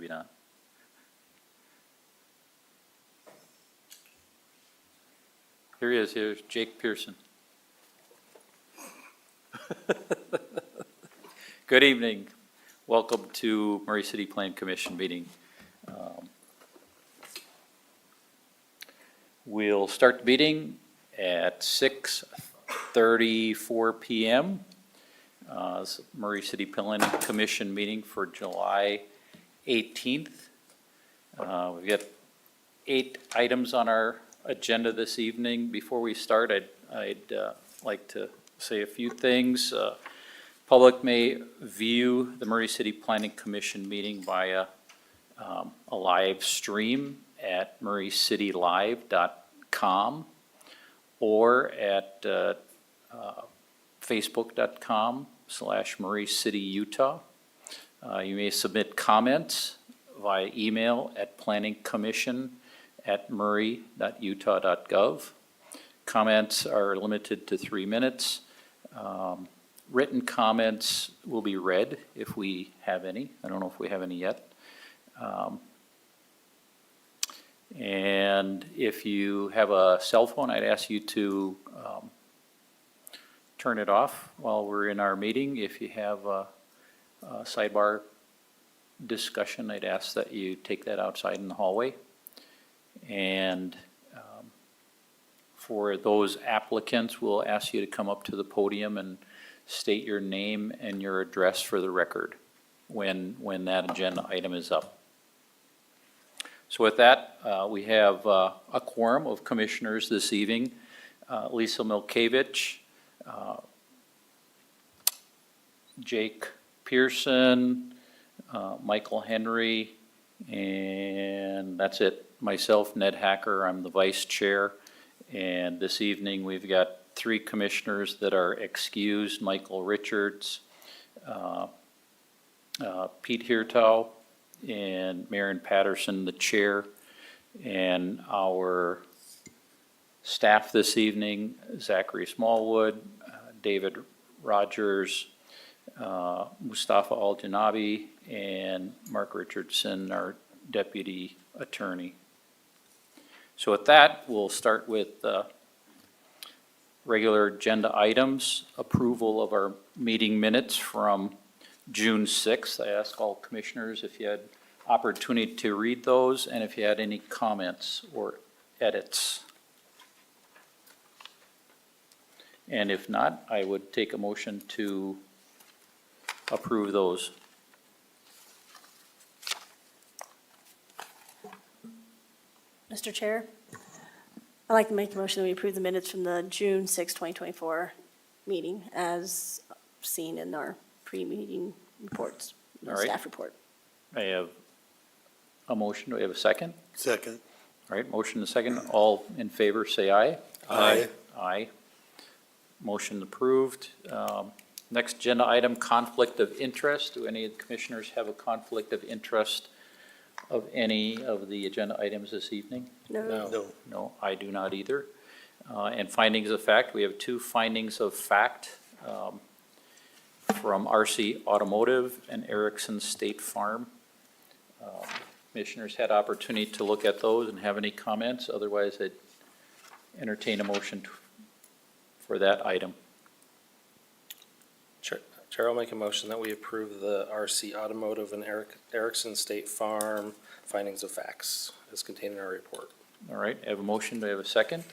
maybe not. Here he is, here's Jake Pearson. Good evening. Welcome to Murray City Plan Commission meeting. We'll start the meeting at 6:34 p.m. It's Murray City Planning Commission meeting for July 18th. We've got 8 items on our agenda this evening. Before we start, I'd like to say a few things. Public may view the Murray City Planning Commission meeting via a live stream at murraycitylive.com or at facebook.com/MurrayCityUtah. You may submit comments via email at planningcommission@murray.utah.gov. Comments are limited to 3 minutes. Written comments will be read if we have any. I don't know if we have any yet. And if you have a cell phone, I'd ask you to turn it off while we're in our meeting. If you have a sidebar discussion, I'd ask that you take that outside in the hallway. And for those applicants, we'll ask you to come up to the podium and state your name and your address for the record when that agenda item is up. So with that, we have a quorum of commissioners this evening. Lisa Milkevich, Jake Pearson, Michael Henry, and that's it. Myself, Ned Hacker, I'm the vice chair. And this evening, we've got 3 commissioners that are excused: Michael Richards, Pete Hirtow, and Marion Patterson, the chair. And our staff this evening: Zachary Smallwood, David Rogers, Mustafa Al-Janabi, and Mark Richardson, our deputy attorney. So with that, we'll start with regular agenda items. Approval of our meeting minutes from June 6th. I ask all commissioners if you had opportunity to read those and if you had any comments or edits. And if not, I would take a motion to approve those. Mr. Chair, I'd like to make a motion that we approve the minutes from the June 6, 2024 meeting as seen in our pre-meeting reports, All right. staff report. I have a motion. Do we have a second? Second. All right, motion and a second. All in favor, say aye. Aye. Aye. Motion approved. Next agenda item, conflict of interest. Do any of the commissioners have a conflict of interest of any of the agenda items this evening? No. No. No, I do not either. And findings of fact, we have 2 findings of fact from RC Automotive and Erickson State Farm. Commissioners had opportunity to look at those and have any comments. Otherwise, I'd entertain a motion for that item. Chair, I'll make a motion that we approve the RC Automotive and Erickson State Farm findings of facts as contained in our report. All right, I have a motion. Do I have a second?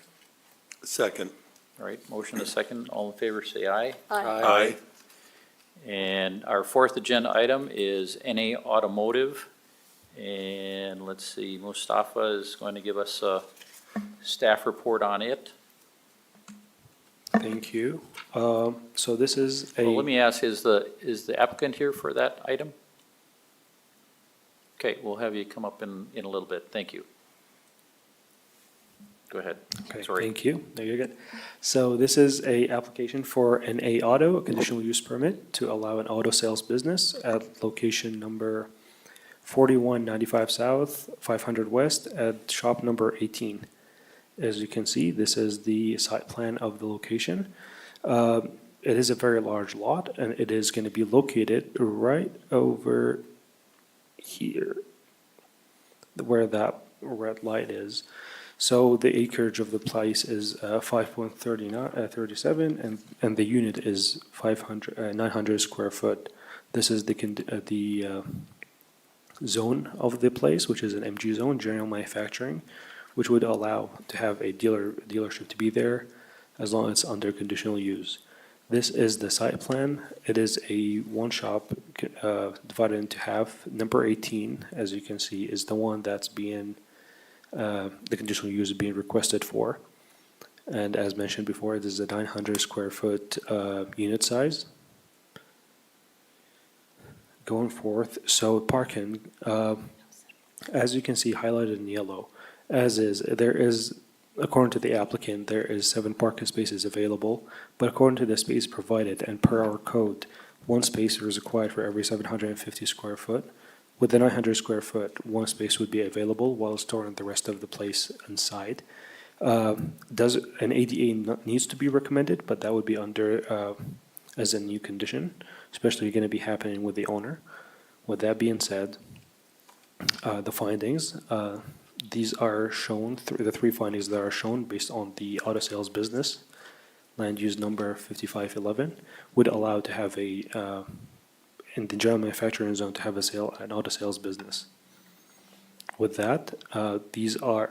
Second. All right, motion and a second. All in favor, say aye. Aye. And our 4th agenda item is NA Automotive. And let's see, Mustafa is going to give us a staff report on it. Thank you. So this is Well, let a, me ask, is the applicant here for that item? Okay, we'll have you come up in a little bit. Thank you. Go ahead. okay, Sorry. thank you. No, you're good. So this is a application for an A auto, a conditional use permit to allow an auto sales business at location number 4195 South, 500 West at shop number 18. As you can see, this is the site plan of the location. It is a very large lot, and it is going to be located right over here. where that red light is. So the acreage of the place is 5.37, and the unit is 900 square foot. This is the zone of the place, which is an MG zone, general manufacturing, which would allow to have a dealership to be there as long as it's under conditional use. This is the site plan. It is a one shop divided into half. Number 18, as you can see, is the one that's being the conditional use is being requested for. And as mentioned before, this is a 900 square foot unit size. Going forth, so parking, as you can see highlighted in yellow, there is, according to the applicant, there is 7 parking spaces available, but according to the space provided and per our code, 1 space is required for every 750 square foot. With the 900 square foot, 1 space would be available while storing the rest of the place inside. Does an ADA needs to be recommended, but that would be under as a new condition, especially going to be happening with the owner. With that being said, the findings, these are shown, the 3 findings that are shown based on the auto sales business, land use number 5511, would allow to have in the general manufacturing zone to have an auto sales business. With that,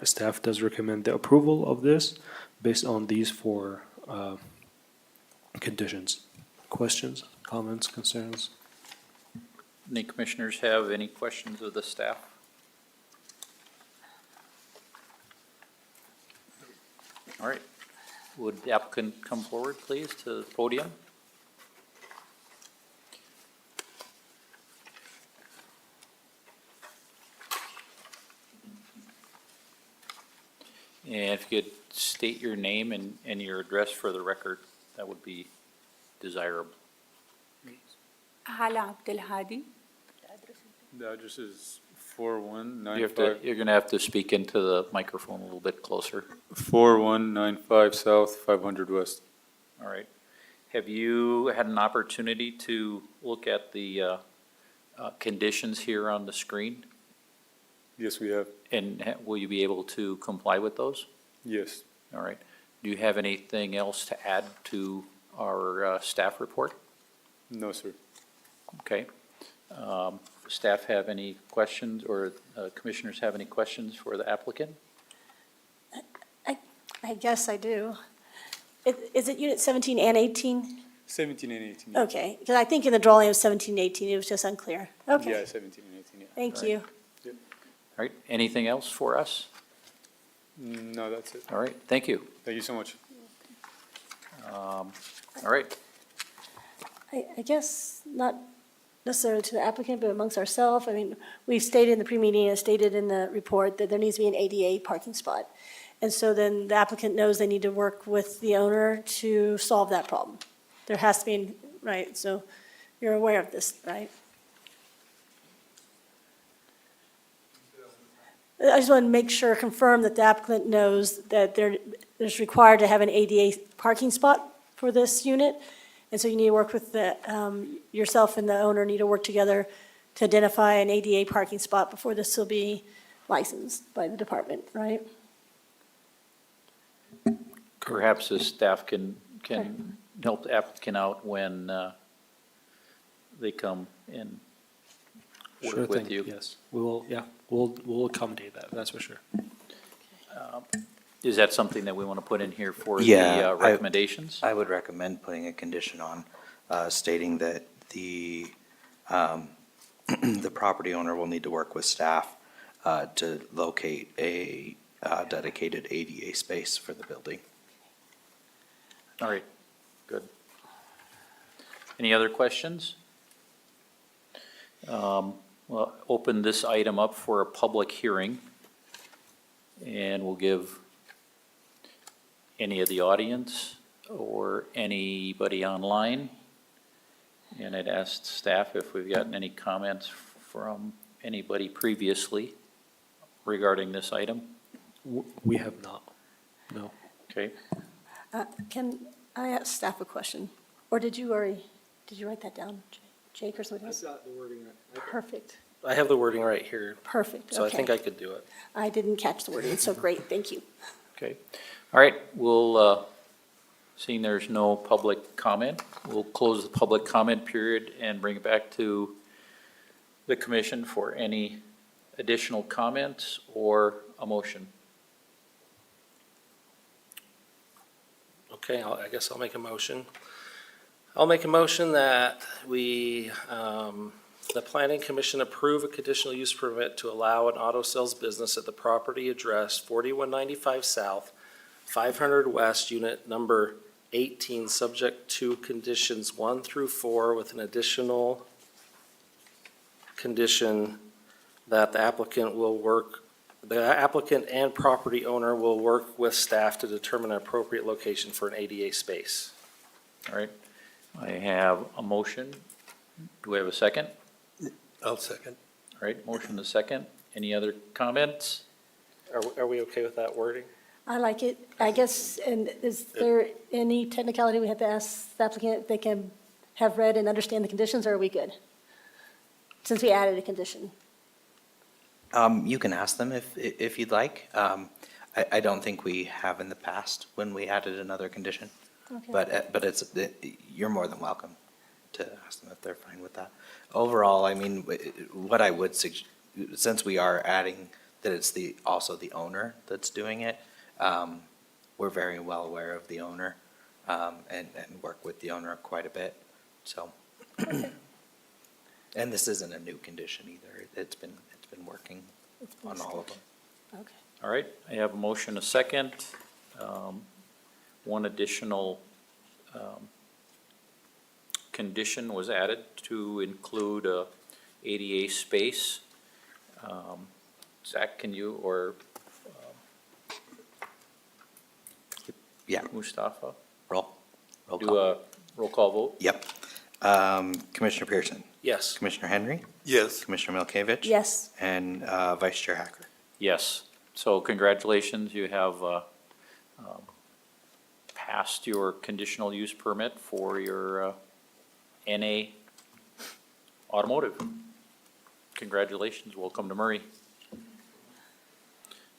staff does recommend the approval of this based on these 4 conditions. Questions, comments, concerns? Any commissioners have any questions of the staff? All right. Would the applicant come forward, please, to the podium? And if you could state your name and your address for the record, that would be desirable. Hala Abdelhadi, The address is You're gonna have to speak into the microphone a little bit closer. 4195 South, 500 West. All right. Have you had an opportunity to look at the conditions here on the screen? Yes, we have. And will you be able to comply with those? Yes. All right. Do you have anything else to add to our staff report? No, sir. Okay. Staff have any questions, or commissioners have any questions for the applicant? I guess I do. Is it unit 17 and 18? 17 and 18. Okay, because I think in the drawing it was 17 and 18, it was just unclear. Okay, Yeah, 17 and 18, yeah. thank you. All right. Anything else for us? No, that's it. All right. Thank you. Thank you so much. All right. I guess not necessarily to the applicant, but amongst ourselves, I mean, we've stated in the pre-meeting and stated in the report that there needs to be an ADA parking spot. And so then the applicant knows they need to work with the owner to solve that problem. There has to be, right, so you're aware of this, right? I just want to make sure, confirm that the applicant knows that there's required to have an ADA parking spot for this unit. And so you need to work with yourself and the owner need to work together to identify an ADA parking spot before this will be licensed by the department, right? Perhaps the staff can help the applicant out when they come and Sure work with thing, you. yes. We'll accommodate that, that's for sure. Is that something that we want to put in here for Yeah, the I- recommendations? I would recommend putting a condition on stating that the property owner will need to work with staff to locate a dedicated ADA space for the building. All right, good. Any other questions? Well, open this item up for a public hearing, and we'll give any of the audience or anybody online. And I'd asked staff if we've gotten any comments from anybody previously regarding this item. We have not, no. Okay, Can I ask staff a question? Or did you write that down, Jake or somebody else? got the wording right. Perfect. I have the wording right here, Perfect, so I think okay. I could do it. I didn't catch the wording, so great, thank you. Okay. All right, we'll, seeing there's no public comment, we'll close the public comment period and bring it back to the commission for any additional comments or a motion. Okay, I guess I'll make a motion. I'll make a motion that we, the planning commission approve a conditional use permit to allow an auto sales business at the property address 4195 South, 500 West, unit number 18, subject to conditions 1 through 4, with an additional condition that the applicant and property owner will work with staff to determine an appropriate location for an ADA space. All right, I have a motion. Do we have a second? I'll second. All right, motion to second. Any other comments? Are we okay with that wording? I like it, I guess, and is there any technicality we have to ask the applicant if they can have read and understand the conditions, or are we good? Since we added a condition. You can ask them if you'd like. I don't think we have in the past when we added another condition, Okay. but you're more than welcome to ask them if they're fine with that. Overall, I mean, what I would suggest, since we are adding that it's also the owner that's doing it, we're very well aware of the owner, and work with the owner quite a bit, so. And this isn't a new condition either. It's been working It's been on all of them. Okay. All right, I have a motion, a second. One additional condition was added to include a ADA space. Zach, can you, or Yeah, Mustafa, roll do call. a roll call vote? Yep. Commissioner Pearson, Yes. Commissioner Henry, Yes. Commissioner Milkovich. Yes, And Vice Chair Hacker. Yes. So congratulations, you have passed your conditional use permit for your NA Automotive. Congratulations, welcome to Murray.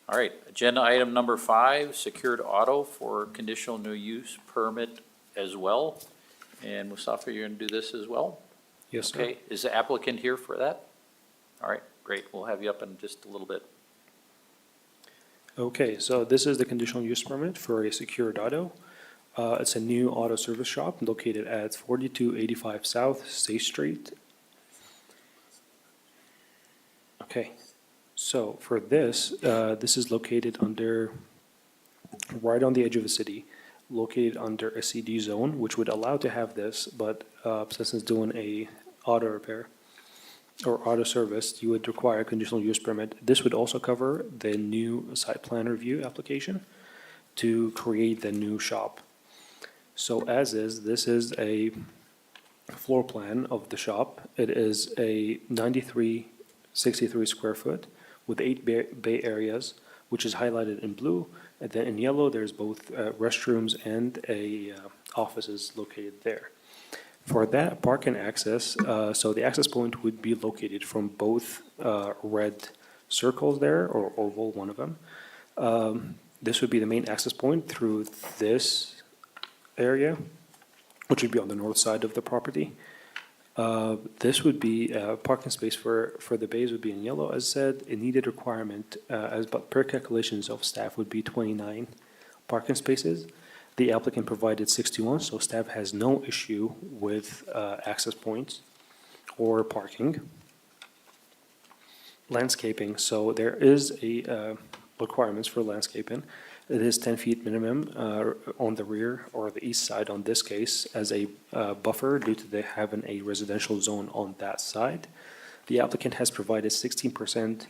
All right, agenda item number 5, secured auto for conditional new use permit as well. And Mustafa, you're gonna do this as well? Yes, sir. Okay, is the applicant here for that? All right, great, we'll have you up in just a little bit. Okay, so this is the conditional use permit for a secured auto. It's a new auto service shop located at 4285 South State Street. Okay, so for this, this is located right on the edge of the city, located under a CD zone, which would allow to have this, but since it's doing a auto repair or auto service, you would require a conditional use permit. This would also cover the new site plan review application to create the new shop. So as is, this is a floor plan of the shop. It is a 63 square foot with 8 bay areas, which is highlighted in blue. And then in yellow, there's both restrooms and offices located there. For that parking access, so the access point would be located from both red circles there, or oval, one of them. This would be the main access point through this area, which would be on the north side of the property. This would be parking space for the bays would be in yellow, as said. A needed requirement, but per calculations of staff, would be 29 parking spaces. The applicant provided 61, so staff has no issue with access points or parking. Landscaping, so there is a requirements for landscaping. It is 10 feet minimum on the rear or the east side on this case as a buffer due to having a residential zone on that side. The applicant has provided 16%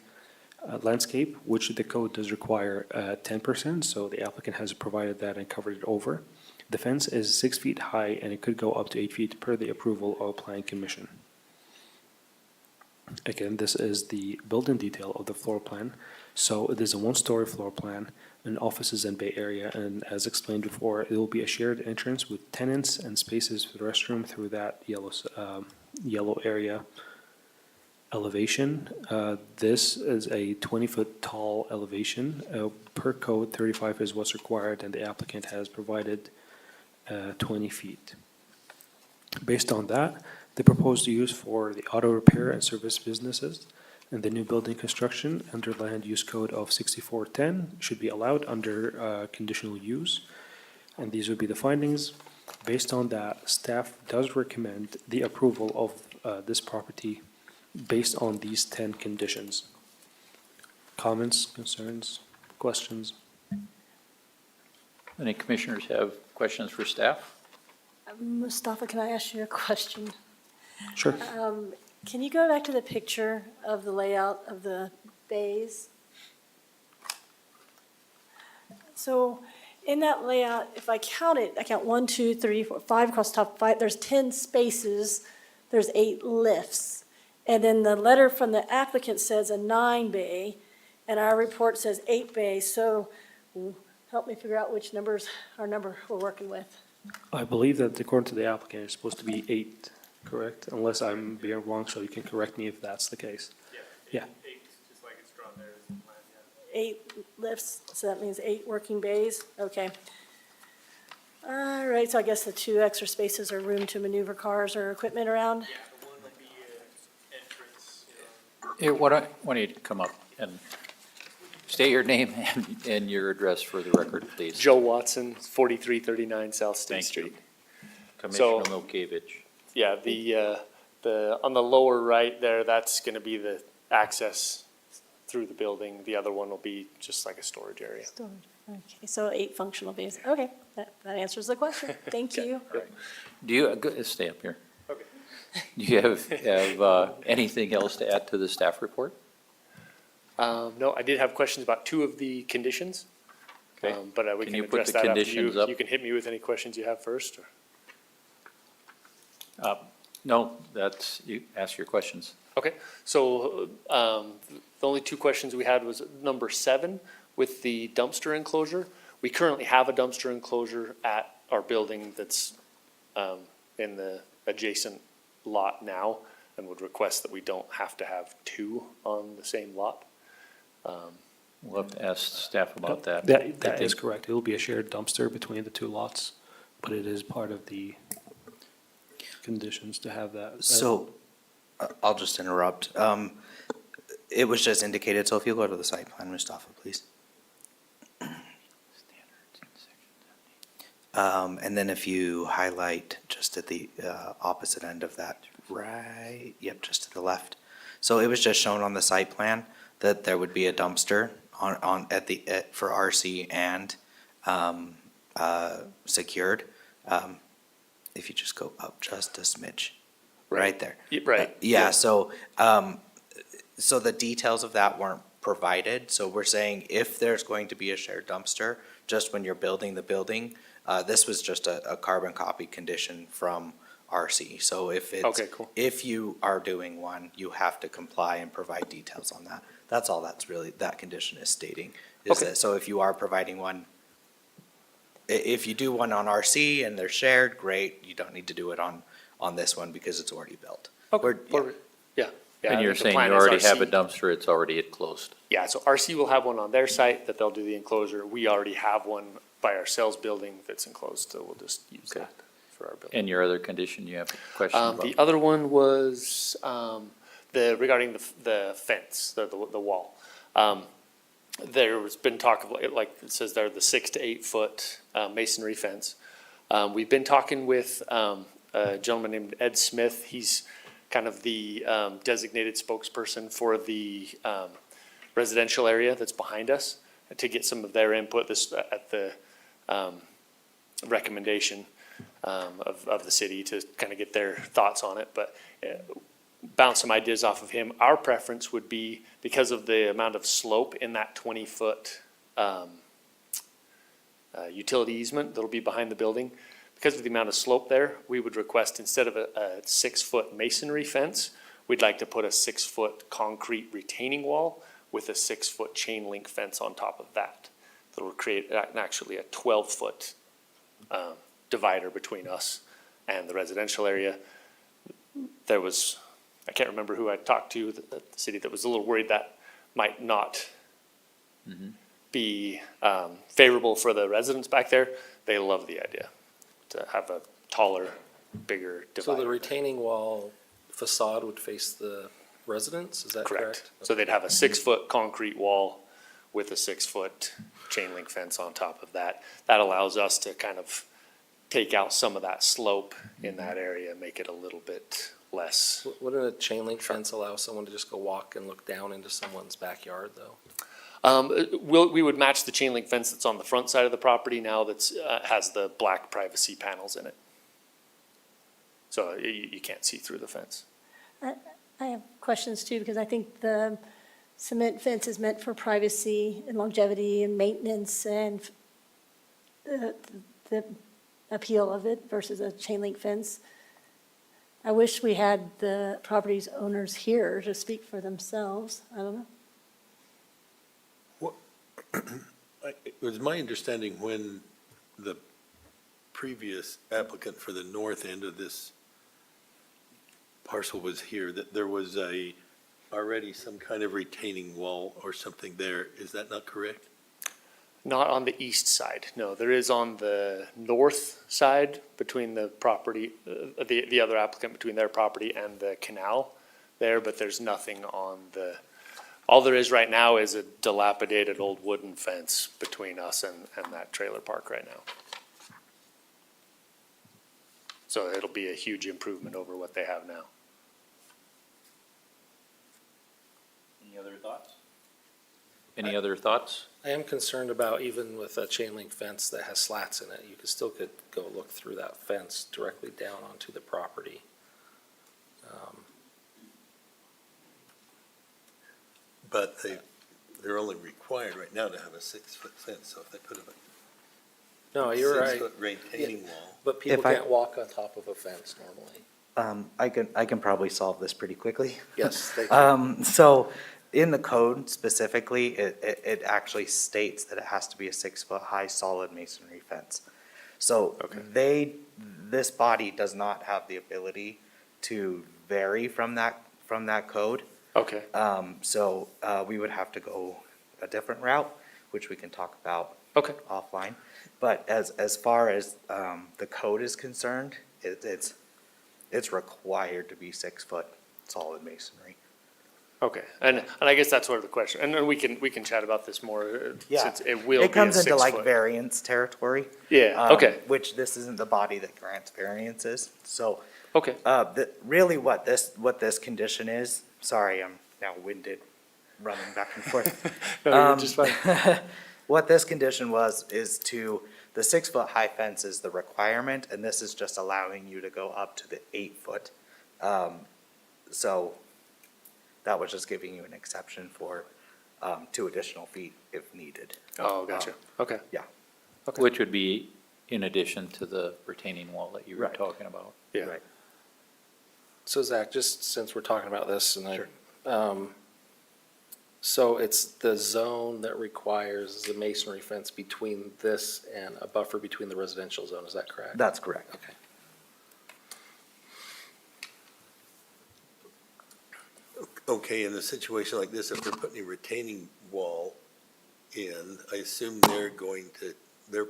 landscape, which the code does require 10%, so the applicant has provided that and covered it over. The fence is 6 feet high and it could go up to 8 feet per the approval of Planning Commission. Again, this is the building detail of the floor plan. So it is a one-story floor plan and offices in Bay Area, and as explained before, it will be a shared entrance with tenants and spaces for the restroom through that yellow area. elevation. This is a 20-foot tall elevation. Per code, 35 is what's required, and the applicant has provided 20 feet. Based on that, the proposed use for the auto repair and service businesses and the new building construction under land use code of 6410 should be allowed under conditional use. And these would be the findings. Based on that, staff does recommend the approval of this property based on these 10 conditions. Comments, concerns, questions? Any commissioners have questions for staff? Mustafa, can I ask you a question? Sure. Can you go back to the picture of the layout of the bays? So in that layout, if I count it, I count 1, 2, 3, 4, 5 across the top, 5, there's 10 spaces, there's 8 lifts. And then the letter from the applicant says a 9-bay, and our report says 8 bays. So help me figure out which numbers, our number we're working with. I believe that according to the applicant, it's supposed to be 8, correct? Unless I'm being wrong, so you can correct me if that's the case. Yeah. 8 lifts, so that means 8 working bays, okay. All right, so I guess the 2 extra spaces are room to maneuver cars or equipment around? Here, why don't you come up and state your name and your address for the record, please? Joe Watson, 4339 South State Thank you. Street. Commissioner Milkevich. Yeah, on the lower right there, that's gonna be the access through the building. The other one will be just like a storage area. Storage, okay, so 8 functional bays, okay, that answers the question, thank you. Do you, stay up here. Okay. Do you have anything else to add to the staff report? No, I did have questions about 2 of the conditions. Okay. But we Can can you put address the that after conditions you. up? You can hit me with any questions you have first, or? No, you ask your questions. Okay, so, the only 2 questions we had was number 7 with the dumpster enclosure. We currently have a dumpster enclosure at our building that's, in the adjacent lot now, and would request that we don't have to have 2 on the same lot. We'll have to ask staff about that. That is correct. It will be a shared dumpster between the 2 lots, but it is part of the conditions to have that. So, I'll just interrupt. It was just indicated, so if you'll go to the site plan, Mustafa, please. And then if you highlight just at the opposite end of that, right, yep, just to the left. So it was just shown on the site plan that there would be a dumpster for RC and secured. If you just go up just a smidge, right there. Right. Yeah, so the details of that weren't provided, so we're saying if there's going to be a shared dumpster, just when you're building the building, this was just a carbon copy condition from RC, so Okay, cool. if you are doing one, you have to comply and provide details on that. That's all that's really, that condition is stating, is Okay. that, so if you are providing one, if you do one on RC and they're shared, great, you don't need to do it on this one because it's already built. We're- yeah. Yeah. And you're the saying plan you is already have a RC. dumpster, it's already closed. Yeah, so RC will have one on their site that they'll do the enclosure. We already have one by ourselves building that's enclosed, so we'll just use Okay. that for our building. And your other condition you have a question about? The other one was, regarding the fence, the wall. There has been talk of, like it says there, the 6 to 8 foot masonry fence. We've been talking with a gentleman named Ed Smith. He's kind of the designated spokesperson for the residential area that's behind us, to get some of their input at the recommendation of the city to kind of get their thoughts on it. But bounce some ideas off of him. Our preference would be, because of the amount of slope in that 20-foot utility easement that'll be behind the building, because of the amount of slope there, we would request, instead of a 6-foot masonry fence, we'd like to put a 6-foot concrete retaining wall with a 6-foot chain link fence on top of that. That will create actually a 12-foot divider between us and the residential area. There was I can't remember who I talked to at the city that was a little worried that might not be favorable for the residents back there. They love the idea to have a taller, bigger So the divider. retaining wall facade would face the residents, is that correct? Correct. So they'd have a 6-foot concrete wall with a 6-foot chain link fence on top of that. That allows us to kind of take out some of that slope in that area and make it a little bit less. Wouldn't a chain link fence allow someone to just go walk and look down into someone's backyard, though? We would match the chain link fence that's on the front side of the property now that's, has the black privacy panels in it. So you can't see through the fence. I have questions too, because I think the cement fence is meant for privacy and longevity and maintenance and the appeal of it versus a chain link fence. I wish we had the property's owners here to speak for themselves. I don't know. It was my understanding when the previous applicant for the north end of this parcel was here, that there was already some kind of retaining wall or something there. Is that not correct? Not on the east side, no. There is on the north side between the property, the other applicant between their property and the canal there, but there's nothing on the, all there is right now is a dilapidated old wooden fence between us and that trailer park right now. So it'll be a huge improvement over what they have now. Any other thoughts? Any other thoughts? I am concerned about even with a chain link fence that has slats in it, you could go look through that fence directly down onto the property. But they're only required right now to have a 6-foot fence, so if they put No, a you're right, 6-foot retaining wall. but people If I- can't walk on top of a fence normally. I can probably solve this pretty quickly. Yes, they can. So in the code specifically, it actually states that it has to be a 6-foot high solid masonry fence. So this body does not have the ability to vary from that code. Okay. So we would have to go a different route, which we can talk about Okay. offline. But as far as the code is concerned, it's required to be 6-foot solid masonry. Okay, and I guess that's sort of the question, and then we can chat about this more, Yeah. since it will be a 6-foot. It comes into like variance territory. Yeah, okay, Which this isn't the body that grants variances. So okay, really what this condition is, sorry, I'm now winded, running back and forth. no, you're just fine. What this condition is the 6-foot high fence is the requirement, and this is just allowing you to go up to the 8-foot. So that was just giving you an exception for 2 additional feet if needed. Oh, gotcha, okay. Okay. Which would be in addition to the retaining wall that you were Right. talking about. Yeah. Right. So Zach, just since we're talking about this, and Sure. So it's the zone that requires the masonry fence between this and a buffer between the residential zone, is that correct? That's correct. Okay. Okay, in a situation like this, if they're putting a retaining wall in, I assume they're going to, their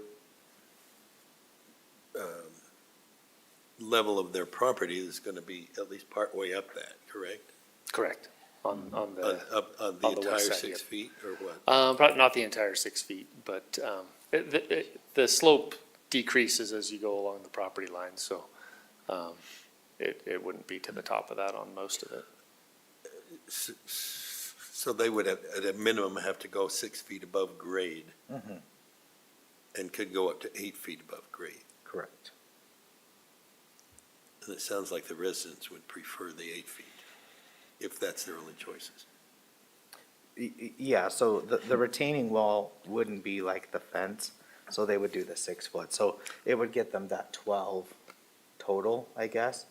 level of their property is going to be at least partway up that, correct? Correct, on the, Up on the on the entire west side, 6 yep. feet, or what? probably not the entire 6 feet, but, the slope decreases as you go along the property line, so, it wouldn't be to the top of that on most of it. So they would have, at a minimum, have to go 6 feet above grade Mhm. and could go up to 8 feet above grade. Correct. And it sounds like the residents would prefer the 8 feet, if that's their only choices. Yeah, so the retaining wall wouldn't be like the fence, so they would do the 6-foot. So it would get them that 12 total, I guess,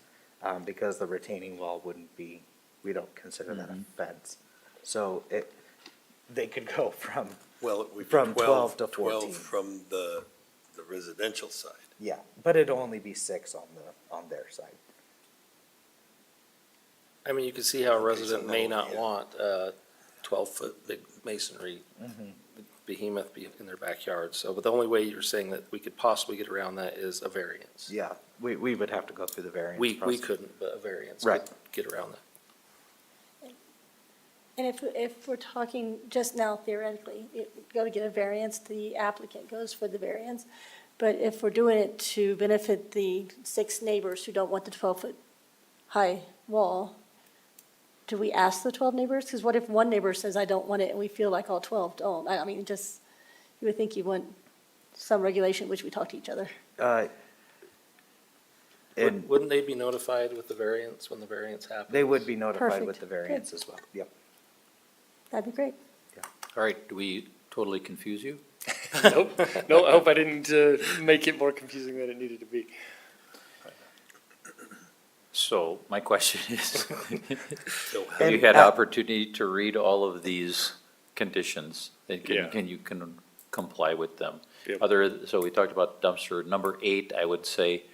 because the retaining wall wouldn't be, we don't consider that a fence. So they could go from, Well, it would be From 12 to 12 14. from the residential side. yeah, but it'd only be 6 on their side. I mean, you can see how a resident may so no, not yeah. want a 12-foot big masonry behemoth in their backyard. So, but the only way you're saying that we could possibly get around that is a variance. Yeah, we would have to go through the variance We process. couldn't, but a variance Right. could get around that. And if we're talking just now theoretically, go to get a variance, the applicant goes for the variance. But if we're doing it to benefit the 6 neighbors who don't want the 12-foot high wall, do we ask the 12 neighbors? Because what if one neighbor says, I don't want it, and we feel like all 12 don't? I mean, just, you would think you want some regulation, which we talk to each other. And Wouldn't they be notified with the variance when the variance happens? they would be notified Perfect. with the variance as well, yep. That'd be great. All right, do we totally confuse you? Nope, no, I hope I didn't make it more confusing than it needed to be. So my question is, So have you And, had opportunity to read all of these conditions? And Yeah. can you comply with them? Yep. So we talked about dumpster. Number 8, I would say,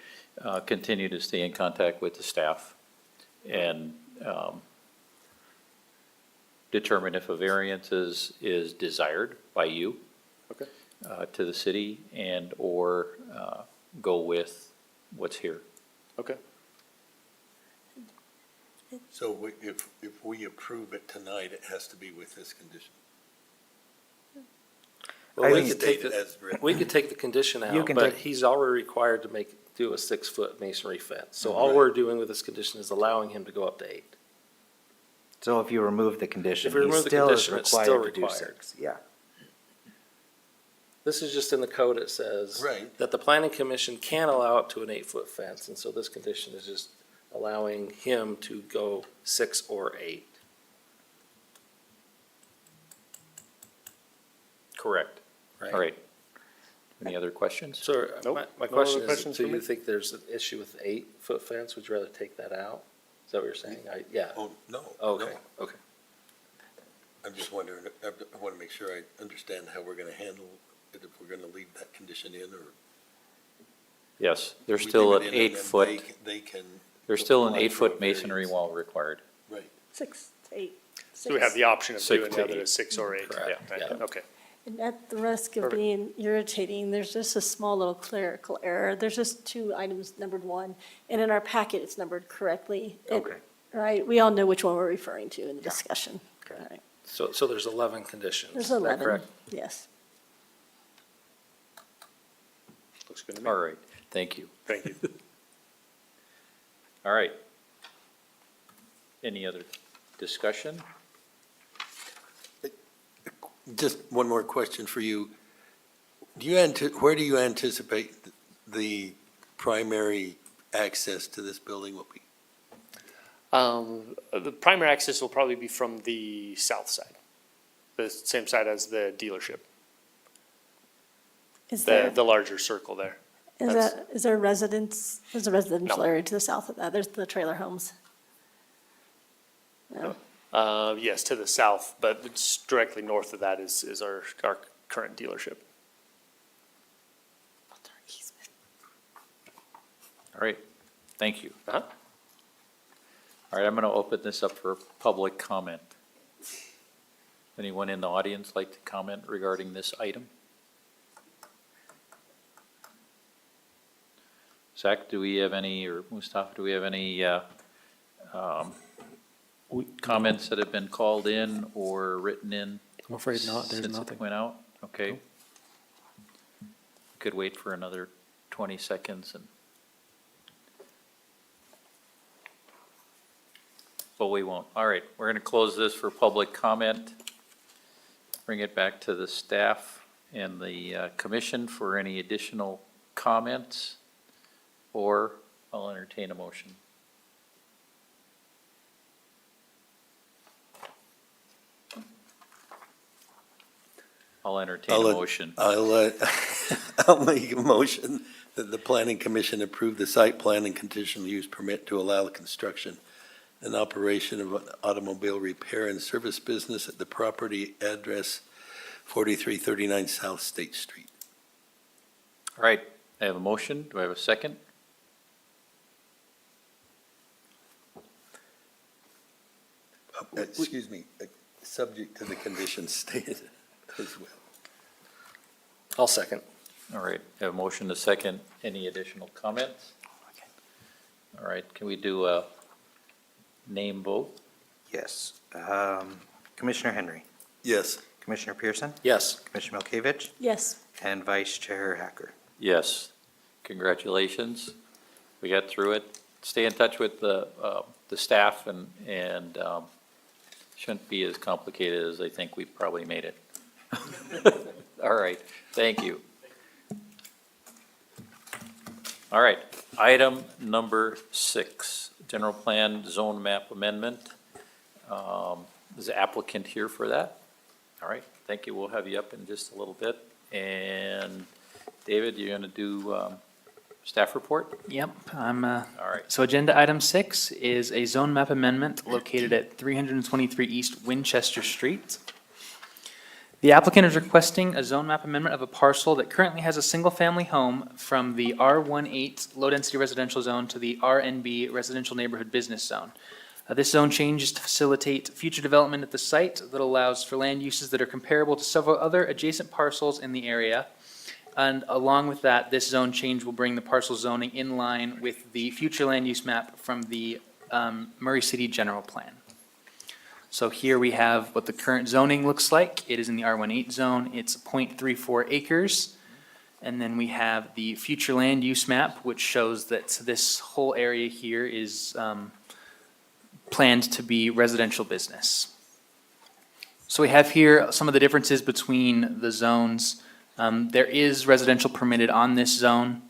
continue to stay in contact with the staff and determine if a variance is desired by you. Okay. To the city and/or go with what's here. Okay. So if we approve it tonight, it has to be with this condition. Well, we think could take Stated the, as written. we could take the condition You out, can but take- he's already required to do a 6-foot masonry fence. So all Right. we're doing with this condition is allowing him to go up to 8. So if you remove the condition, If we he remove the still is condition, it's still required to do required. 6, yeah. This is just in the code, it says Right. that the planning commission can allow up to an 8-foot fence, and so this condition is just allowing him to go 6 or 8. Correct. Right. All right. Any other questions? So Nope, my no question other is, questions do for you me? think there's an issue with the 8-foot fence? Would you rather take that out? Is that what you're saying? Yeah. Oh, no. Okay, no. okay. I'm just wondering, I want to make sure I understand how we're going to handle it, if we're going to leave that condition in, or. Yes, there's we still leave an it in and then 8-foot, They can. there's still an apply for a 8-foot masonry variance. wall required. Right. 6 to 8. So we have the option of 6 doing to the other 8. as 6 or 8. Correct, Yeah, yeah. okay. And at the risk of Perfect. being irritating, there's just a small little clerical error. There's just 2 items numbered 1, and in our packet, it's numbered correctly. Okay. Right? We all know which one we're referring to in the discussion. Okay. All right. So there's 11 conditions. There's is that 11, correct? yes. Looks good to me. All right, thank you. Thank you. All right. Any other discussion? Just one more question for you. Where do you anticipate the primary access to this building will be? The primary access will probably be from the south side, the same side as the dealership, Is there, the larger circle there. is there residence, there's a residential No. area to the south of that. There's the trailer homes. No. Yes, to the south, but it's directly north of that is our current dealership. All right, thank you. Uh-huh. All right, I'm going to open this up for public comment. Anyone in the audience like to comment regarding this item? Zach, do we have any, or Mustafa, do we have any comments that have been called in or written in? I'm afraid not, there's Since it nothing. went out? Okay. Could wait for another 20 seconds and. But we won't. All right, we're going to close this for public comment. Bring it back to the staff and the commission for any additional comments, or I'll entertain a motion. I'll entertain a motion. I'll make a motion that the planning commission approve the site plan and conditional use permit to allow the construction and operation of an automobile repair and service business at the property address 4339 South State Street. All right, I have a motion. Do I have a second? Excuse me, subject to the conditions stated as well. I'll second. All right, have a motion to second. Any additional comments? All right, can we do a name vote? Yes. Commissioner Henry, Yes. Commissioner Pearson, Yes. Commissioner Milkovich, Yes. and Vice Chair Hacker. Yes. Congratulations. We got through it. Stay in touch with the staff and shouldn't be as complicated as I think we probably made it. All right, thank you. All right, item number 6, general plan zone map amendment. Is the applicant here for that? All right, thank you. We'll have you up in just a little bit. And David, you're going to do staff report? Yep, I'm, All right. so agenda item 6 is a zone map amendment located at 323 East Winchester Street. The applicant is requesting a zone map amendment of a parcel that currently has a single-family home from the R18 low-density residential zone to the RNB residential neighborhood business zone. This zone change is to facilitate future development at the site that allows for land uses that are comparable to several other adjacent parcels in the area. And along with that, this zone change will bring the parcel zoning in line with the future land use map from the Murray City General Plan. So here we have what the current zoning looks like. It is in the R18 zone. It's 0.34 acres. And then we have the future land use map, which shows that this whole area here is planned to be residential business. So we have here some of the differences between the zones. There is residential permitted on this zone.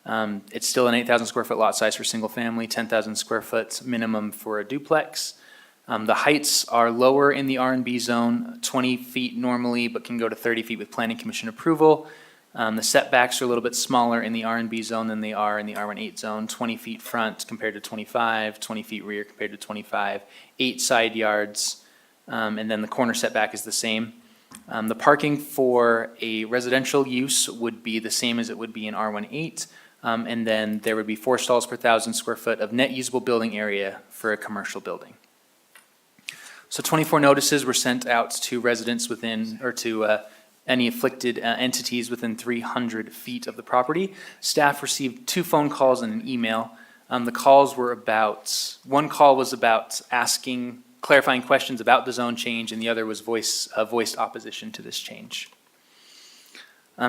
It's still an 8,000 square foot lot size for single family, 10,000 square foot minimum for a duplex. The heights are lower in the R&B zone, 20 feet normally, but can go to 30 feet with planning commission approval. The setbacks are a little bit smaller in the R&B zone than they are in the R18 zone, 20 feet front compared to 25, 20 feet rear compared to 25, 8 side yards, and then the corner setback is the same. The parking for a residential use would be the same as it would be in R18, and then there would be 4 stalls per 1,000 square foot of net usable building area for a commercial building. So 24 notices were sent out to residents within, or to any afflicted entities within 300 feet of the property. Staff received 2 phone calls and an email. The calls were about, one call was about asking, clarifying questions about the zone change, and the other was voiced opposition to this change.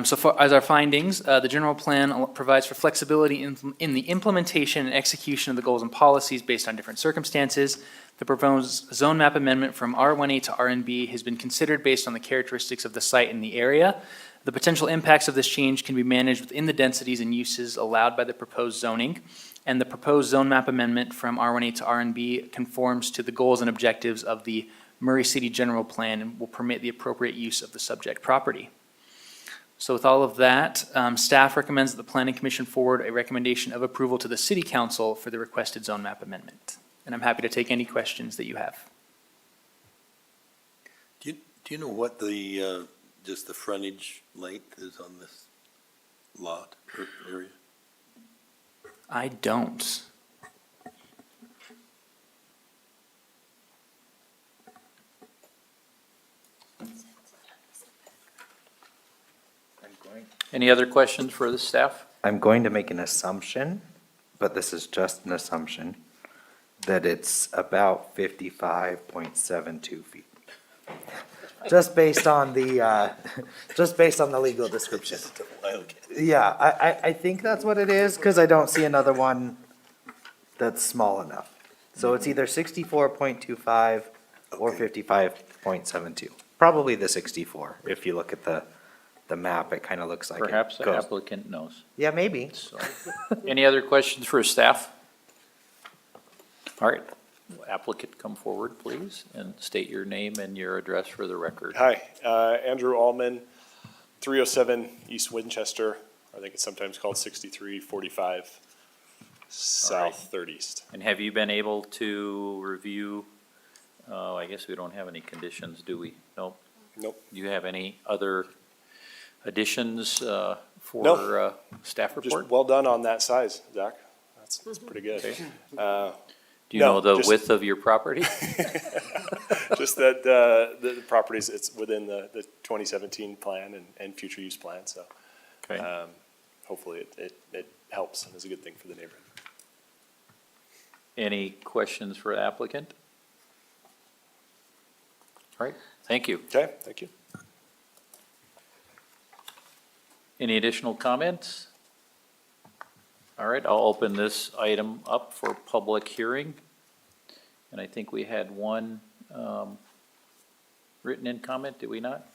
So far as our findings, the general plan provides for flexibility in the implementation and execution of the goals and policies based on different circumstances. The proposed zone map amendment from R18 to RNB has been considered based on the characteristics of the site and the area. The potential impacts of this change can be managed within the densities and uses allowed by the proposed zoning. And the proposed zone map amendment from R18 to RNB conforms to the goals and objectives of the Murray City General Plan and will permit the appropriate use of the subject property. So with all of that, staff recommends that the Planning Commission forward a recommendation of approval to the City Council for the requested zone map amendment. And I'm happy to take any questions that you have. Do you know what the, just the frontage length is on this lot or area? I don't. Any other questions for the staff? I'm going to make an assumption, but this is just an assumption, that it's about 55.72 feet. Just based on the, legal description. Yeah, I think that's what it is, because I don't see another one that's small enough. So it's either 64.25 or 55.72. Probably the 64, if you look at the map, it kind of looks like it Perhaps the goes. applicant knows. Yeah, maybe. So, any other questions for staff? All right, applicant, come forward, please, and state your name and your address for the record. Hi, Andrew Allman, 307 East Winchester. I think it's sometimes called 6345 South 3rd East. And have you been able to review, I guess we don't have any conditions, do we? Nope. Nope. Do you have any other additions for No. staff report? Just well done on that size, Zach. That's pretty good. Do you know the just- width of your property? just that the properties, it's within the 2017 plan and future use plan, so Okay. hopefully it helps and is a good thing for the neighborhood. Any questions for the applicant? All right, thank you. Okay, thank you. Any additional comments? All right, I'll open this item up for public hearing. And I think we had one written in comment, did we not?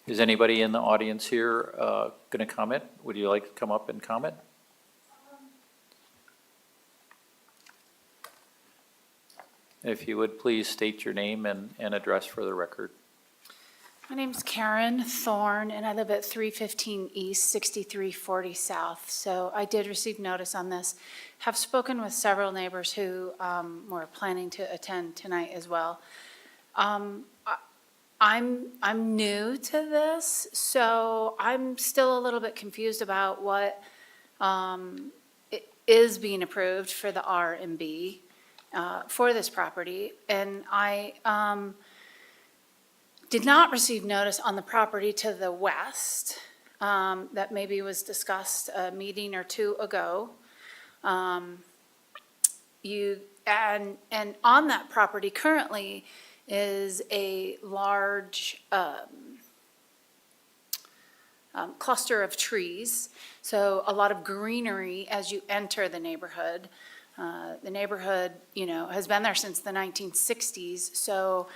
Is anybody in the audience here going to comment? Would you like to come up and comment? If you would, please state your name and address for the record. My name's Karen Thorne, and I live at 315 East, 6340 South. So I did receive notice on this. Have spoken with several neighbors who were planning to attend tonight as well. I'm new to this, so I'm still a little bit confused about what is being approved for the R and B for this property. And I did not receive notice on the property to the west that maybe was discussed a meeting or two ago. And on that property currently is a large cluster of trees, so a lot of greenery as you enter the neighborhood. The neighborhood, has been there since the 1960s, so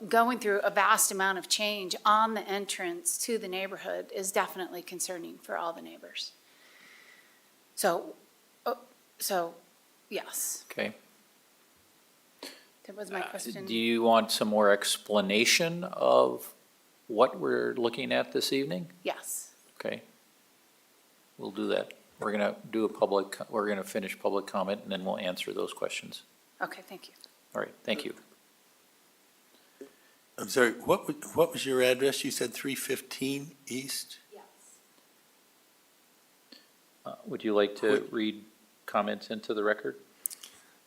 going through a vast amount of change on the entrance to the neighborhood is definitely concerning for all the neighbors. So yes, Okay. that was my question. Do you want some more explanation of what we're looking at this evening? Yes. Okay. We'll do that. We're going to finish public comment and then we'll answer those questions. Okay, thank you. All right, thank you. I'm sorry, what was your address? You said 315 East? Yes. Would you like to read comments into the record?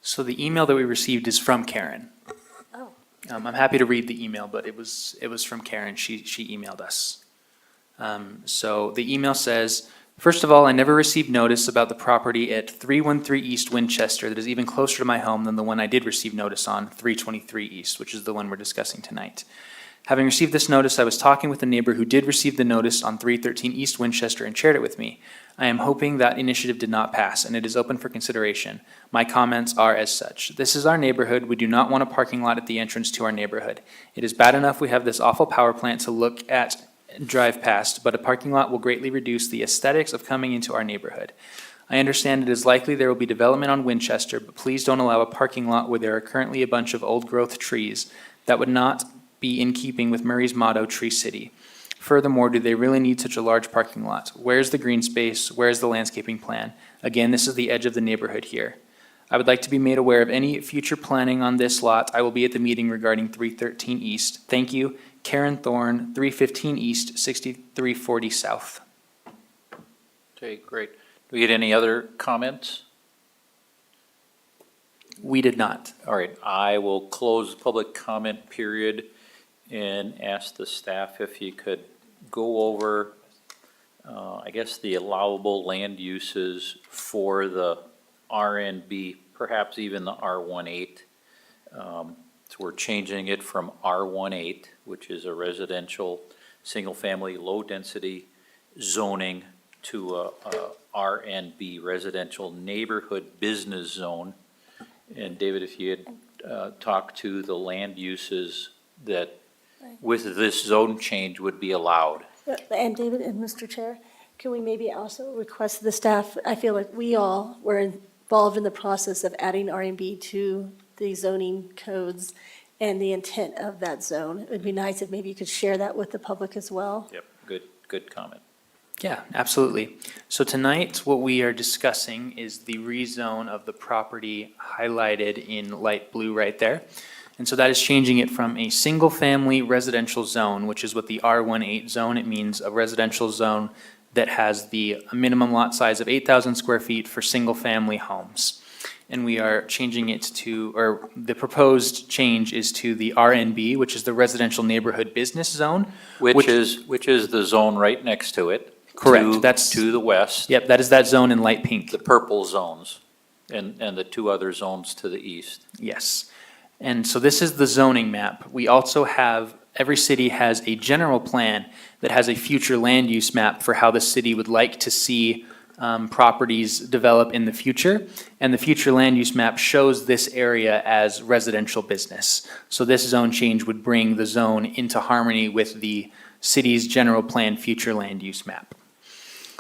So the email that we received is from Karen. Oh. I'm happy to read the email, but it was from Karen. She emailed us. So the email says, first of all, I never received notice about the property at 313 East Winchester that is even closer to my home than the one I did receive notice on, 323 East, which is the one we're discussing tonight. Having received this notice, I was talking with a neighbor who did receive the notice on 313 East Winchester and shared it with me. I am hoping that initiative did not pass, and it is open for consideration. My comments are as such. This is our neighborhood. We do not want a parking lot at the entrance to our neighborhood. It is bad enough we have this awful power plant to look at and drive past, but a parking lot will greatly reduce the aesthetics of coming into our neighborhood. I understand it is likely there will be development on Winchester, but please don't allow a parking lot where there are currently a bunch of old-growth trees. That would not be in keeping with Murray's motto, Tree City. Furthermore, do they really need such a large parking lot? Where's the green space? Where's the landscaping plan? Again, this is the edge of the neighborhood here. I would like to be made aware of any future planning on this lot. I will be at the meeting regarding 313 East. Thank you. Karen Thorne, 315 East, 6340 South. Okay, great. Do we get any other comments? We did not. All right, I will close the public comment period and ask the staff if you could go over, I guess, the allowable land uses for the RNB, perhaps even the R18. So we're changing it from R18, which is a residential, single-family, low-density zoning, to a RNB, residential neighborhood business zone. And David, if you had talked to the land uses that with this zone change would be allowed. And David and Mr. Chair, can we maybe also request the staff, I feel like we all were involved in the process of adding R&B to the zoning codes and the intent of that zone. It would be nice if maybe you could share that with the public as well. Yep, good comment. Yeah, absolutely. So tonight, what we are discussing is the rezone of the property highlighted in light blue right there. And so that is changing it from a single-family residential zone, which is what the R18 zone, it means a residential zone that has the minimum lot size of 8,000 square feet for single-family homes. and we are changing it to, or the proposed change is to the RNB, which is the Residential Neighborhood Business Zone. Which is the zone right next to it. Correct, to- that's- To the west. Yep, that is that zone in light pink. The purple zones, and the two other zones to the east. Yes. And so this is the zoning map. We also have, every city has a general plan that has a future land use map for how the city would like to see properties develop in the future. And the future land use map shows this area as residential business. So this zone change would bring the zone into harmony with the city's general plan future land use map.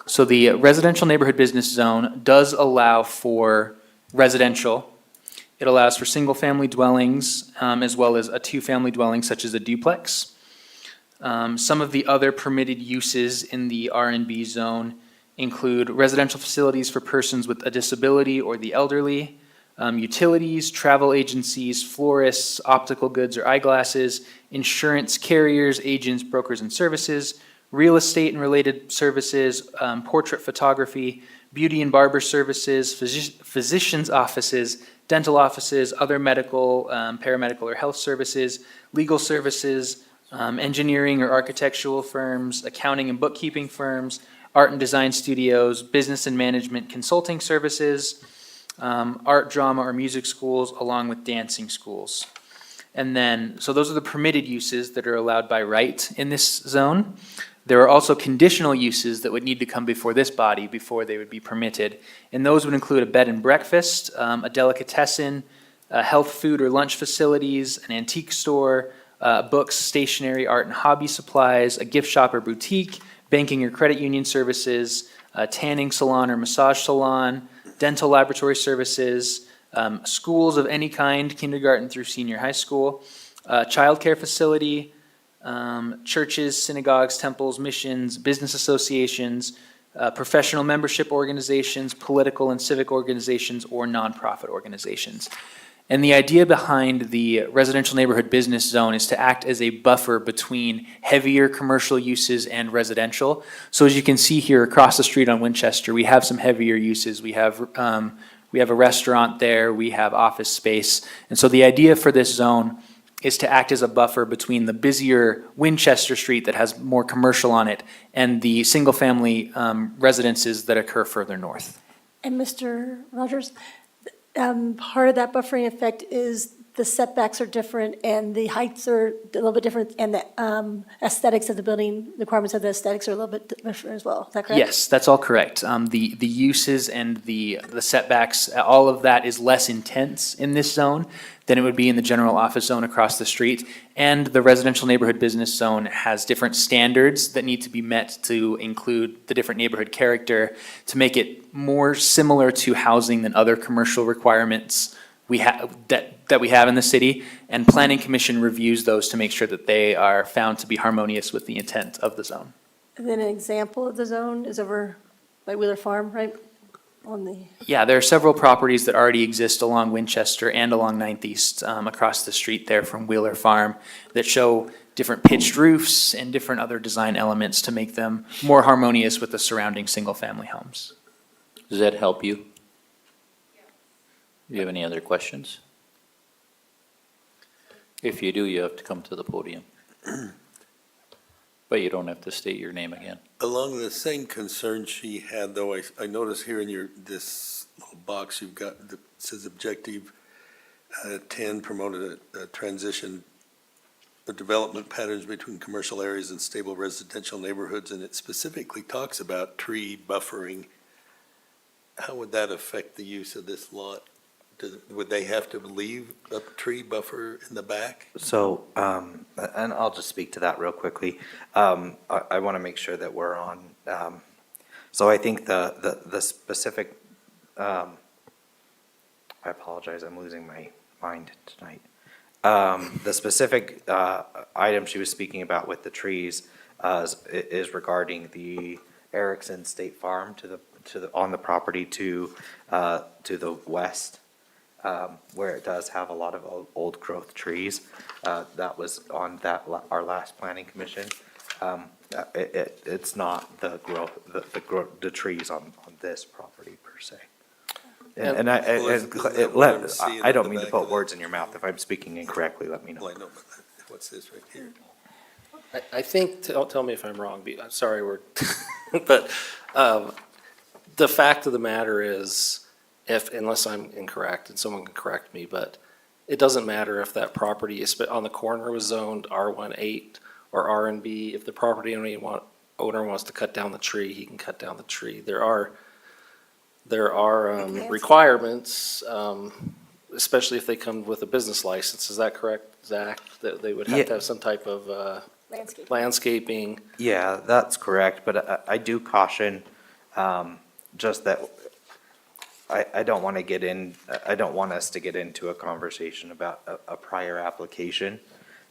So the residential neighborhood business zone does allow for residential. It allows for single-family dwellings, as well as a two-family dwelling such as a duplex. Some of the other permitted uses in the R&B zone include residential facilities for persons with a disability or the elderly, utilities, travel agencies, florists, optical goods or eyeglasses, insurance carriers, agents, brokers and services, real estate and related services, portrait photography, beauty and barber services, physicians' offices, dental offices, other medical, paramedical or health services, legal services, engineering or architectural firms, accounting and bookkeeping firms, art and design studios, business and management consulting services, art, drama, or music schools, along with dancing schools. And then, so those are the permitted uses that are allowed by right in this zone. There are also conditional uses that would need to come before this body before they would be permitted. And those would include a bed and breakfast, a delicatessen, health food or lunch facilities, an antique store, books, stationery, art and hobby supplies, a gift shop or boutique, banking or credit union services, a tanning salon or massage salon, dental laboratory services, schools of any kind, kindergarten through senior high school, childcare facility, churches, synagogues, temples, missions, business associations, professional membership organizations, political and civic organizations, or nonprofit organizations. And the idea behind the residential neighborhood business zone is to act as a buffer between heavier commercial uses and residential. So as you can see here across the street on Winchester, we have some heavier uses. We have a restaurant there, we have office space. And so the idea for this zone is to act as a buffer between the busier Winchester Street that has more commercial on it and the single-family residences that occur further north. And Mr. Rogers, part of that buffering effect is the setbacks are different and the heights are a little bit different and the aesthetics of the building, the requirements of the aesthetics are a little bit different as well. Is that correct? Yes, that's all correct. The uses and the setbacks, all of that is less intense in this zone than it would be in the general office zone across the street. And the residential neighborhood business zone has different standards that need to be met to include the different neighborhood character to make it more similar to housing than other commercial requirements we have that we have in the city. And Planning Commission reviews those to make sure that they are found to be harmonious with the intent of the zone. And then an example of the zone is over by Wheeler Farm, right? On the, Yeah, there are several properties that already exist along Winchester and along 9th East, across the street there from Wheeler Farm, that show different pitched roofs and different other design elements to make them more harmonious with the surrounding single-family homes. Does that help you? Do you have any other questions? If you do, you have to come to the podium. But you don't have to state your name again. Along the same concern she had, though, I notice here in this little box you've got that says objective 10, promoted a transition, the development patterns between commercial areas and stable residential neighborhoods, and it specifically talks about tree buffering. How would that affect the use of this lot? Would they have to leave a tree buffer in the back? So, and I'll just speak to that real quickly. I want to make sure that we're on, so I think the specific, I apologize, I'm losing my mind tonight. The specific item she was speaking about with the trees is regarding the Erickson State Farm on the property to the west. Where it does have a lot of old growth trees. That was on our last planning commission. It's not the growth, the trees on this property per se. And Well, isn't that what I'm seeing I at don't the mean to back put of words in your mouth. If I'm speaking incorrectly, let me know. Well, I know, but what's this right here? I think, tell me if I'm wrong, I'm sorry, but the fact of the matter is, unless I'm incorrect, and someone can correct me, but it doesn't matter if that property is on the corner was zoned R18 or R&B. If the property owner wants to cut down the tree, he can cut down the tree. There are requirements, especially if they come with a business license. Is that correct, Zach? That they would have to have some type of Landscape. landscaping. Yeah, that's correct, but I do caution, just that I don't want to I don't want us to get into a conversation about a prior application,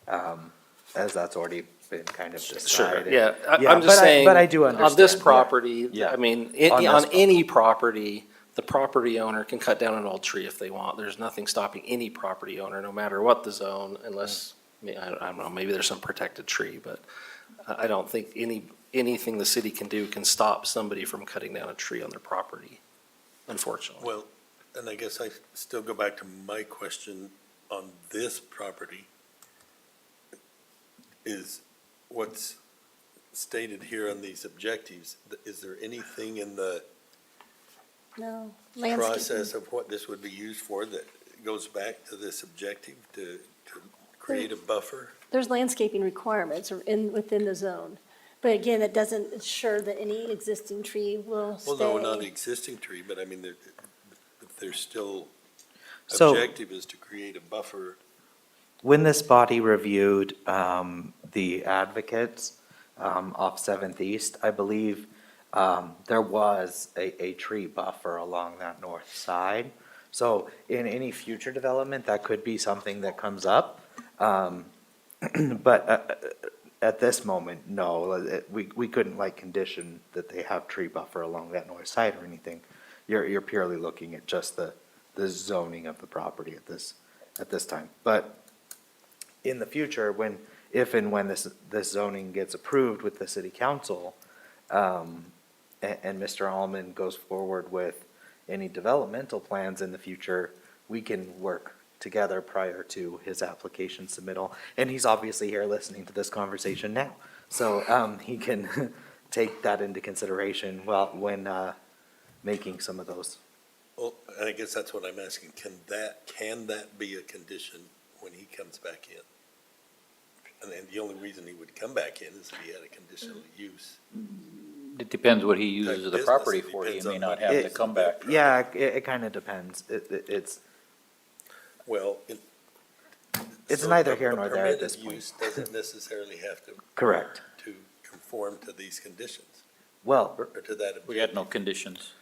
as that's already been kind of Sure, decided. yeah. Yeah, I'm just saying. but I do On this understand, yeah. property, Yeah. I mean, On on this any property, the property owner can cut down an old tree if they want. There's nothing stopping any property owner, no matter what the zone, unless, I don't know, maybe there's some protected tree, but I don't think anything the city can do can stop somebody from cutting down a tree on their property, unfortunately. Well, and I guess I still go back to my question on this property. Is what's stated here on these objectives, is there anything in the No. process of what this would be used for that goes back to this objective to create a buffer? There's landscaping requirements within the zone. But again, it doesn't ensure that any existing tree will stay. Well, no, not the existing tree, but I mean, there's still, So- objective is to create a buffer. When this body reviewed the advocates off Seventh East, I believe there was a tree buffer along that north side. So in any future development, that could be something that comes up. But at this moment, no, we couldn't like condition that they have tree buffer along that north side or anything. You're purely looking at just the zoning of the property at this time. But in the future, if and when this zoning gets approved with the city council, and Mr. Allman goes forward with any developmental plans in the future, we can work together prior to his application submittal. And he's obviously here listening to this conversation now. So he can take that into consideration when making some of those. Well, and I guess that's what I'm asking, can that be a condition when he comes back in? And then the only reason he would come back in is if he had a conditional use. It depends what he uses the business, property it for. He depends may on not what have it to is. come back. Yeah, it kind of depends. It's Well, It's so neither a- here a nor there at permitted this point. use doesn't necessarily have to. Correct. To conform to these conditions, well, or to that objective. We had no conditions.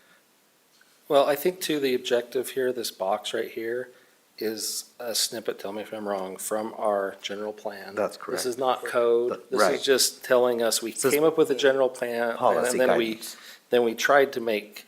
Well, I think too, the objective here, this box right here, is a snippet, tell me if I'm wrong, from our general plan. That's correct. This is not code. This Right. is just telling us, we This is came up with a general plan, policy and guidance. then we tried to make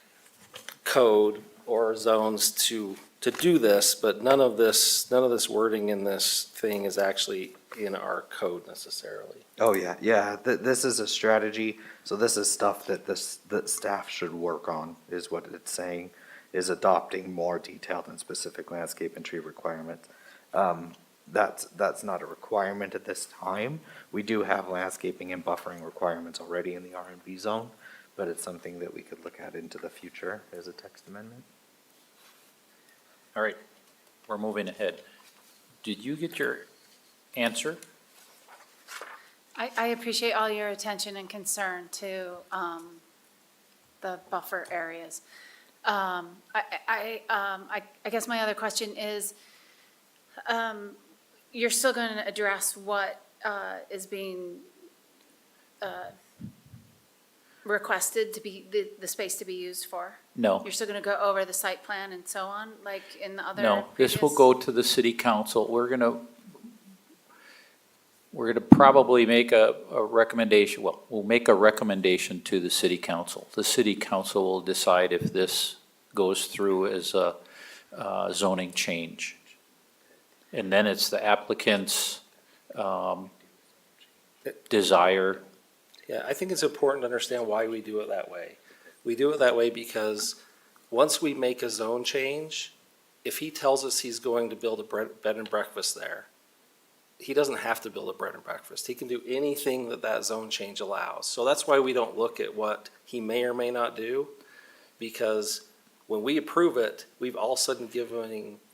code or zones to do this, but none of this wording in this thing is actually in our code necessarily. Oh, yeah. This is a strategy, so this is stuff that staff should work on, is what it's saying, is adopting more detailed and specific landscape and tree requirements. That's not a requirement at this time. We do have landscaping and buffering requirements already in the R&B zone, but it's something that we could look at into the future as a text amendment. All right, we're moving ahead. Did you get your answer? I appreciate all your attention and concern to the buffer areas. I guess my other question is, you're still going to address what is being requested to be, the space to be used for? No. You're still going to go over the site plan and so on, like in the other? No, this will previous- go to the city council. We're gonna probably make a recommendation, we'll make a recommendation to the city council. The city council will decide if this goes through as a zoning change. And then it's the applicant's desire. Yeah, I think it's important to understand why we do it that way. We do it that way because once we make a zone change, if he tells us he's going to build a bed and breakfast there, he doesn't have to build a bed and breakfast. He can do anything that that zone change allows. So that's why we don't look at what he may or may not do, because when we approve it, we've all of a sudden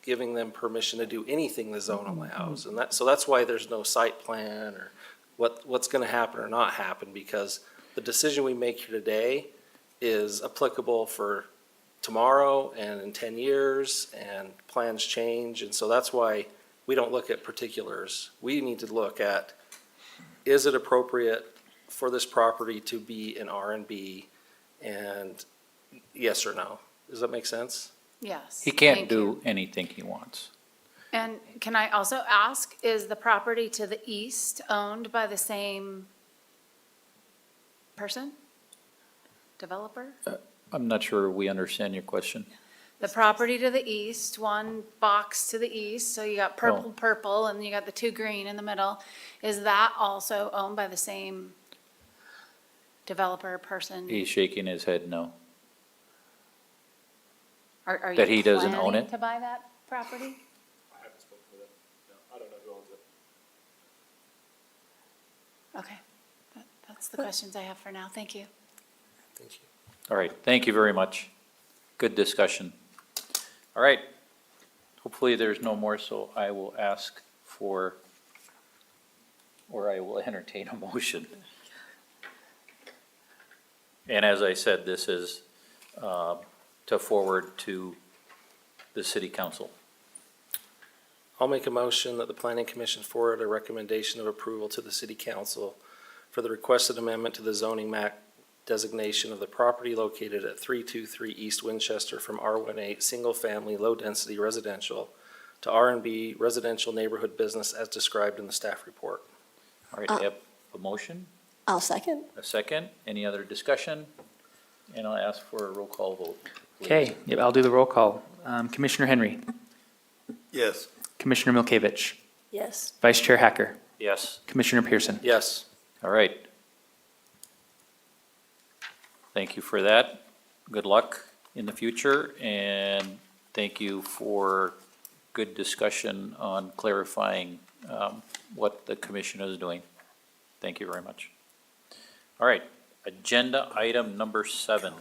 giving them permission to do anything the zone allows. And so that's why there's no site plan or what's gonna happen or not happen, because the decision we make here today is applicable for tomorrow and in 10 years, and plans change. And so that's why we don't look at particulars. We need to look at, is it appropriate for this property to be an R&B, and yes or no? Does that make sense? Yes. He can't thank you. do anything he wants. And can I also ask, is the property to the east owned by the same person? Developer? I'm not sure we understand your question. The property to the east, one box to the east, so you got purple, purple, and you got the two green in the middle. Is that also owned by the same developer person? He's shaking his head no. Are that you he doesn't own planning it? to buy that property? I haven't spoken with him. No, I don't know who owns it. Okay, that's the questions I have for now. Thank you. Thank you. All right, thank you very much. Good discussion. All right, hopefully there's no more, so I will ask for, or I will entertain a motion. And as I said, this is to forward to the city council. I'll make a motion that the planning commission forward a recommendation of approval to the city council for the requested amendment to the zoning map designation of the property located at 323 East Winchester from R18 Single Family Low Density Residential to R&B Residential Neighborhood Business as described in the staff report. All right, I have a motion, I'll second. a second. Any other discussion? And I'll ask for a roll call vote. Okay, yep, I'll do the roll call. Commissioner Henry, Yes. Commissioner Milkovich, Yes. Vice Chair Hacker, Yes. Commissioner Pearson. Yes. All right. Thank you for that. Good luck in the future, and thank you for good discussion on clarifying what the commission is doing. Thank you very much. All right, agenda item number 7,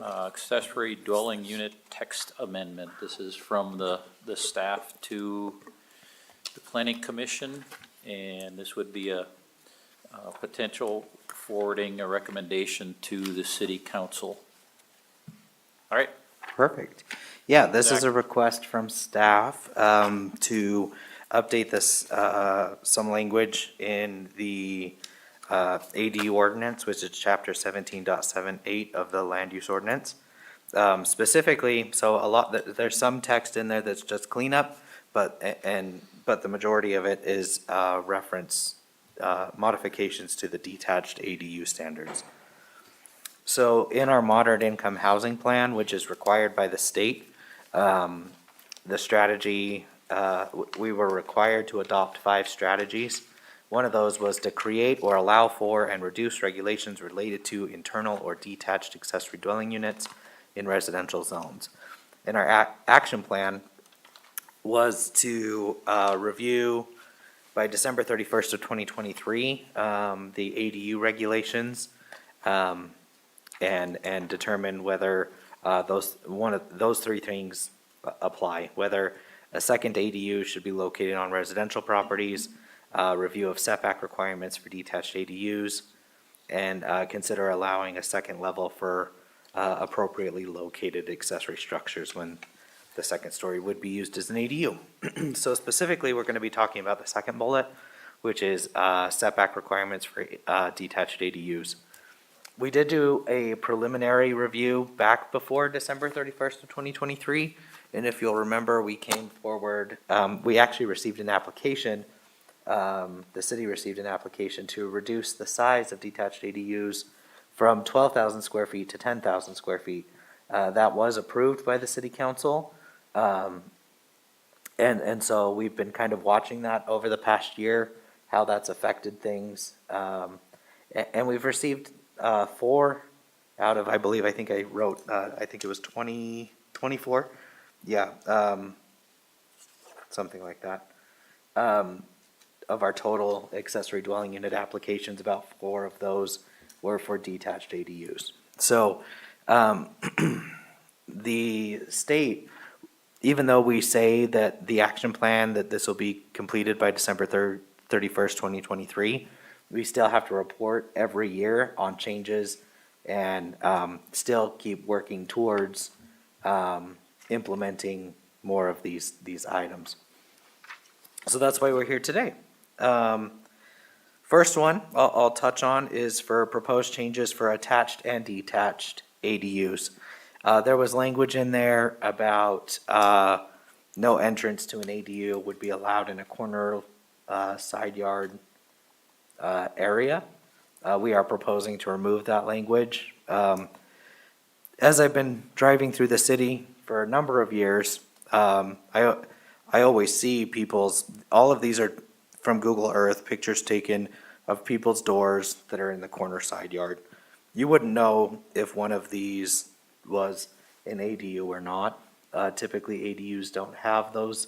accessory dwelling unit text amendment. This is from the staff to the planning commission, and this would be a potential forwarding a recommendation to the city council. All right, Perfect. Yeah, this is Zach. a request from staff to update this, some language in the ADU ordinance, which is chapter 17.78 of the land use ordinance. Specifically, so there's some text in there that's just cleanup, but the majority of it is reference modifications to the detached ADU standards. So in our moderate income housing plan, which is required by the state, the strategy, we were required to adopt 5 strategies. One of those was to create or allow for and reduce regulations related to internal or detached accessory dwelling units in residential zones. And our action plan was to review by December 31st of 2023, the ADU regulations, and determine whether those 3 things apply, whether a second ADU should be located on residential properties, review of setback requirements for detached ADUs, and consider allowing a second level for appropriately located accessory structures when the second story would be used as an ADU. So specifically, we're going to be talking about the second bullet, which is setback requirements for detached ADUs. We did do a preliminary review back before December 31st of 2023, and if you'll remember, we came forward, we actually received an application, the city received an application to reduce the size of detached ADUs from 12,000 square feet to 10,000 square feet. That was approved by the city council. And so we've been kind of watching that over the past year, how that's affected things. And we've received 4 out of, I think I wrote, I think it was 24? Yeah, something like that. Of our total accessory dwelling unit applications, about 4 of those were for detached ADUs. So, the state, even though we say that the action plan, that this will be completed by December 31st, 2023, we still have to report every year on changes and still keep working towards implementing more of these items. So that's why we're here today. First one I'll touch on is for proposed changes for attached and detached ADUs. There was language in there about no entrance to an ADU would be allowed in a corner side yard area. We are proposing to remove that language. As I've been driving through the city for a number of years, I always see all of these are from Google Earth, pictures taken of people's doors that are in the corner side yard. You wouldn't know if one of these was an ADU or not. Typically ADUs don't have those,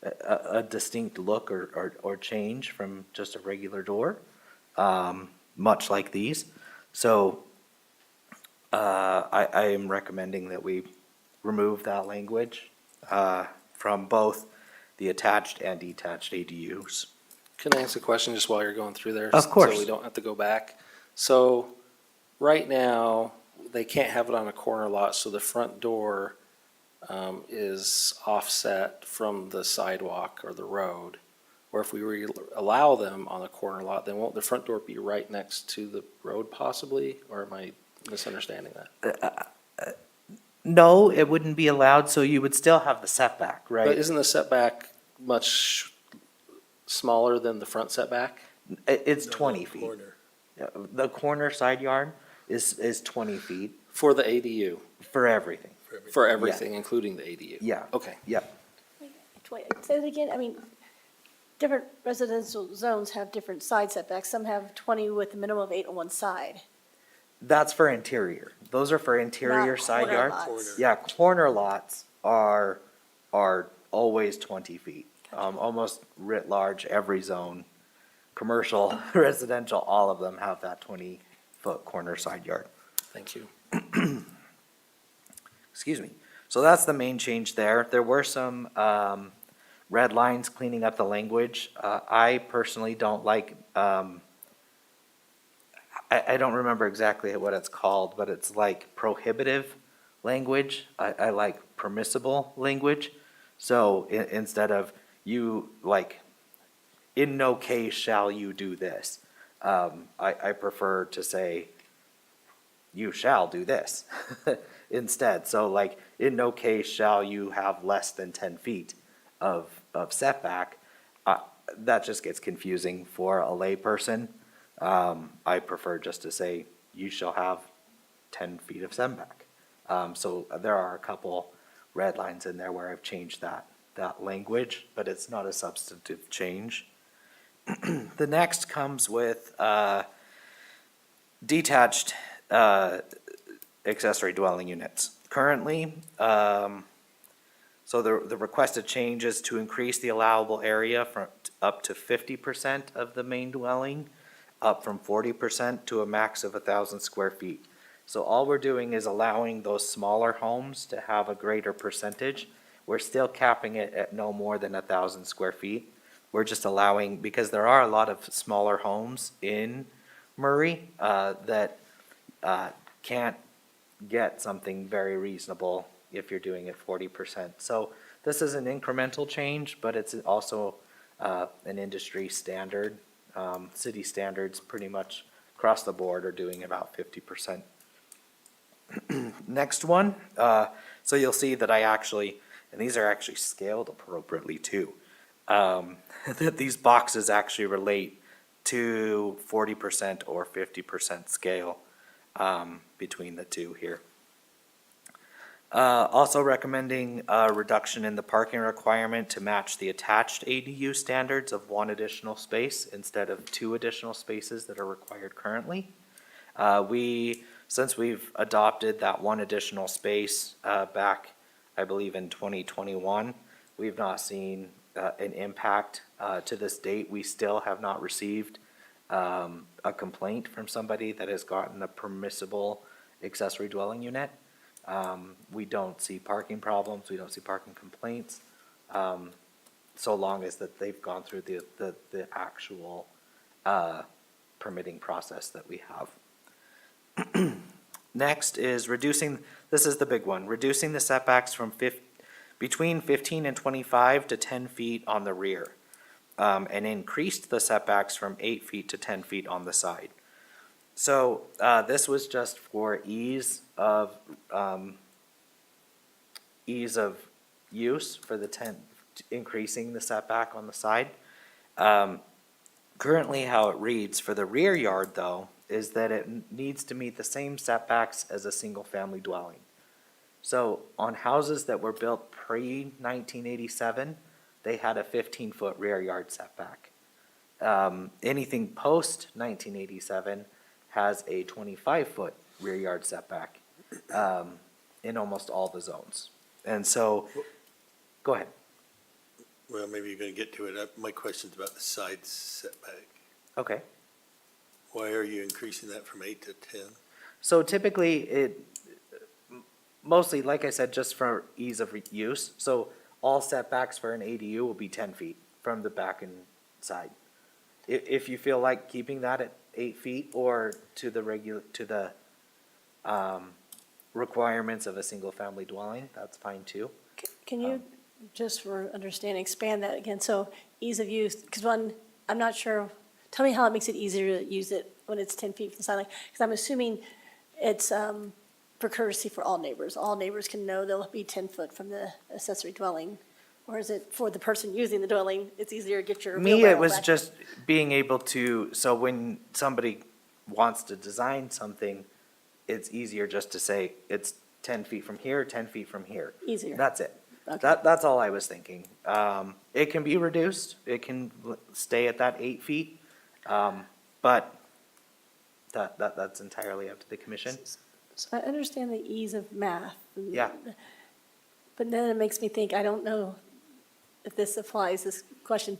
a distinct look or change from just a regular door, much like these. So I am recommending that we remove that language from both the attached and detached ADUs. Can I ask a question just while you're going through there? Of course. So we don't have to go back. So right now, they can't have it on a corner lot, so the front door is offset from the sidewalk or the road. Or if we allow them on a corner lot, then won't the front door be right next to the road possibly? Or am I misunderstanding that? No, it wouldn't be allowed, so you would still have the setback, right? But isn't the setback much smaller than the front setback? It's 20 feet. Yeah, the corner side yard is 20 feet For the ADU, for everything. for everything, including the ADU? Yeah. Okay. Yeah. Wait, say it again, I mean, different residential zones have different side setbacks. Some have 20 with a minimum of 8 on one side. That's for interior. Those are for interior Not side corner yards. lots. Yeah, corner lots are always 20 feet. Almost writ large, every zone, commercial, residential, all of them have that 20-foot corner side yard. Thank you. Excuse me. So that's the main change there. There were some red lines cleaning up the language. I personally don't like, I don't remember exactly what it's called, but it's like prohibitive language. I like permissible language. So instead of you, like, in no case shall you do this, I prefer to say, you shall do this instead. So like, in no case shall you have less than 10 feet of setback. That just gets confusing for a layperson. I prefer just to say, you shall have 10 feet of setback. So there are a couple red lines in there where I've changed that language, but it's not a substantive change. The next comes with detached accessory dwelling units. Currently, so the requested change is to increase the allowable area from up to 50% of the main dwelling, up from 40% to a max of 1,000 square feet. So all we're doing is allowing those smaller homes to have a greater percentage. We're still capping it at no more than 1,000 square feet. We're just allowing, because there are a lot of smaller homes in Murray that can't get something very reasonable if you're doing it 40%. So this is an incremental change, but it's also an industry standard. City standards pretty much across the board are doing about 50%. Next one, so you'll see that and these are actually scaled appropriately too, that these boxes actually relate to 40% or 50% scale between the two here. Also recommending a reduction in the parking requirement to match the attached ADU standards of 1 additional space instead of 2 additional spaces that are required currently. Since we've adopted that one additional space, back, I believe in 2021, we've not seen, an impact, to this date. We still have not received, a complaint from somebody that has gotten a permissible accessory dwelling unit. We don't see parking problems, we don't see parking complaints, so long as that they've gone through the actual, permitting process that we have. Next is reducing, this is the big one, reducing the setbacks from between 15 and 25 to 10 feet on the rear, and increased the setbacks from 8 feet to 10 feet on the side. So, this was just for ease of use for increasing the setback on the side. Currently, how it reads for the rear yard, though, is that it needs to meet the same setbacks as a single-family dwelling. So on houses that were built pre-1987, they had a 15-foot rear yard setback. Anything post-1987 has a 25-foot rear yard setback in almost all the zones. And so, go ahead. Well, maybe you're gonna get to it. My question's about the side setback. Okay. Why are you increasing that from 8 to 10? So typically, mostly, like I said, just for ease of use. So all setbacks for an ADU will be 10 feet from the back and side. If you feel like keeping that at 8 feet or to the requirements of a single-family dwelling, that's fine too. Can you, just for understanding, expand that again? So ease of use, because I'm not sure, tell me how it makes it easier to use it when it's 10 feet from the sideline. Because I'm assuming it's for courtesy for all neighbors. All neighbors can know they'll be 10 foot from the accessory dwelling. Or is it for the person using the dwelling, it's easier to get your Me, it wheelbarrow was back? just being able to, so when somebody wants to design something, it's easier just to say, it's 10 feet from here, 10 feet from here. Easier. That's it. Okay. That's all I was thinking. It can be reduced, it can stay at that 8 feet, but that's entirely up to the commission. So I understand the ease of math. Yeah. But then it makes me think, I don't know if this applies, this question.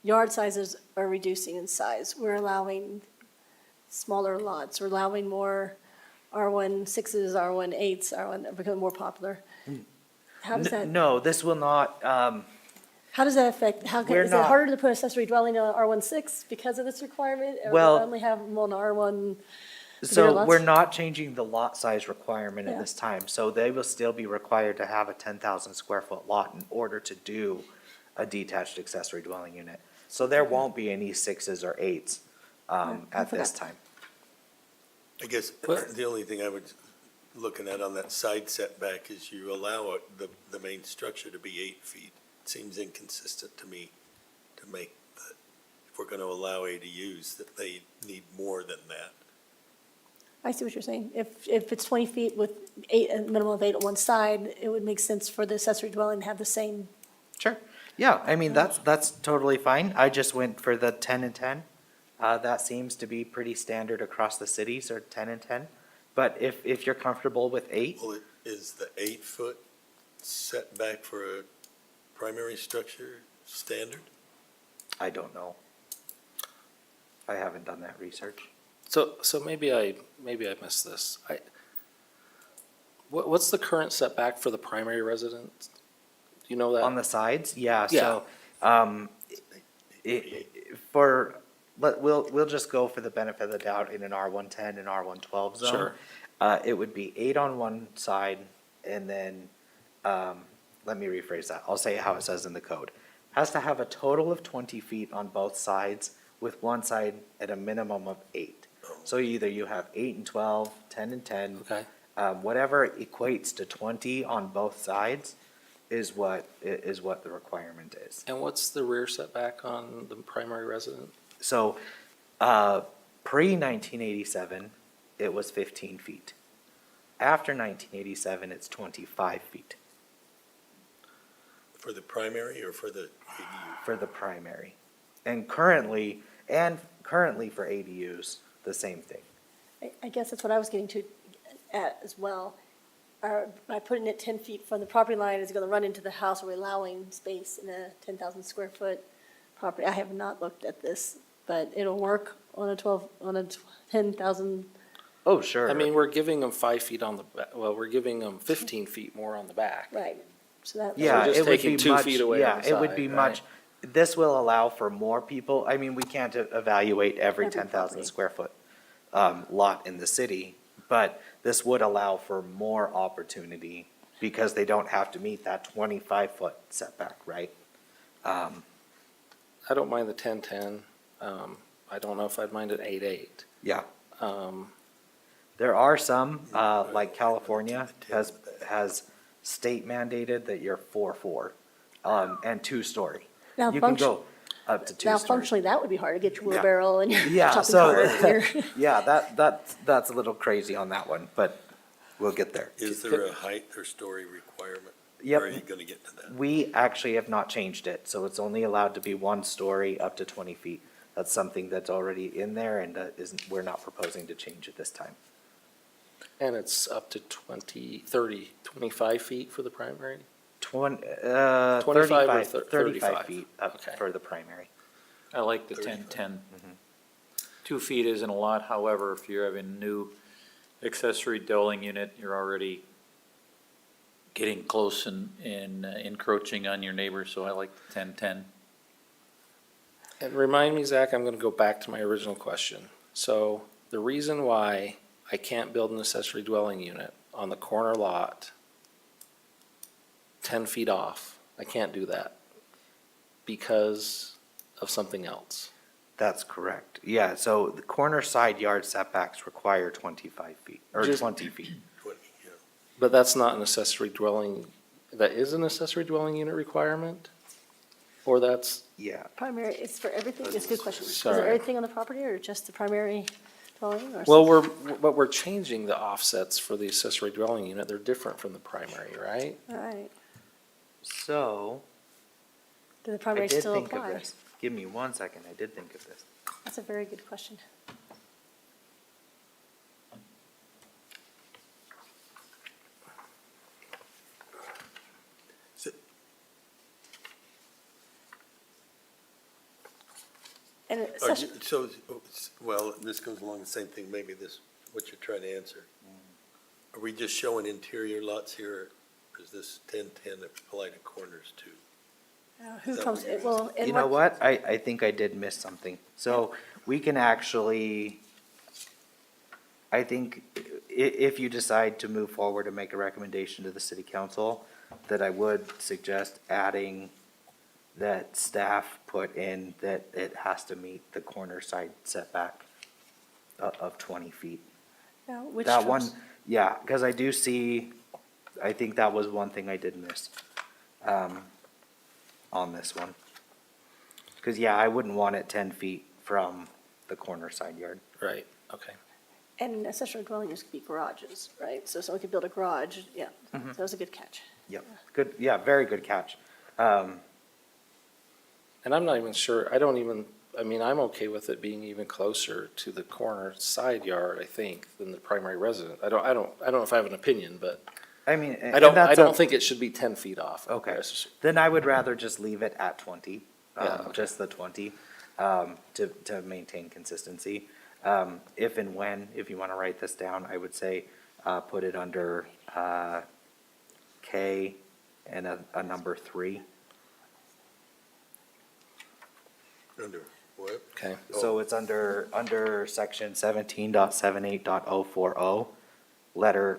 Yard sizes are reducing in size. We're allowing smaller lots. We're allowing more R16s, R18s, are becoming more popular. How does that, No, this will not, how does that affect, We're is it not- harder to put accessory dwelling on R16 because of this requirement? Or Well- we only have them on R1? so lots? we're not changing the lot size requirement at Yeah. this time. So they will still be required to have a 10,000 square foot lot in order to do a detached accessory dwelling unit. So there won't be any 6s or 8s at this time. I guess the only thing I was looking at on that side setback is you allow the main structure to be 8 feet. It seems inconsistent to me to make that, if we're gonna allow ADUs, that they need more than that. I see what you're saying. If it's 20 feet with a minimum of 8 on one side, it would make sense for the accessory dwelling to have the same. Sure. Yeah, I mean, that's totally fine. I just went for the 10 and 10. That seems to be pretty standard across the cities, or 10 and 10. But if you're comfortable with 8, Well, is the 8-foot setback for a primary structure standard? I don't know. I haven't done that research. So maybe I missed this. What's the current setback for the primary residence? Do you know that? On the sides, yeah, Yeah. so, we'll just go for the benefit of the doubt in an R110 and R112 zone. Sure. It would be 8 on one side, and then, let me rephrase that, I'll say how it says in the code. Has to have a total of 20 feet on both sides, with one side at a minimum of 8. So either you have 8 and 12, 10 and 10. Okay. Whatever equates to 20 on both sides is what the requirement is. And what's the rear setback on the primary residence? So, pre-1987, it was 15 feet. After 1987, it's 25 feet For the primary or for the ADU? for the primary. And currently for ADUs, the same thing. I guess that's what I was getting to at as well. By putting it 10 feet from the property line, is it going to run into the house? Are we allowing space in a 10,000 square foot property? I have not looked at this, but it'll work on a 10,000. Oh, sure. I mean, we're giving them 5 feet on the, well, we're giving them 15 feet more on the back. Right. So that. Yeah, just it would taking be 2 much, feet away yeah, on the it would side, be right? much, this will allow for more people, I mean, we can't evaluate every Every 10,000 property. square foot lot in the city, but this would allow for more opportunity because they don't have to meet that 25-foot setback, right? I don't mind the 10-10. I don't know if I'd mind an 8-8. Yeah. Um, There are some, like California has state mandated that you're 4-4, and 2-story. Now You can function- go up to Now 2-story. functionally, that would be hard to get your Yeah. wheelbarrow and your Yeah, shopping so, cart. and your- yeah, that's a little crazy on that one, but we'll get there. Is there a height or story requirement? Yep. Or are you gonna get to that? We actually have not changed it, so it's only allowed to be 1 story up to 20 feet. That's something that's already in there and we're not proposing to change at this time. And it's up to 20, 30, 25 feet for the primary? 25 25 or 35 35? feet up Okay. for the primary. I like the 10-10. 2 feet isn't a lot, however, if you're having a new accessory dwelling unit, you're already getting close and encroaching on your neighbor, so I like the 10-10. And remind me, Zach, I'm gonna go back to my original question. So the reason why I can't build an accessory dwelling unit on the corner lot 10 feet off, I can't do that because of something else. That's correct. Yeah, so the corner side yard setbacks require 25 feet, or Just- 20 feet. 20, yeah. But that's not an accessory dwelling, that is an accessory dwelling unit requirement? Or that's, Yeah, Primary, it's for everything, it's a good question. Is it Sorry. everything on the property or just the primary dwelling or? well, something? but we're changing the offsets for the accessory dwelling unit. They're different from the primary, right? All right. so Do the I primary did still think of apply? this. Give me 1 second, I did think of this. That's a very good question. And it- Are such, you- So, well, this goes along the same thing, maybe this, what you're trying to answer. Are we just showing interior lots here, or is this 10-10 apply to corners too? who is that comes, what you're- well, in You know what? I think I did miss something. So we can actually, I think if you decide to move forward and make a recommendation to the city council, that I would suggest adding that staff put in that it has to meet the corner side setback of 20 feet. Yeah, which That one, trumps- yeah, because I do see, I think that was one thing I did miss on this one. Because, yeah, I wouldn't want it 10 feet from the corner side yard. Right, okay. And accessory dwelling units could be garages, right? So someone could build a garage, yeah. Mm-hmm. So that was a good catch. Yep, good, yeah, very good catch. And I'm not even sure, I mean, I'm okay with it being even closer to the corner side yard, I think, than the primary resident. I don't know if I have an opinion, but I mean, I and don't that's a- think it should be 10 feet off. Okay. That's- Then I would rather just leave it at 20, Yeah, okay. just the 20, to maintain consistency. If and when, if you want to write this down, I would say, put it under K and a number 3. Under what? Okay, So it's under section 17.78.040,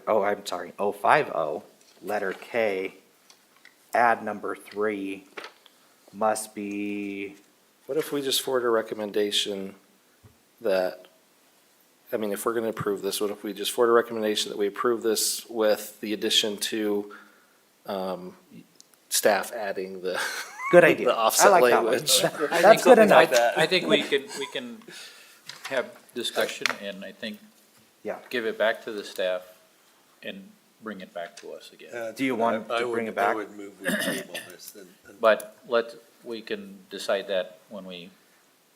I'm sorry, 050, letter K, add number 3 must be, what if we just forward a recommendation that, I mean, if we're gonna approve this, what if we just forward a recommendation that we approve this with the addition to, staff adding the. good idea. The I offset like that one. language. That's good enough. I think we can have discussion and I think Yeah. give it back to the staff and bring it back to us again. Do you want to bring it back? I would move we table this and But we can decide that when we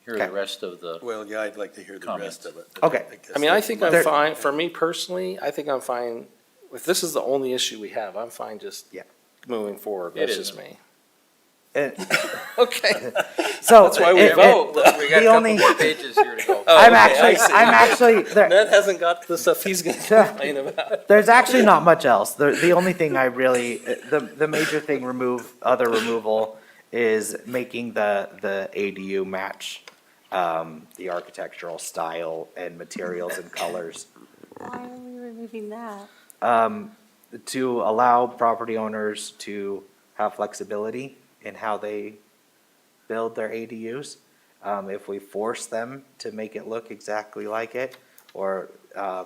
hear the Okay. rest of the, Well, yeah, I'd like to hear the Comments. rest of it. Okay. guess I mean, I that's think my- I'm There- fine, for me personally, I think I'm fine, if this is the only issue we have, I'm fine just Yeah. moving forward, It that's just isn't. me. And- Okay. So. That's why we it- vote. we got the a only- couple more pages here to go. Oh, I'm okay, I actually, see. I'm actually, there- Ned hasn't got the stuff he's gonna complain about. there's actually not much else. The only thing I really, the major thing removal is making the ADU match, the architectural style and materials and colors. Why are we removing that? To allow property owners to have flexibility in how they build their ADUs. If we force them to make it look exactly like it, or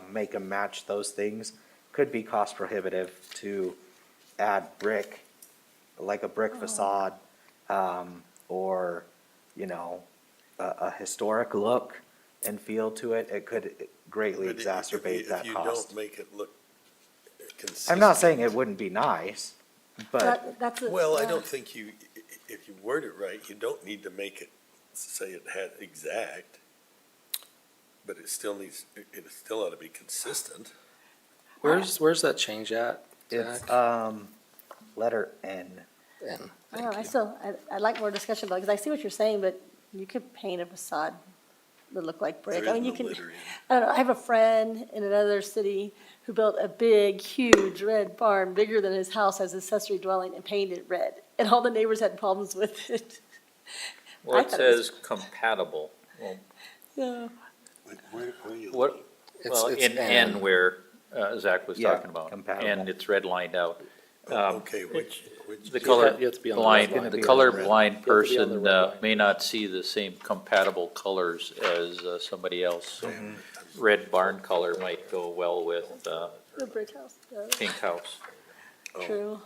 make them match those things, could be cost prohibitive to add brick, like a brick facade, or, you know, a historic look and feel to it. It could greatly But if you- exacerbate that If you cost. don't make it look consistent. I'm not saying it wouldn't be nice, but That's. Well, I don't think you, if you word it right, you don't need to make it say it had exact, but it still needs, it still ought to be consistent. Where's that change at, it's, Zach? letter N. And- I don't know, I'd like more discussion about it, because I see what you're saying, but you could paint a facade that look like brick. There I is mean, you no can, littering. I don't know, I have a friend in another city who built a big, huge red barn, bigger than his house as accessory dwelling, and painted it red. And all the neighbors had problems with it. Well, I it thought it was- says compatible. Well, Yeah. Where are you? what, well, It's in N where Zach was Yeah, talking about, compatible. and it's redlined out. Okay, which? The You color have to be on the blind, red line. the You have color to be blind on the person red line. may not see the same compatible colors as somebody else. Mm-hmm. Red barn color might go well with The brick house, pink house. true.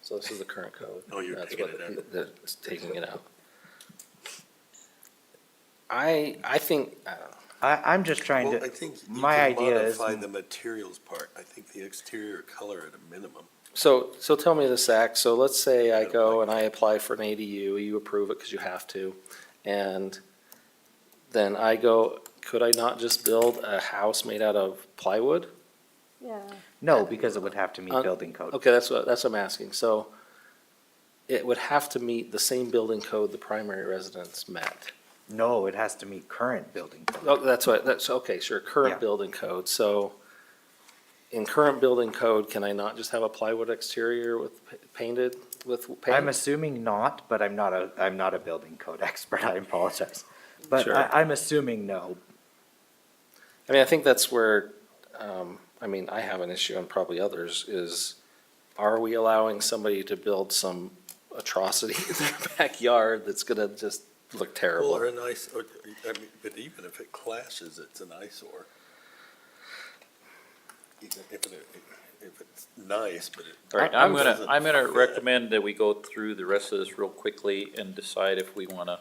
So this is the current code. Oh, you're That's taking what it out. That's taking it out. I think, I don't know. I'm just trying Well, I to, think you my can idea is- modify the materials part. I think the exterior color at a minimum. So tell me this, Zach, so let's say I go and I apply for an ADU, you approve it because you have to, and then I go, could I not just build a house made out of plywood? Yeah. no, because it would have to meet building code. Okay, that's what I'm asking, so it would have to meet the same building code the primary residence met. No, it has to meet current building code. Oh, that's, okay, sure, Yeah. current building code, so in current building code, can I not just have a plywood exterior with painted, with paint? I'm assuming not, but I'm not a building code expert, I apologize. But Sure. I'm assuming no. I mean, I think that's where, I have an issue and probably others, is are we allowing somebody to build some atrocity in their backyard that's gonna just look Well, terrible? or a nice, or, I mean, but even if it clashes, it's an eyesore. Even if it's nice, but it. All right, I'm- I'm gonna recommend that we go through the rest of this real quickly and decide if we wanna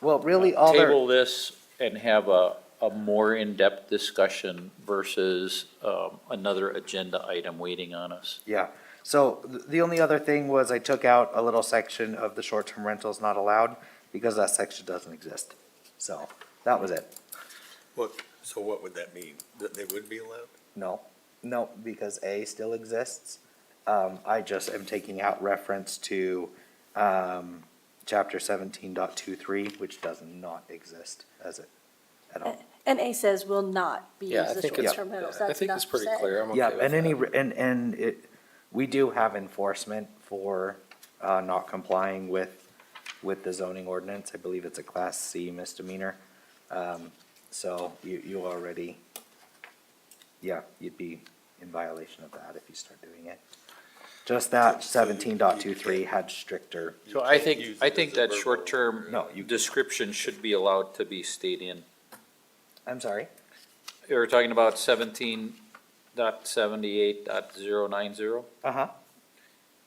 Well, really, all they're, table this and have a more in-depth discussion versus another agenda item waiting on us. yeah. So the only other thing was I took out a little section of the short-term rentals not allowed, because that section doesn't exist. So, that was it. So what would that mean? That they would be allowed? No, because A still exists. I just am taking out reference to, chapter 17.23, which does not exist as it, at all. And A says will not be Yeah, I used as think it's, short-term rentals. I That's think not it's pretty said. clear, I'm okay Yeah, with and any, that. and it, we do have enforcement for, not complying with the zoning ordinance. I believe it's a Class C misdemeanor. So you already, yeah, you'd be in violation of that if you start doing it. Just that So you 17.23 had stricter, So I use think it as a that verbal- short-term No, you- description should be allowed to be stayed in. I'm sorry? You're talking about 17.78.090? Uh-huh.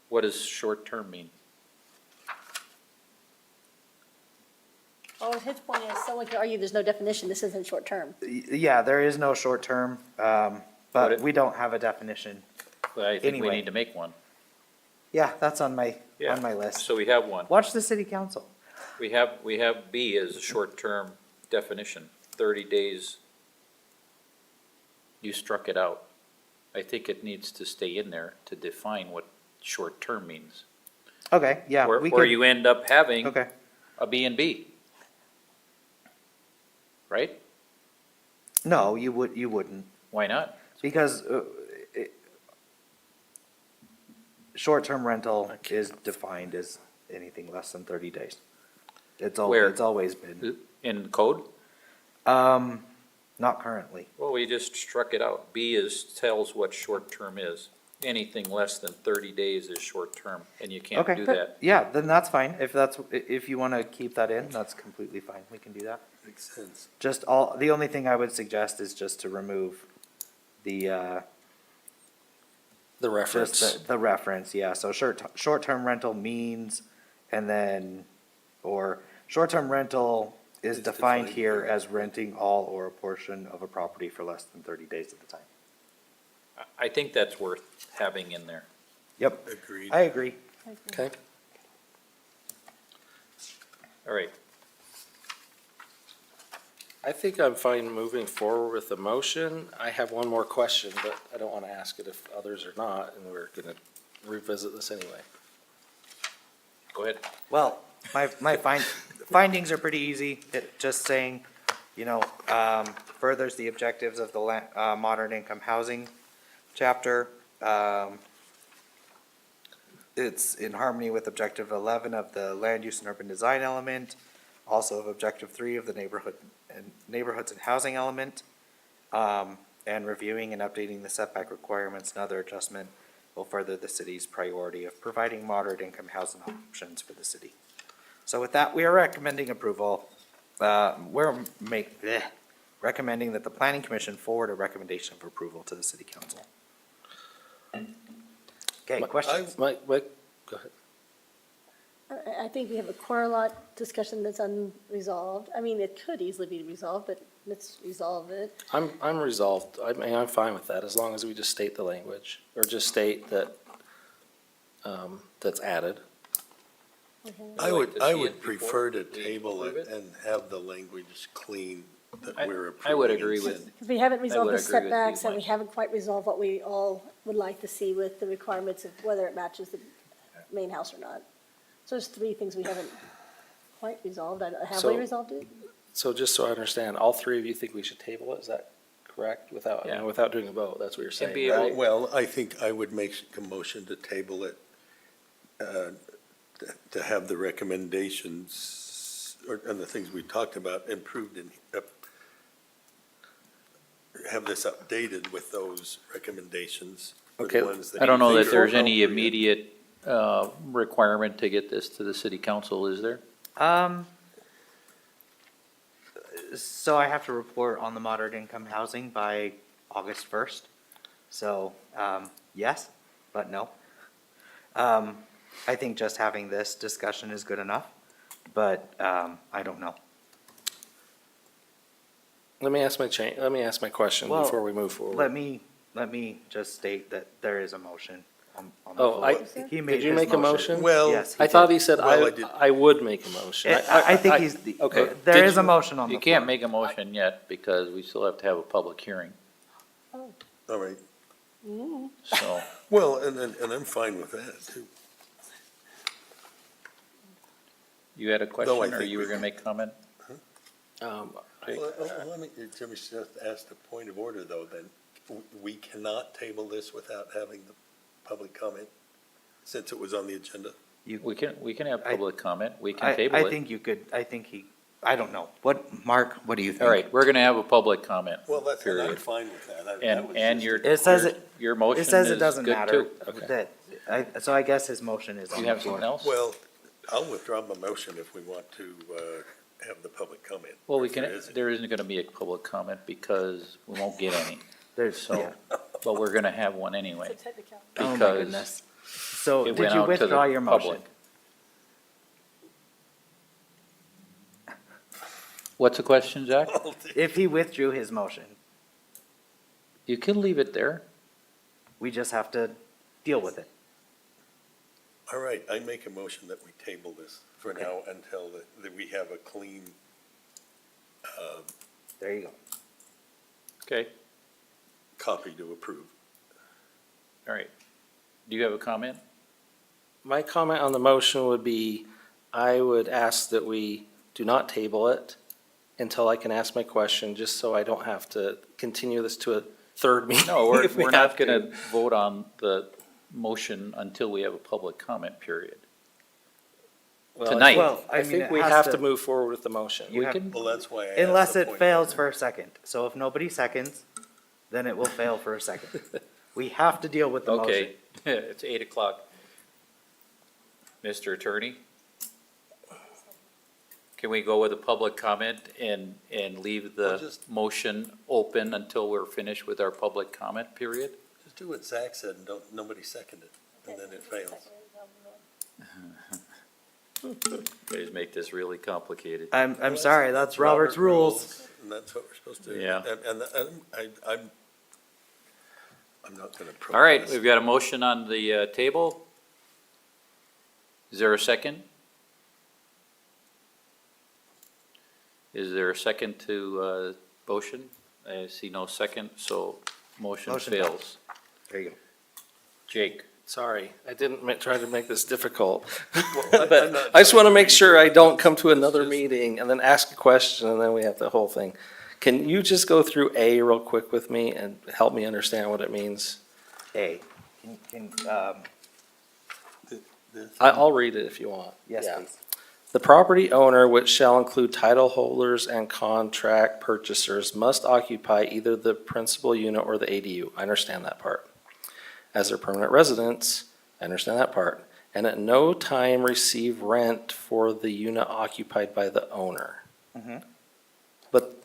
What does short-term mean? Oh, his point is, someone could argue there's no definition, this isn't short-term. Yeah, there is no short term, But but it- we don't have a definition. But I think we Anyway. need to make one. Yeah, that's on my Yeah. list. So we have one. Watch the city council. We have B as a short-term definition, 30 days. You struck it out. I think it needs to stay in there to define what short-term means. Okay, yeah, Where we where could, you end up having okay. a B and B. Right? No, you wouldn't, Why not? because short-term rental is defined as anything less than 30 days. Where? It's always been, In code? not currently. Well, we just struck it out. B tells what short-term is. Anything less than 30 days is short-term, and you can't Okay, do that. yeah, then that's fine. If you want to keep that in, that's completely fine. We can do that. Makes sense. The only thing I would suggest is just to remove the, The reference. just the reference, yeah. So short-term rental means, and then, or short-term rental is It's defined defined here here. as renting all or a portion of a property for less than 30 days at a time. I think that's worth having in there. Yep, Agreed. I agree. Okay. All right. I think I'm fine moving forward with the motion. I have one more question, but I don't want to ask it if others are not, and we're going to revisit this anyway. Go ahead. Well, my findings are pretty easy. Just saying, furthers the objectives of the modern income housing chapter. It's in harmony with objective 11 of the land use and urban design element, also of objective 3 of the neighborhoods and housing element. And reviewing and updating the setback requirements and other adjustment will further the city's priority of providing moderate income housing options for the city. So with that, we are recommending approval. Recommending that the planning commission forward a recommendation of approval to the city council. Okay, questions? Mike, go ahead. I think we have a core lot discussion that's unresolved. I mean, it could easily be resolved, but let's resolve it. I'm resolved. I mean, I'm fine with that, as long as we just state the language, or just state that, that's added. I like would, to I see would it before prefer to we table approve it it. and have the language clean that I- we're approving. I would and agree with- send. Because we haven't resolved would the agree with you, setbacks, and we Mike. haven't quite resolved what we all would like to see with the requirements of whether it matches the main house or not. So there's 3 things we haven't quite resolved. Have we So- resolved it? So just so I understand, all three of you think we should table it, is that correct? Without, Yeah. without doing a vote, that's what you're saying, be right? Well, I think I would make a motion to table it, to have the recommendations, and the things we talked about improved and have this updated with those recommendations. for the Okay. ones that I don't you know that think are there's any appropriate. immediate requirement to get this to the city council, is there? So I have to report on the moderate income housing by August 1st. So, yes, but no. I think just having this discussion is good enough, but, I don't know. Let me ask my question Well, before we move forward. Let me just state that there is a motion on the Oh, floor. He made did you his make a motion? Well, Yes, I thought he said Well, I did. I would make a motion. I think he's, Okay. there Did is a you- motion on the You floor. can't make a motion yet because we still have to have a public hearing, all right. so. Well, and I'm fine with that, too. You had a question, or think you were we- gonna make a comment? Let me just ask the point of order, though, then. We cannot table this without having the public comment, since it was on the agenda? We can have I- public comment, we can I table it. think you could, I don't know. Mark, what do you think? All right, we're gonna have a public comment, Well, and I'm period. fine with that. That And, was and just- your, It says your motion It says it is doesn't good matter. too. So I guess his motion is on You the have something floor. else? Well, I'll withdraw my motion if we want to have the public comment. Well, we If can, there isn't. there isn't gonna be a public comment because we won't get any, There's, so, yeah. but we're gonna have one anyway. Oh, my Because goodness. So it did went you out to the withdraw your motion? public. What's the question, Zach? If he withdrew his motion, You can leave it there. we just have to deal with it. All right, I make a motion that we table this for now until that we have a clean, There you go. Okay, copy to approve. all right. Do you have a comment? My comment on the motion would be, I would ask that we do not table it until I can ask my question, just so I don't have to continue this to a third meeting. No, we're, if we we're not have to. gonna vote on the motion until we have a public comment period. Well, tonight. Well, I I mean, think it we has have to- to move forward with the motion. We have- can, Well, that's why I asked. Unless the it point. fails for a second. So if nobody seconds, then it will fail for a second. We have to deal with the motion. okay, it's 8:00. Mr. Attorney? Can we go with a public comment and leave Well, the just- motion open until we're finished with our public comment period? Just do what Zach said and don't, nobody second it, and then it fails. Guys make this really complicated. I'm sorry, that's Robert's rules. And that's what we're supposed to do. Yeah. I'm not gonna protest. All right, we've got a motion on the table. Is there a second? Is there a second to motion? I see no second, so motion Motion fails. There you go. Jake? Sorry, I didn't try to make this difficult. But I just want to make sure I don't come to another meeting and then ask a question and then we have the whole thing. Can you just go through A real quick with me and help me understand what it means? A. I'll read it if you want. Yes, Yeah. please. The property owner, which shall include title holders and contract purchasers, must occupy either the principal unit or the ADU. I understand that part. As their permanent residents, I understand that part. And at no time receive rent for the unit occupied by the owner. Mhm. But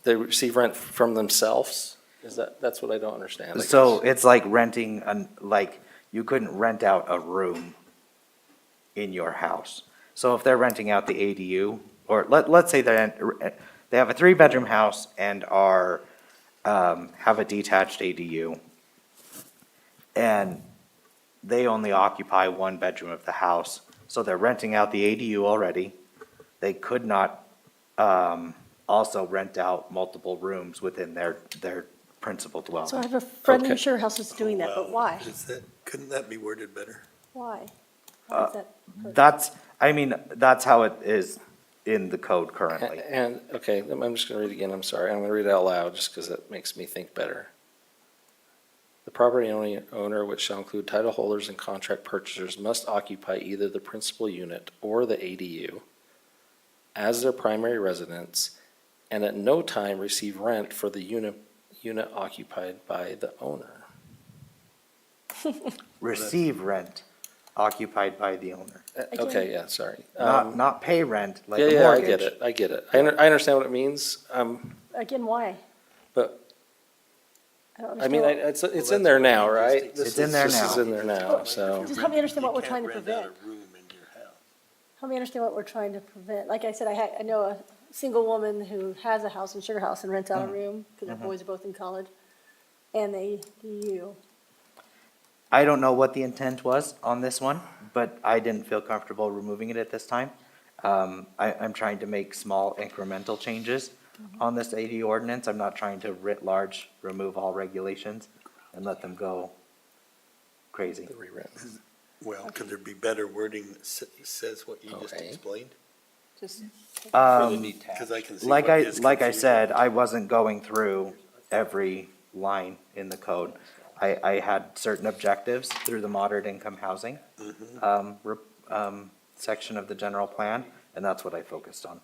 they receive rent from themselves? That's what I don't understand. I So guess. it's like renting, like, you couldn't rent out a room in your house. So if they're renting out the ADU, or let's say they have a 3-bedroom house and have a detached ADU, and they only occupy 1 bedroom of the house, so they're renting out the ADU already. They could not also rent out multiple rooms within their principal So I dwelling. have a friend Okay. whose sure house is doing that, but Well, why? Couldn't that be worded better? Why? Why is that? That's how it is in the code currently. And, okay, I'm just gonna read it again, I'm sorry, I'm gonna read it out loud, just because it makes me think better. The property owner, which shall include title holders and contract purchasers, must occupy either the principal unit or the ADU as their primary residence, and at no time receive rent for the unit occupied by the owner. Receive rent occupied by the owner. Okay, yeah, sorry. Not pay rent like Yeah, a yeah, I mortgage. get it, I get it. I understand what it means, Again, why? but, I don't I mean, understand. it's in there now, right? It's in there This is now. in there now, so. Just help me understand what we're trying to You can't rent prevent. out a room in your house. Help me understand what we're trying to prevent. Like I said, I know a single woman who has a house in Sugar House and rents out a room because their boys are both in college. And they do. I don't know what the intent was on this one, but I didn't feel comfortable removing it at this time. I'm trying to make small incremental changes on this AD ordinance. I'm not trying to writ large, remove all regulations and let them go crazy. The rewrite. Well, could there be better wording that says what you just Okay. explained? Just, Because I can see Like what I, is like I confusing. said, I wasn't going through every line in the code. I had certain objectives through the moderate income housing section of the general plan, and that's what I focused on.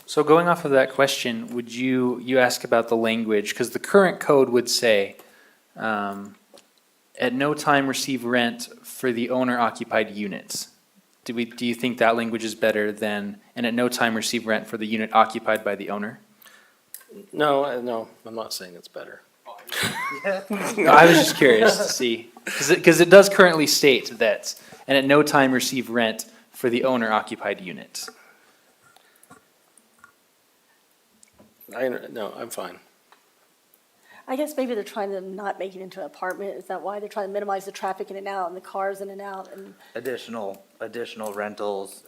So going off of that question, would you ask about the language, because the current code would say, at no time receive rent for the owner occupied units. Do you think that language is better than, and at no time receive rent for the unit occupied by the owner? No, I'm not saying it's better. No, I was just curious to see, because it does currently state that, and at no time receive rent for the owner occupied unit. No, I'm fine. I guess maybe they're trying to not make it into an apartment. Is that why they're trying to minimize the traffic in and out and the cars in and out? And Additional rentals,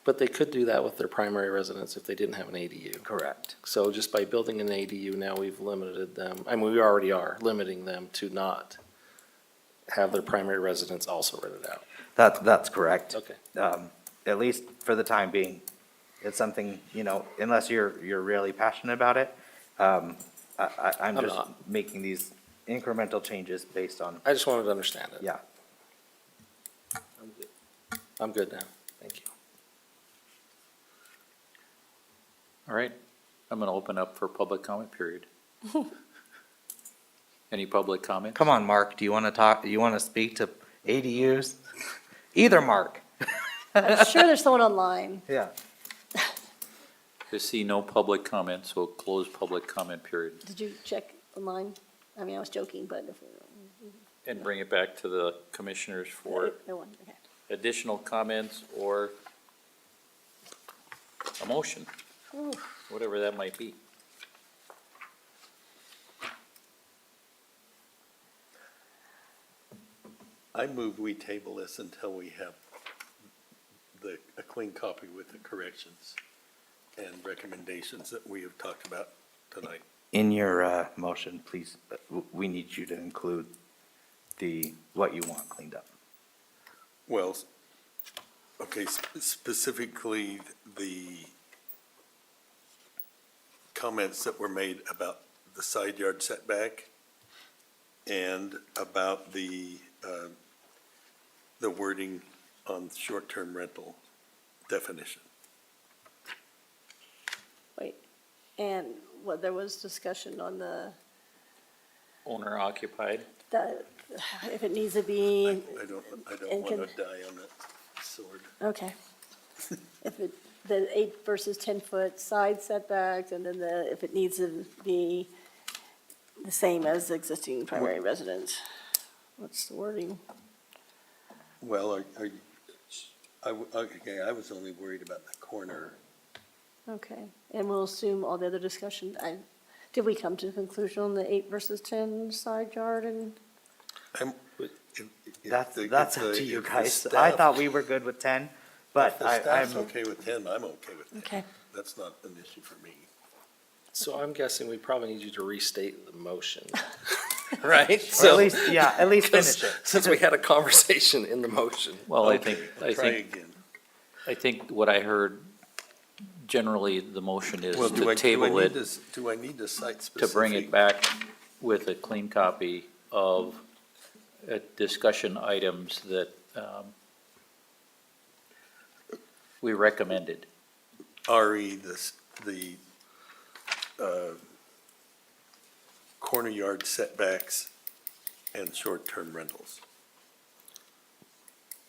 But they could do that with their primary residence if they didn't have an ADU. correct. So just by building an ADU, now we've limited them, I mean, we already are limiting them to not have their primary residence also rented out. That's correct. Okay. At least for the time being. It's something, unless you're really passionate about it, I'm I'm just not. making these incremental changes based on, I just wanted to understand it. yeah. I'm good now. Thank you. All right, I'm going to open up for public comment period. Any public comment? Come on, Mark, do you want to talk, you want to speak to ADUs? Either Mark. I'm sure there's someone online. Yeah. I see no public comment, so close public comment period. Did you check online? I mean, I was joking, but if, And bring it back to the commissioners for no one, okay. additional comments or a motion, Ooh. whatever that might be. I move we table this until we have a clean copy with the corrections and recommendations that we have talked about tonight. In your motion, please, we need you to include what you want cleaned up. Well, okay, specifically the comments that were made about the side yard setback and about the wording on short-term rental definition. Wait, and what, there was discussion on the, Owner if it needs to be, I don't And want can- to die on that sword. okay. If it, the 8 versus 10-foot side setbacks, and then if it needs to be the same as the existing primary residence. What's the wording? Well, okay, I was only worried about the corner. Okay, and we'll assume all the other discussion, did we come to a conclusion on the 8 versus 10 side yard and? That's up to you guys. I thought we were good with 10, but If the I'm, staff's okay with 10, I'm okay with 10. Okay. That's not an issue for me. So I'm guessing we probably need you to restate the motion, right? or So- at least, yeah, at least finish it. Since we had a conversation in the motion. Well, Okay, try again. I think what I heard, generally, the motion is Well, to table it, do I need to cite to specific? bring it back with a clean copy of discussion items that we recommended. RE, the corner yard setbacks and short-term rentals.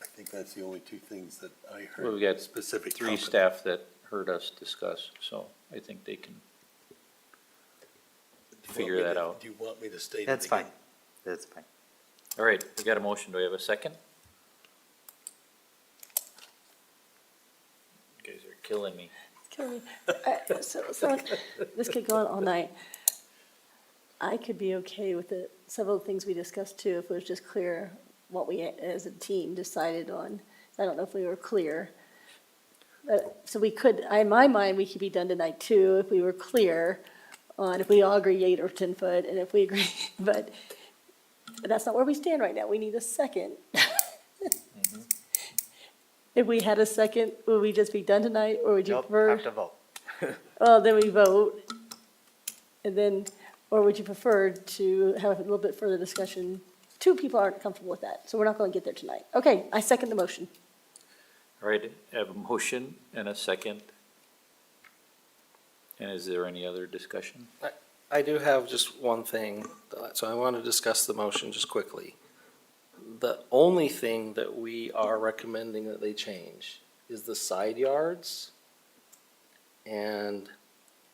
I think that's the only two things that I Well, we heard got specific. three comment. staff that heard us discuss, so I think they can Do you want figure me that to- out. Do you want me to state it That's again? fine. That's fine. All right, we got a motion. Do we have a second? You guys are killing me. It's killing me. So this could go on all night. I could be okay with it, several things we discussed too, if it was just clear what we as a team decided on. I don't know if we were clear. But, so we could, in my mind, we could be done tonight too, if we were clear on if we all agree 8 or 10 foot, and if we agree, but that's not where we stand right now. We need a second. If we had a second, would we just be done tonight, or would you Nope, prefer? have to vote. Well, then we vote, and then, or would you prefer to have a little bit further discussion? 2 people aren't comfortable with that, so we're not going to get there tonight. Okay, I second the motion. All right, I have a motion and a second. And is there any other discussion? I do have just one thing, so I want to discuss the motion just quickly. The only thing that we are recommending that they change is the side yards and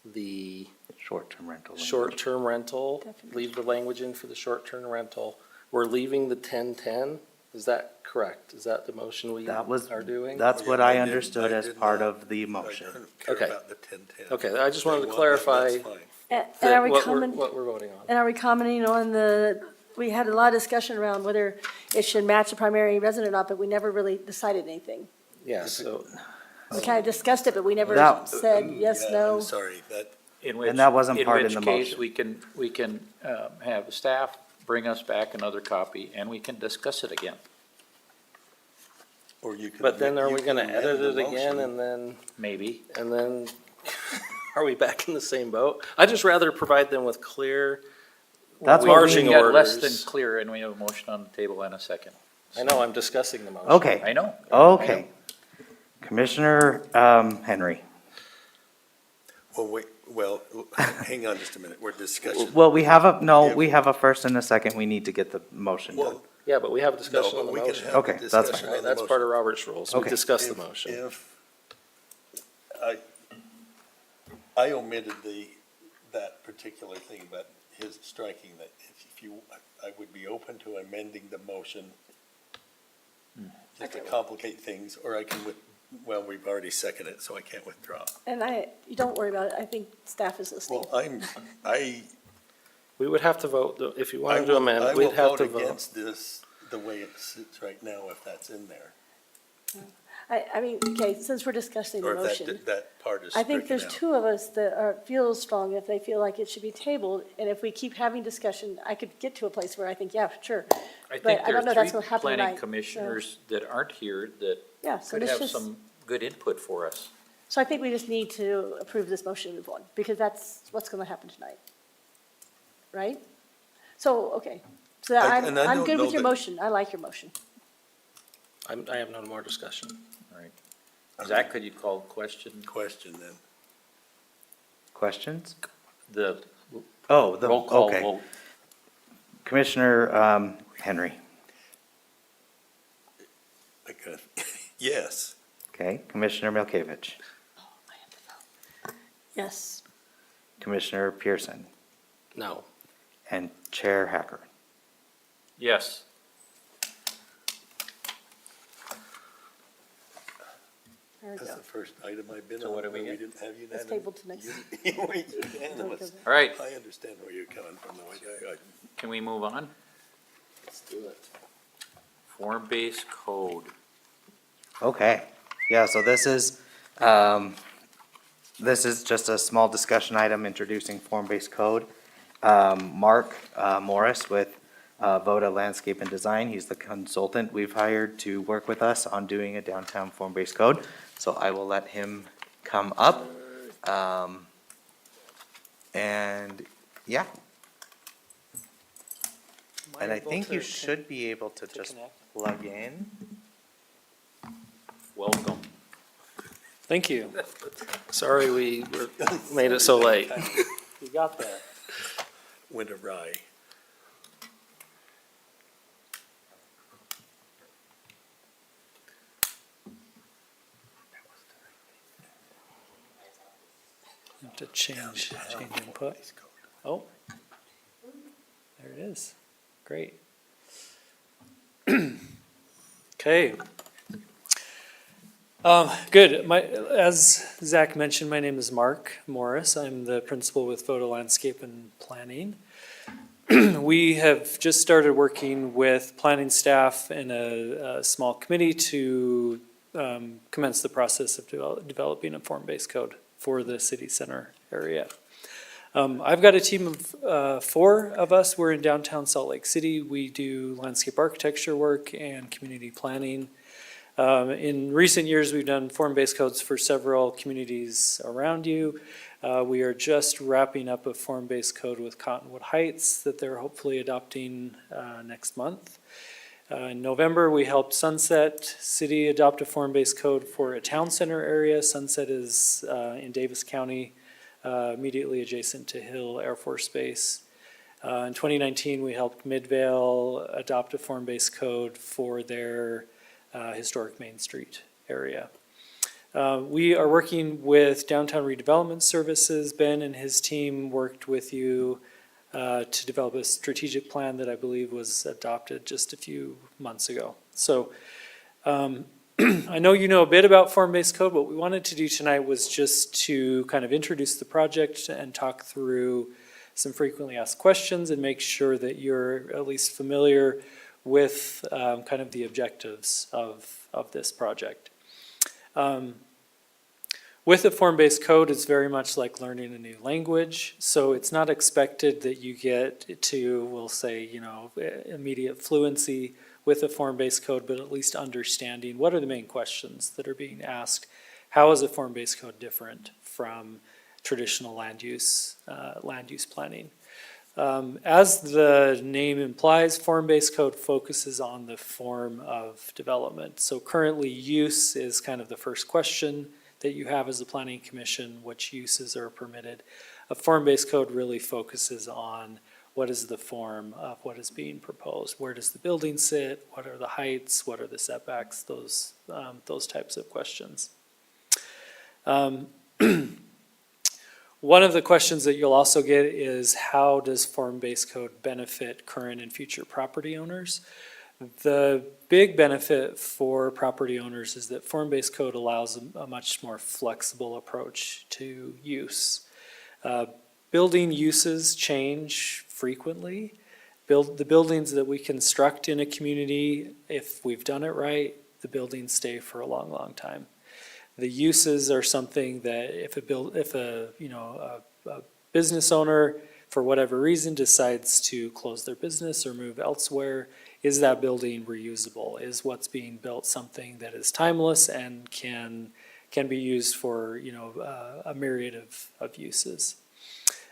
the Short-term rental. short-term rental. Definition. Leave the language in for the short-term rental. We're leaving the 10-10. Is that correct? Is that the motion we That was, are doing? that's what I I did- understood I as did part not- of the I motion. don't care Okay. about the 10-10. Okay, I just wanted to They want that, clarify that's fine. And are we What we're- comment, What we're voting on. and are we commenting on we had a lot of discussion around whether it should match the primary resident or not, but we never really decided anything. Yeah, so, We kind of discussed it, but we never That- said yes, Yeah, no. I'm sorry, that, And that wasn't part in the In which case, motion. we can have staff bring us back another copy, and we can discuss it again, or you could. but then are you we could gonna amend edit the it again motion. maybe. and then, are we back in the same boat? I'd just rather provide them with clear That's We- what marching We got less than orders. clear, and we have a motion on the table and a second. I know, I'm discussing the motion. Okay, I know. okay. Commissioner Henry. Well, hang on just a minute, we're discussing. Well, we have Yeah. we have a first and a second. We need to get the motion done. Well, Yeah, but we have a no, discussion on but the we can motion. have Okay, a that's fine. discussion on the That's motion. part of Robert's rules. We Okay. discussed the If- motion. If, I omitted that particular thing, but his striking that if you, I would be open to amending the motion just to complicate things, or I can well, we've already seconded it, so I can't withdraw. And you don't worry about it. I think staff is listening. Well, We would have to vote, if you I wanted to will amend, we'd have to vote vote. against this, the way it sits right now, if that's in there, I mean, okay, since we're discussing the or if motion, that part is I stricken think there's out. two of us that feel strong if they feel like it should be tabled. And if we keep having discussion, I could get to a place where I think, yeah, sure. I But think I there don't know are if that's three what'll happen planning tonight, so- commissioners that aren't here that Yeah, so could let's have just, some good input for us. so I think we just need to approve this motion and move on, because that's what's gonna happen tonight. Right? So, okay, so And I I'm don't good know with your that- motion, I like your motion. I have no more discussion. All right. Zach, could you call the question? Question then. Questions? The Oh, the, roll call okay. vote. Commissioner Henry. Yes. Okay. Commissioner Milkovich. Yes, Commissioner Pearson. No. And Chair Hacker. Yes. there we That's go. the first item I've been on. So what do we where get? didn't have It's unanimous. tabled to next. Unanimous. All right, I understand where you're coming from, though. can we move on? Let's do it. Form-based code. Okay. Yeah, so this is just a small discussion item introducing form-based code. Mark Morris with Voda Landscape and Design, he's the consultant we've hired to work with us on doing a downtown form-based code. So I will let him come up. And, yeah. And I think you should be able to just plug in. Welcome. Thank you. Sorry made it so late. You got that. Went awry. Have to change input. Oh. There it is. Great. Okay. Good. As Zach mentioned, my name is Mark Morris. I'm the principal with Voda Landscape and Planning. We have just started working with planning staff in a small committee to commence the process of developing a form-based code for the city center area. I've got a team of 4 of us. We're in downtown Salt Lake City. We do landscape architecture work and community planning. In recent years, we've done form-based codes for several communities around you. We are just wrapping up a form-based code with Cottonwood Heights that they're hopefully adopting next month. In November, we helped Sunset City adopt a form-based code for a town center area. Sunset is in Davis County, immediately adjacent to Hill Air Force Base. In 2019, we helped Midvale adopt a form-based code for their historic Main Street area. We are working with Downtown Redevelopment Services. Ben and his team worked with you to develop a strategic plan that I believe was adopted just a few months ago. So I know you know a bit about form-based code. What we wanted to do tonight was just to kind of introduce the project and talk through some frequently asked questions and make sure that you're at least familiar with kind of the objectives of this project. With a form-based code, it's very much like learning a new language. So it's not expected that you get to, we'll say, you know, immediate fluency with a form-based code, but at least understanding what are the main questions that are being asked. How is a form-based code different from traditional land use planning? As the name implies, form-based code focuses on the form of development. So currently, use is kind of the first question that you have as a planning commission, which uses are permitted. A form-based code really focuses on what is the form of what is being proposed. Where does the building sit? What are the heights? What are the setbacks? Those types of questions. One of the questions that you'll also get is how does form-based code benefit current and future property owners? The big benefit for property owners is that form-based code allows a much more flexible approach to use. Building uses change frequently. The buildings that we construct in a community, if we've done it right, the buildings stay for a long, long time. The uses are something that if a business owner, for whatever reason, decides to close their business or move elsewhere, is that building reusable? Is what's being built something that is timeless and can be used for, you know, a myriad of uses?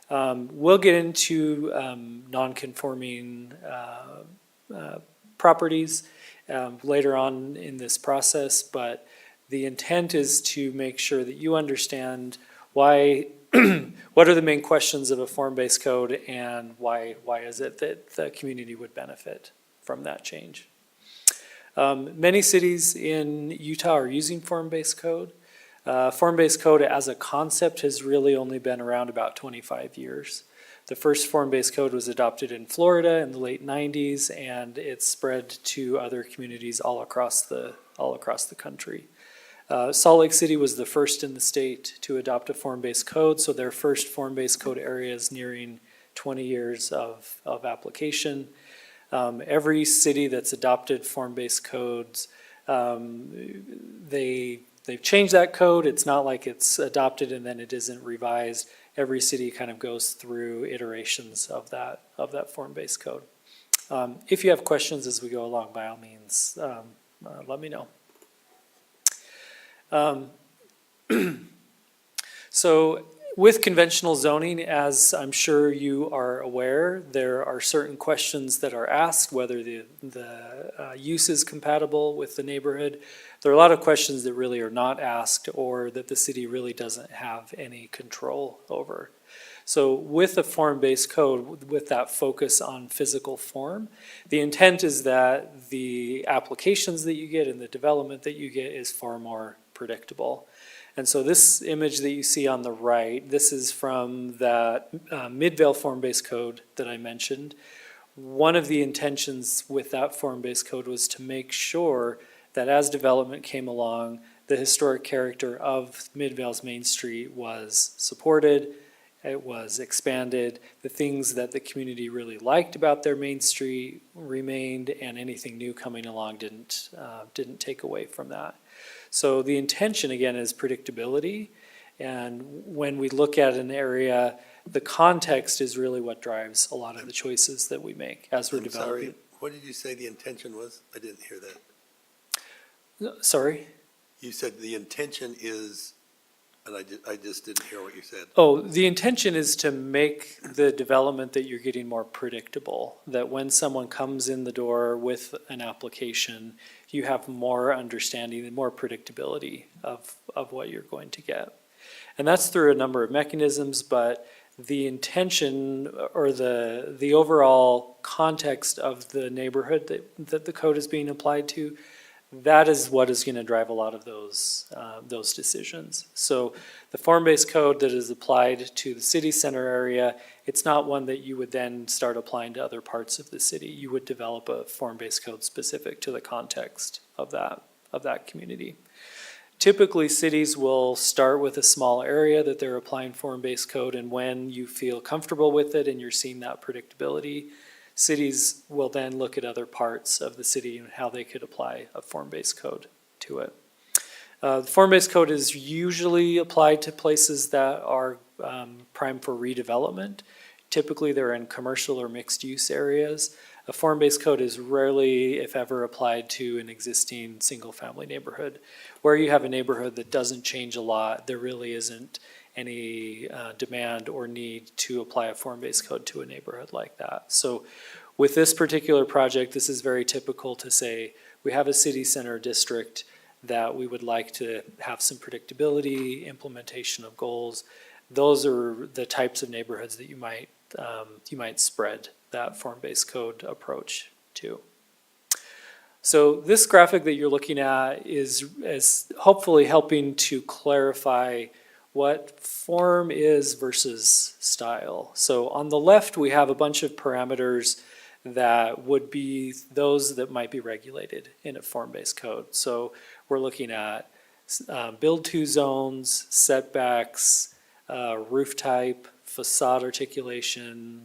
We'll get into non-conforming properties later on in this process, but the intent is to make sure that you understand why, what are the main questions of a form-based code and why is it that the community would benefit from that change. Many cities in Utah are using form-based code. Form-based code as a concept has really only been around about 25 years. The first form-based code was adopted in Florida in the late 90s, and it spread to other communities all across the country. Salt Lake City was the first in the state to adopt a form-based code, so their first form-based code area is nearing 20 years of application. Every city that's adopted form-based codes, they've changed that code. It's not like it's adopted and then it isn't revised. Every city kind of goes through iterations of that form-based code. If you have questions as we go along, by all means, let me know. So with conventional zoning, as I'm sure you are aware, there are certain questions that are asked, whether the use is compatible with the neighborhood. There are a lot of questions that really are not asked or that the city really doesn't have any control over. So with a form-based code, with that focus on physical form, the intent is that the applications that you get and the development that you get is far more predictable. And so this image that you see on the right, this is from that Midvale form-based code that I mentioned. One of the intentions with that form-based code was to make sure that as development came along, the historic character of Midvale's Main Street was supported, it was expanded, the things that the community really liked about their Main Street remained, and anything new coming along didn't take away from that. So the intention, again, is predictability. And when we look at an area, the context is really what drives a lot of the choices that we make as we're developing. Sorry, what did you say the intention was? I didn't hear that. Sorry? You said the intention is, and I just didn't hear what you said. Oh, the intention is to make the development that you're getting more predictable, that when someone comes in the door with an application, you have more understanding and more predictability of what you're going to get. And that's through a number of mechanisms, but the intention or the overall context of the neighborhood that the code is being applied to, that is what is going to drive a lot of those decisions. So the form-based code that is applied to the city center area, it's not one that you would then start applying to other parts of the city. You would develop a form-based code specific to the context of that of that community. Typically, cities will start with a small area that they're applying form-based code, and when you feel comfortable with it and you're seeing that predictability, cities will then look at other parts of the city and how they could apply a form-based code to it. The form-based code is usually applied to places that are prime for redevelopment. Typically, they're in commercial or mixed-use areas. A form-based code is rarely, if ever, applied to an existing single-family neighborhood. Where you have a neighborhood that doesn't change a lot, there really isn't any demand or need to apply a form-based code to a neighborhood like that. So with this particular project, this is very typical to say, we have a city center district that we would like to have some predictability, implementation of goals. Those are the types of neighborhoods that you might spread that form-based code approach to. So this graphic that you're looking at is hopefully helping to clarify what form is versus style. So on the left, we have a bunch of parameters that would be those that might be regulated in a form-based code. So we're looking at build-to zones, setbacks, roof type, facade articulation,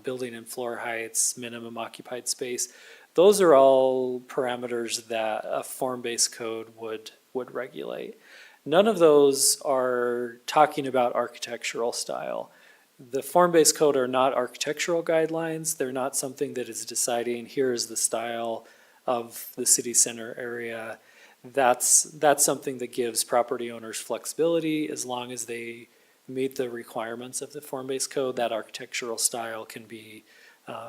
building and floor heights, minimum occupied space. Those are all parameters that a form-based code would regulate. None of those are talking about architectural style. The form-based code are not architectural guidelines. They're not something that is deciding here is the style of the city center area. That's something that gives property owners flexibility as long as they meet the requirements of the form-based code. That architectural style can be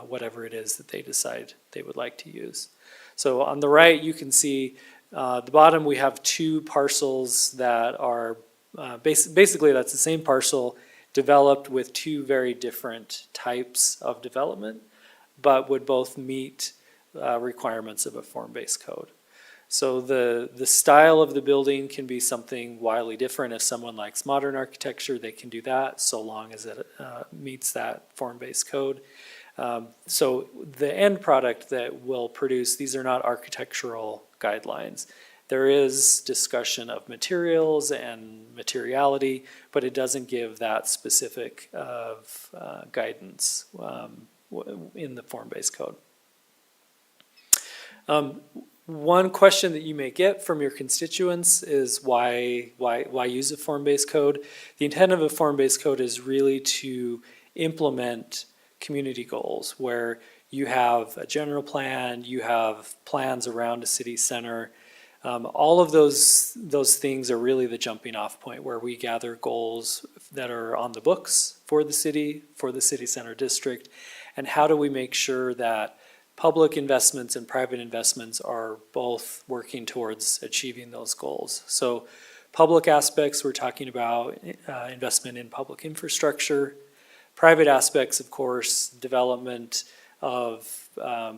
whatever it is that they decide they would like to use. So on the right, you can see the bottom, we have two parcels that are basically that's the same parcel developed with two very different types of development, but would both meet requirements of a form-based code. So the style of the building can be something wildly different. If someone likes modern architecture, they can do that so long as it meets that form-based code. So the end product that we'll produce, these are not architectural guidelines. There is discussion of materials and materiality, but it doesn't give that specific of guidance in the form-based code. One question that you may get from your constituents is why use a form-based code? The intent of a form-based code is really to implement community goals where you have a general plan, you have plans around a city center. All of those things are really the jumping off point where we gather goals that are on the books for the city center district, and how do we make sure that public investments and private investments are both working towards achieving those goals. So public aspects, we're talking about investment in public infrastructure. Private aspects, of course, development of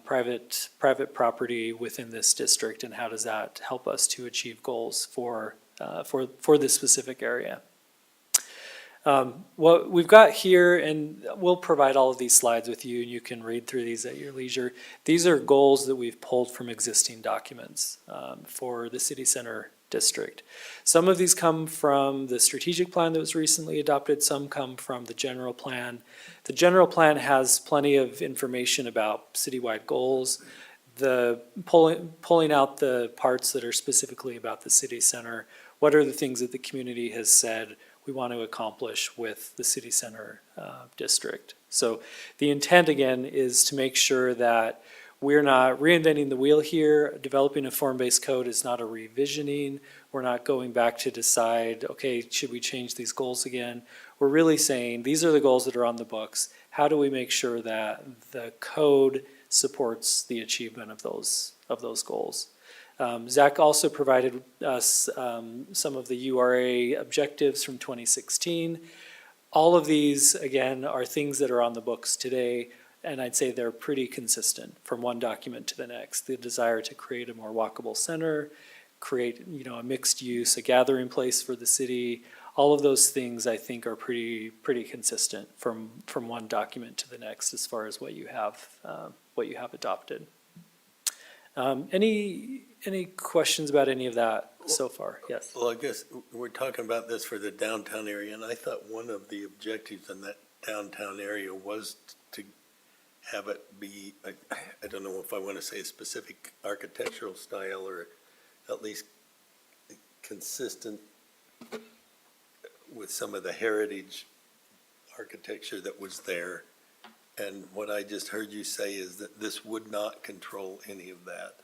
private property within this district, and how does that help us to achieve goals for this specific area. What we've got here, and we'll provide all of these slides with you, and you can read through these at your leisure. These are goals that we've pulled from existing documents for the city center district. Some of these come from the strategic plan that was recently adopted. Some come from the general plan. The general plan has plenty of information about citywide goals. The pulling out the parts that are specifically about the city center. What are the things that the community has said we want to accomplish with the city center district? So the intent, again, is to make sure that we're not reinventing the wheel here. Developing a form-based code is not a revisioning. We're not going back to decide, okay, should we change these goals again? We're really saying, these are the goals that are on the books. How do we make sure that the code supports the achievement of those goals? Zach also provided us some of the URA objectives from 2016. All of these, again, are things that are on the books today, and I'd say they're pretty consistent from one document to the next. The desire to create a more walkable center, create a mixed use, a gathering place for the city. All of those things I think are pretty consistent from one document to the next as far as what you have adopted. Any questions about any of that so far? Yes. Well, I guess we're talking about this for the downtown area, and I thought one of the objectives in that downtown area was to have it be, I don't know if I want to say a specific architectural style or at least consistent with some of the heritage architecture that was there. And what I just heard you say is that this would not control any of that.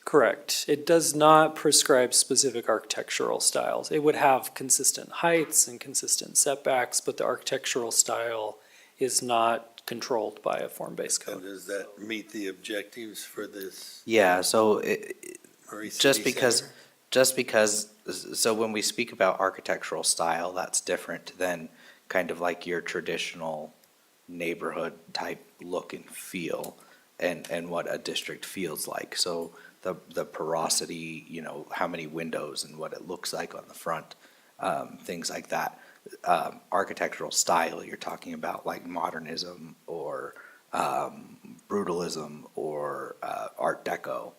Correct. It does not prescribe specific architectural styles. It would have consistent heights and consistent setbacks, but the architectural style is not controlled by a form-based And code. does that meet the objectives for this Yeah, so Murray City just because, Center? so when we speak about architectural style, that's different than kind of like your traditional neighborhood type look and feel and what a district feels like. So the porosity, you know, how many windows and what it looks like on the front, things like that. Architectural style, you're talking about like modernism or brutalism or Art Deco,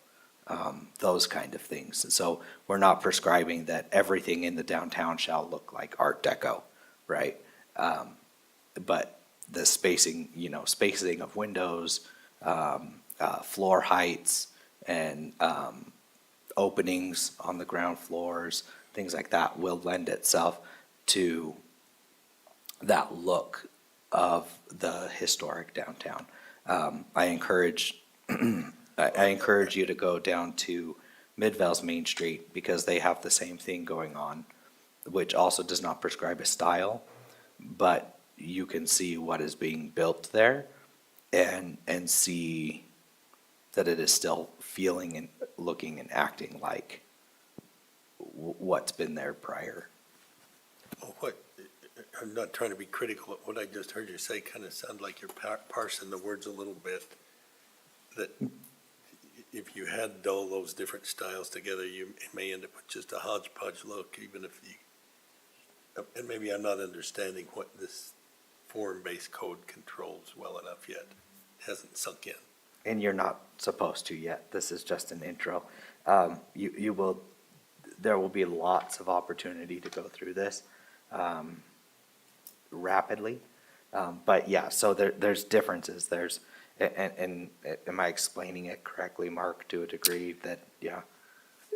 those kind of things. And so we're not prescribing that everything in the downtown shall look like Art Deco, right? But the spacing, you know, spacing of windows, floor heights, and openings on the ground floors, things like that will lend itself to that look of the historic downtown. I encourage you to go down to Midvale's Main Street because they have the same thing going on, which also does not prescribe a style, but you can see what is being built there and see that it is still feeling and looking and acting like what's been there prior. I'm not trying to be critical, but what I just heard you say kind of sounded like you're parsing the words a little bit. That if you had all those different styles together, you may end up with just a hodgepodge look, even if you, and maybe I'm not understanding what this form-based code controls well enough yet. It hasn't sunk in. And you're not supposed to yet. This is just an intro. There will be lots of opportunity to go through this rapidly. But yeah, so there's differences. And am I explaining it correctly, Mark, to a degree that, yeah?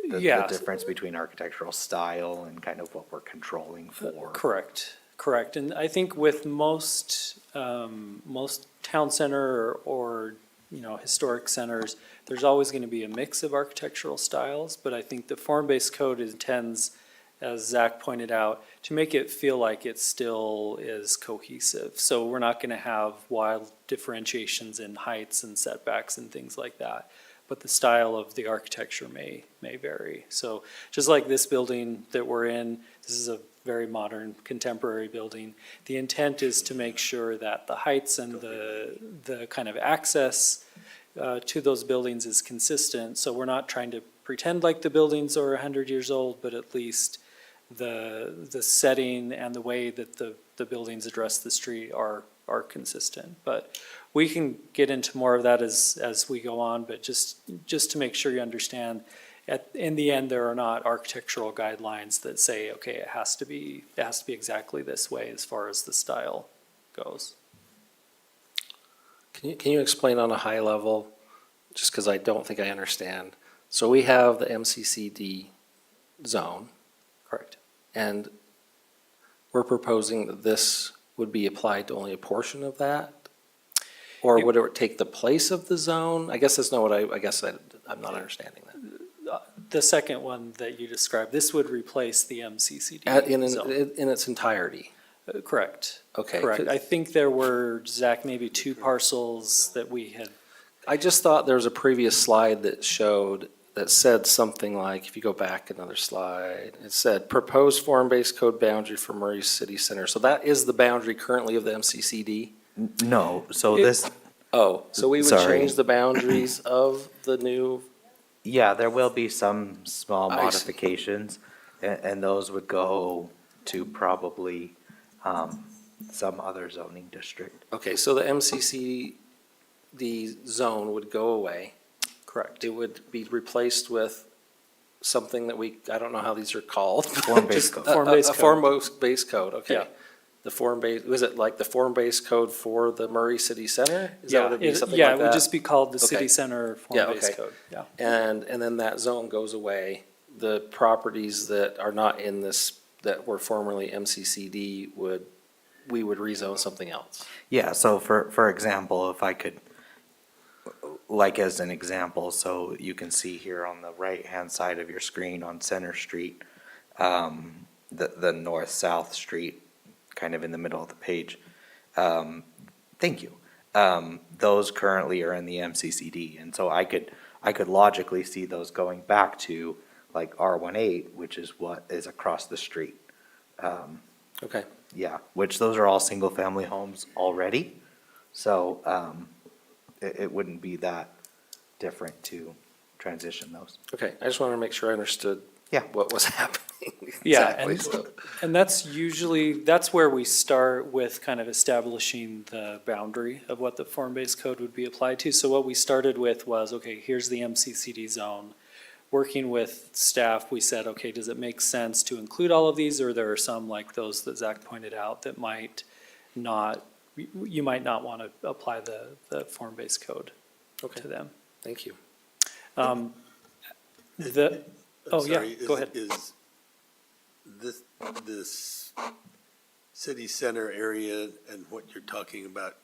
The difference between architectural style and kind of what we're controlling for. Correct. And I think with most town center or you know, historic centers, there's always going to be a mix of architectural styles, but I think the form-based code intends, as Zach pointed out, to make it feel like it still is cohesive. So we're not going to have wild differentiations in heights and setbacks and things like that, but the style of the architecture may vary. So just like this building that we're in, this is a very modern, contemporary building. The intent is to make sure that the heights and the kind of access to those buildings is consistent. So we're not trying to pretend like the buildings are 100 years old, but at least the setting and the way that the buildings address the street are consistent. But we can get into more of that as we go on, but just to make sure you understand, in the end, there are not architectural guidelines that say, okay, it has to be exactly this way as far as the style goes. Can you explain on a high level, just because I don't think I understand? So we have the MCCD zone. Correct. And we're proposing that this would be applied to only a portion of that? Or would it take the place of the zone? I guess that's not what I'm not understanding that. The second one that you described, this would replace the MCCD zone. In its entirety? Correct. Okay. Correct. I think there were, Zach, maybe 2 parcels that we had. I just thought there was a previous slide that said something like, if you go back another slide, it said proposed form-based code boundary for Murray City Center. So that is the boundary currently of the MCCD? No, so So we would Sorry. change the boundaries of the new, yeah, there will be some small I see. modifications, and those would go to probably some other zoning district. okay, so the MCCD zone would go away. Correct. it would be replaced with something that I don't know how these are called. Form-based code. Form-based A code. form-based code, okay. Yeah. The form-based, was it like the form-based code for the Murray City Center? Is that what it'd be, something Yeah, like it would that? just be called the Okay. city center Yeah, form-based okay. code, yeah. And then that zone goes away. The properties that are not in this, that were formerly MCCD we would rezone something else. Yeah, so for example, if I could, like as an example, so you can see here on the right-hand side of your screen on Center Street, the north-south street, kind of in the middle of the page. Thank you. Those currently are in the MCCD, and so I could logically see those going back to like R18, which is what is across the street. Okay. Yeah, which those are all single-family homes already, so it wouldn't be that different to transition those. Okay, I just wanted to make sure I understood Yeah. what was happening. Yeah, Exactly. and that's where we start with kind of establishing the boundary of what the form-based code would be applied to. So what we started with was, okay, here's the MCCD zone. Working with staff, we said, okay, does it make sense to include all of these, or there are some like those that Zach pointed out that might not, you might not want to apply the form-based code Okay, to them. thank you. I'm Yeah, sorry, go ahead. Is this city center area and what you're talking about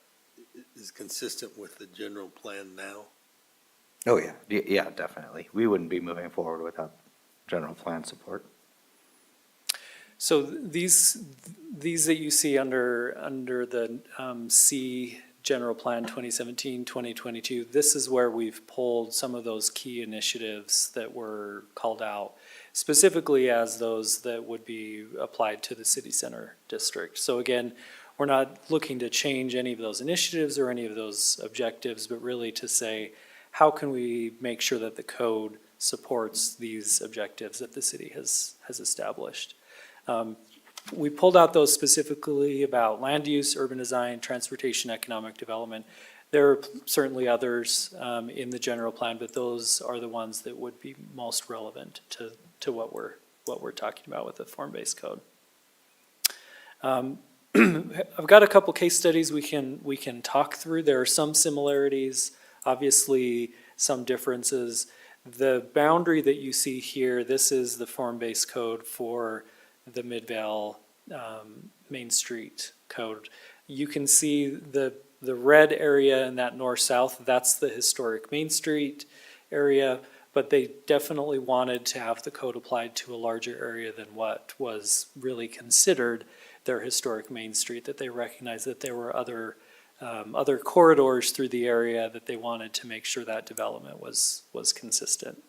is consistent with the general plan now? Oh, yeah, yeah, definitely. We wouldn't be moving forward without general plan support. So these that you see under the C General Plan 2017-2022, this is where we've pulled some of those key initiatives that were called out, specifically as those that would be applied to the city center district. So again, we're not looking to change any of those initiatives or any of those objectives, but really to say, how can we make sure that the code supports these objectives that the city has established? We pulled out those specifically about land use, urban design, transportation, economic development. There are certainly others in the general plan, but those are the ones that would be most relevant to what we're talking about with the form-based code. I've got a couple case studies we can talk through. There are some similarities, obviously some differences. The boundary that you see here, this is the form-based code for the Midvale Main Street code. You can see the red area in that north-south, that's the historic Main Street area, but they definitely wanted to have the code applied to a larger area than what was really considered their historic Main Street, that they recognized that there were other corridors through the area that they wanted to make sure that development was consistent.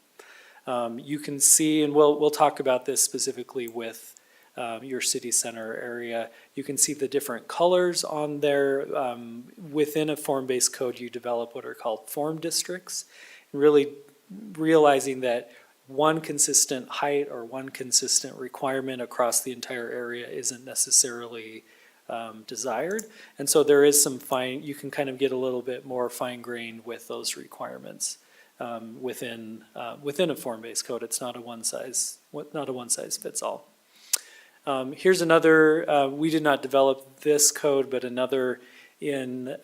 You can see, and we'll talk about this specifically with your city center area. You can see the different colors on there. Within a form-based code, you develop what are called form districts, really realizing that one consistent height or one consistent requirement across the entire area isn't necessarily desired. And so there is some you can kind of get a little bit more fine-grained with those requirements within a form-based code. It's not a one-size-fits-all. Here's another, we did not develop this code, but another in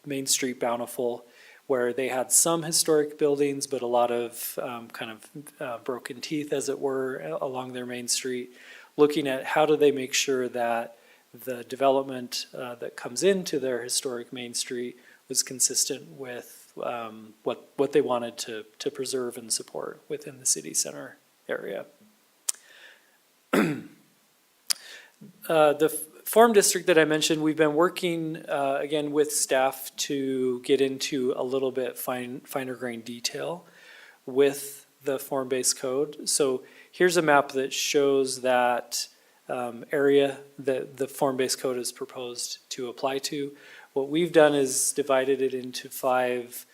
Main Street Bountiful, where they had some historic buildings, but a lot of broken teeth, as it were, along their Main Street, looking at how do they make sure that the development that comes into their historic Main Street was consistent with what they wanted to preserve and support within the city center area. The form district that I mentioned, we've been working again with staff to get into a little bit finer grained detail with the form-based code. So here's a map that shows that area that the form-based code is proposed to apply to. What we've done is divided it into five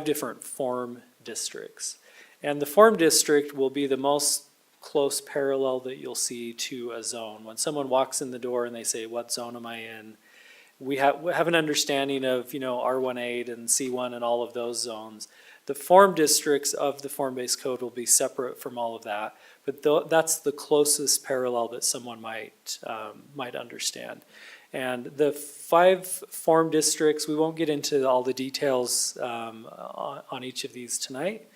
different form districts. And the form district will be the most close parallel that you'll see to a zone. When someone walks in the door and they say, what zone am I in? We have an understanding of, R18 and C1 and all of those zones. The form districts of the form-based code will be separate from all of that, but that's the closest parallel that someone might understand. And the 5 form districts, we won't get into all the details on each of these tonight,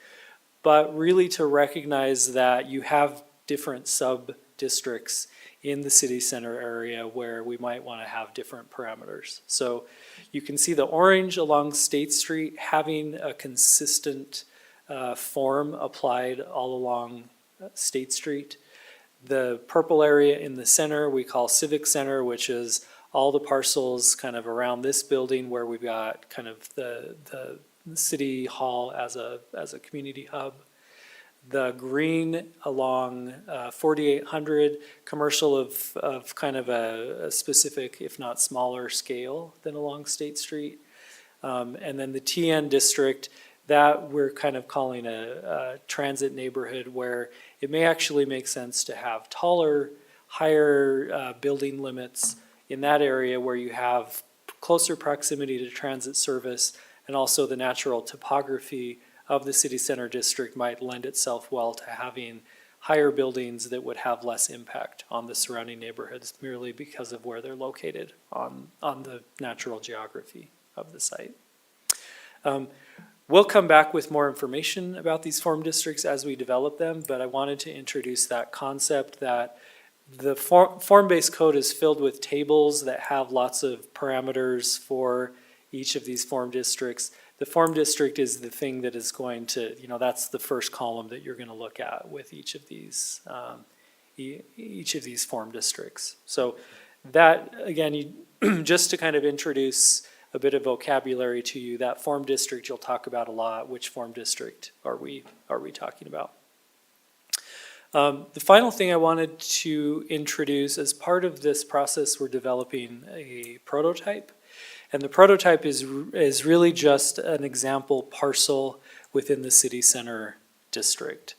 but really to recognize that you have different sub-districts in the city center area where we might want to have different parameters. So you can see the orange along State Street having a consistent form applied all along State Street. The purple area in the center we call Civic Center, which is all the parcels kind of around this building where we've got kind of the city hall as a community hub. The green along 4800, commercial of kind of a specific, if not smaller scale than along State Street. And then the TN district, that we're kind of calling a transit neighborhood where it may actually make sense to have taller, higher building limits in that area where you have closer proximity to transit service, and also the natural topography of the city center district might lend itself well to having higher buildings that would have less impact on the surrounding neighborhoods merely because of where they're located on the natural geography of the site. We'll come back with more information about these form districts as we develop them, but I wanted to introduce that concept that the form-based code is filled with tables that have lots of parameters for each of these form districts. The form district is the thing that is going to, that's the first column that you're going to look at with each of these form districts. So that, again, just to kind of introduce a bit of vocabulary to you, that form district you'll talk about a lot. Which form district are we talking about? The final thing I wanted to introduce, as part of this process, we're developing a prototype. And the prototype is really just an example parcel within the city center district.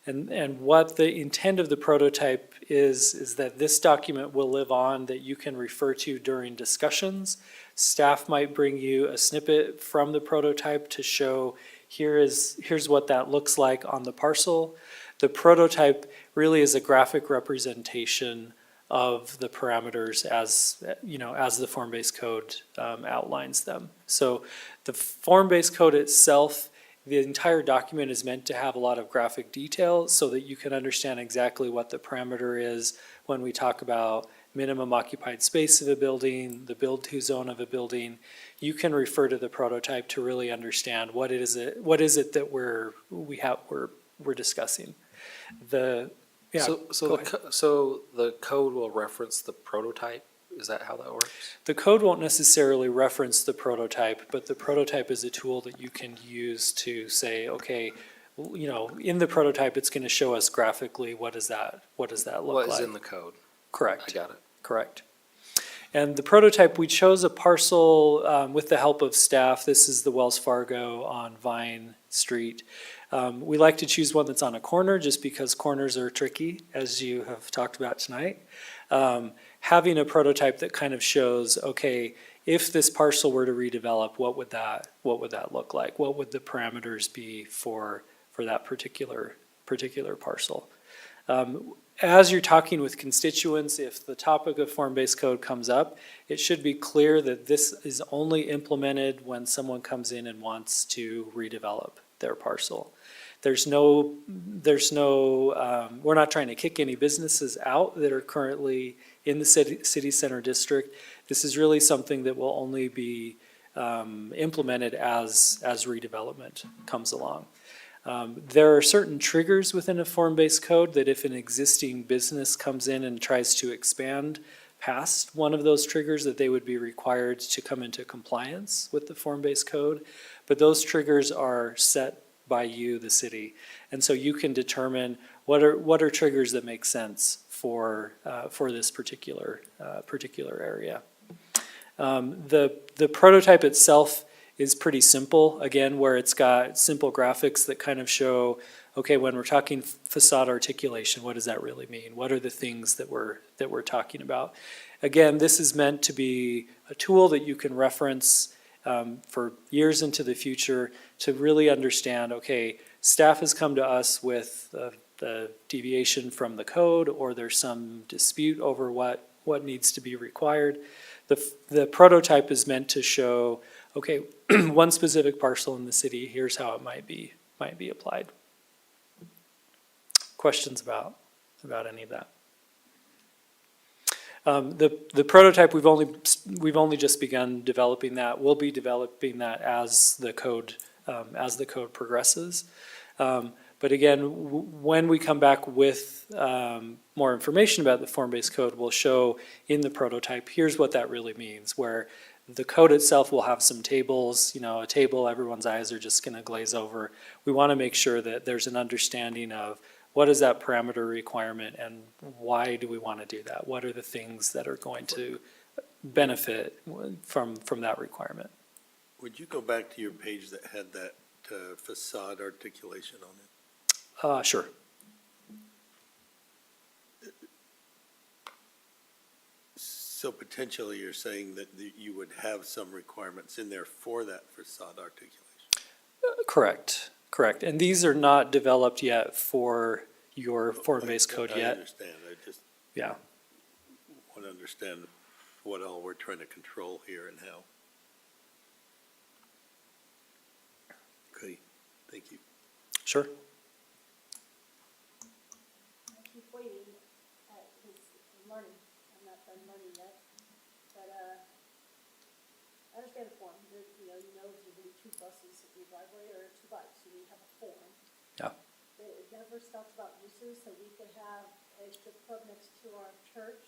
And what the intent of the prototype is that this document will live on, that you can refer to during discussions. Staff might bring you a snippet from the prototype to show here's what that looks like on the parcel. The prototype really is a graphic representation of the parameters as the form-based code outlines them. So the form-based code itself, the entire document is meant to have a lot of graphic detail so that you can understand exactly what the parameter is when we talk about minimum occupied space of a building, the build-to zone of a building. You can refer to the prototype to really understand what is it that we're discussing. So the code will reference the prototype? Is that how that works? The code won't necessarily reference the prototype, but the prototype is a tool that you can use to say, okay, in the prototype, it's going to show us graphically what does that look like. What is in the code? Correct. I got it. Correct. And the prototype, we chose a parcel with the help of staff. This is the Wells Fargo on Vine Street. We like to choose one that's on a corner just because corners are tricky, as you have talked about tonight. Having a prototype that kind of shows, okay, if this parcel were to redevelop, what would that look like? What would the parameters be for that particular parcel? As you're talking with constituents, if the topic of form-based code comes up, it should be clear that this is only implemented when someone comes in and wants to redevelop their parcel. We're not trying to kick any businesses out that are currently in the city center district. This is really something that will only be implemented as redevelopment comes along. There are certain triggers within a form-based code that if an existing business comes in and tries to expand past one of those triggers, that they would be required to come into compliance with the form-based code. But those triggers are set by you, the city. And so you can determine what are triggers that make sense for this particular area. The prototype itself is pretty simple, again, where it's got simple graphics that kind of show, okay, when we're talking facade articulation, what does that really mean? What are the things that we're talking about? Again, this is meant to be a tool that you can reference for years into the future to really understand, okay, staff has come to us with the deviation from the code, or there's some dispute over what needs to be required. The prototype is meant to show, okay, one specific parcel in the city, here's how it might be applied. Questions about any of that? The prototype, we've only just begun developing that. We'll be developing that as the code progresses. But again, when we come back with more information about the form-based code, we'll show in the prototype, here's what that really means, where the code itself will have some tables, a table everyone's eyes are just going to glaze over. We want to make sure that there's an understanding of what is that parameter requirement and why do we want to do that? What are the things that are going to benefit from that requirement? Would you go back to your page that had that facade articulation on it? Sure. So potentially you're saying that you would have some requirements in there for that facade articulation? Correct. And these are not developed yet for your form-based code I yet. understand, I just Yeah. want to understand what all we're trying to control here and how. Okay, thank you. Sure. I keep waiting at his learning. I'm not done learning yet. But, I understand the form. There, you know, if you're doing 2 buses in your driveway or 2 bikes, you need to have a form. Yeah. It never talks about uses, so we could have a strip club next to our church.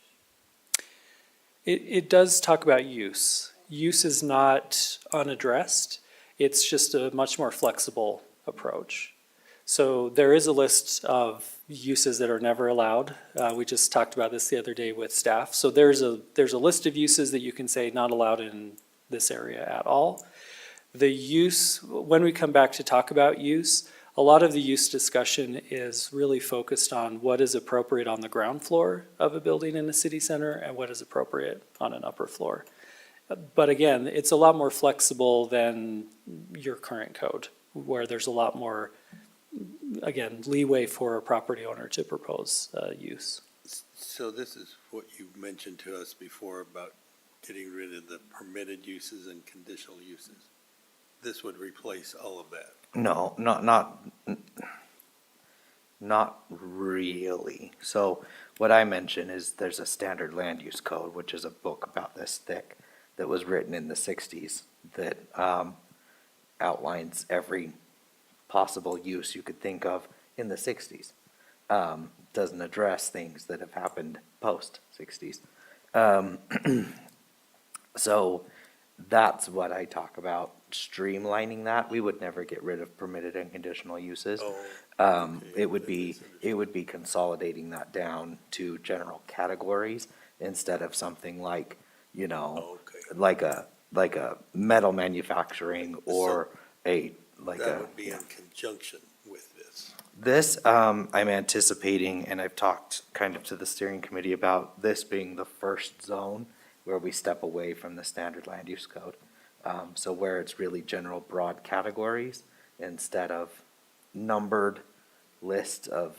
It does talk about use. Use is not unaddressed. It's just a much more flexible approach. So there is a list of uses that are never allowed. We just talked about this the other day with staff. So there's a list of uses that you can say not allowed in this area at all. The use, when we come back to talk about use, a lot of the use discussion is really focused on what is appropriate on the ground floor of a building in a city center and what is appropriate on an upper floor. But again, it's a lot more flexible than your current code, where there's a lot more, again, leeway for a property owner to propose use. So this is what you mentioned to us before about getting rid of the permitted uses and conditional uses. This would replace all of that. No, not really. So what I mentioned is there's a standard land use code, which is a book about this thick that was written in the 60s that outlines every possible use you could think of in the 60s. Doesn't address things that have happened post 60s. So that's what I talk about, streamlining that. We would never get rid of permitted and conditional uses. Okay, It would be consolidating that down to general categories instead of something like, Okay. like a metal manufacturing or That would be in conjunction with this. This, I'm anticipating, and I've talked kind of to the steering committee about this being the first zone where we step away from the standard land use code. So where it's really general broad categories instead of numbered list of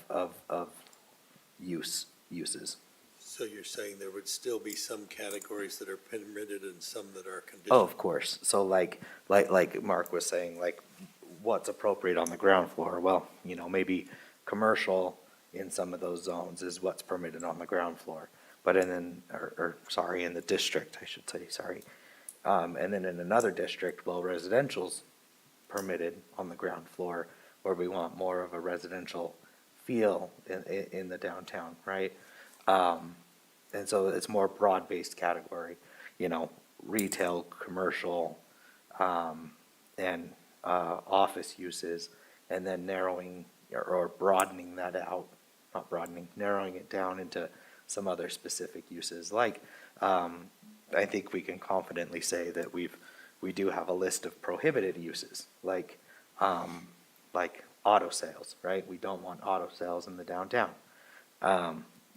uses. So you're saying there would still be some categories that are permitted and some that are Oh, conditional? of course. So like Mark was saying, like what's appropriate on the ground floor? Well, maybe commercial in some of those zones is what's permitted on the ground floor. But in the district, I should say, sorry. And then in another district, well, residential's permitted on the ground floor where we want more of a residential feel in the downtown, right? And so it's more broad-based category, retail, commercial, and office uses, and then narrowing or broadening that out, not broadening, narrowing it down into some other specific uses. Like, I think we can confidently say that we do have a list of prohibited uses, like auto sales, right? We don't want auto sales in the downtown.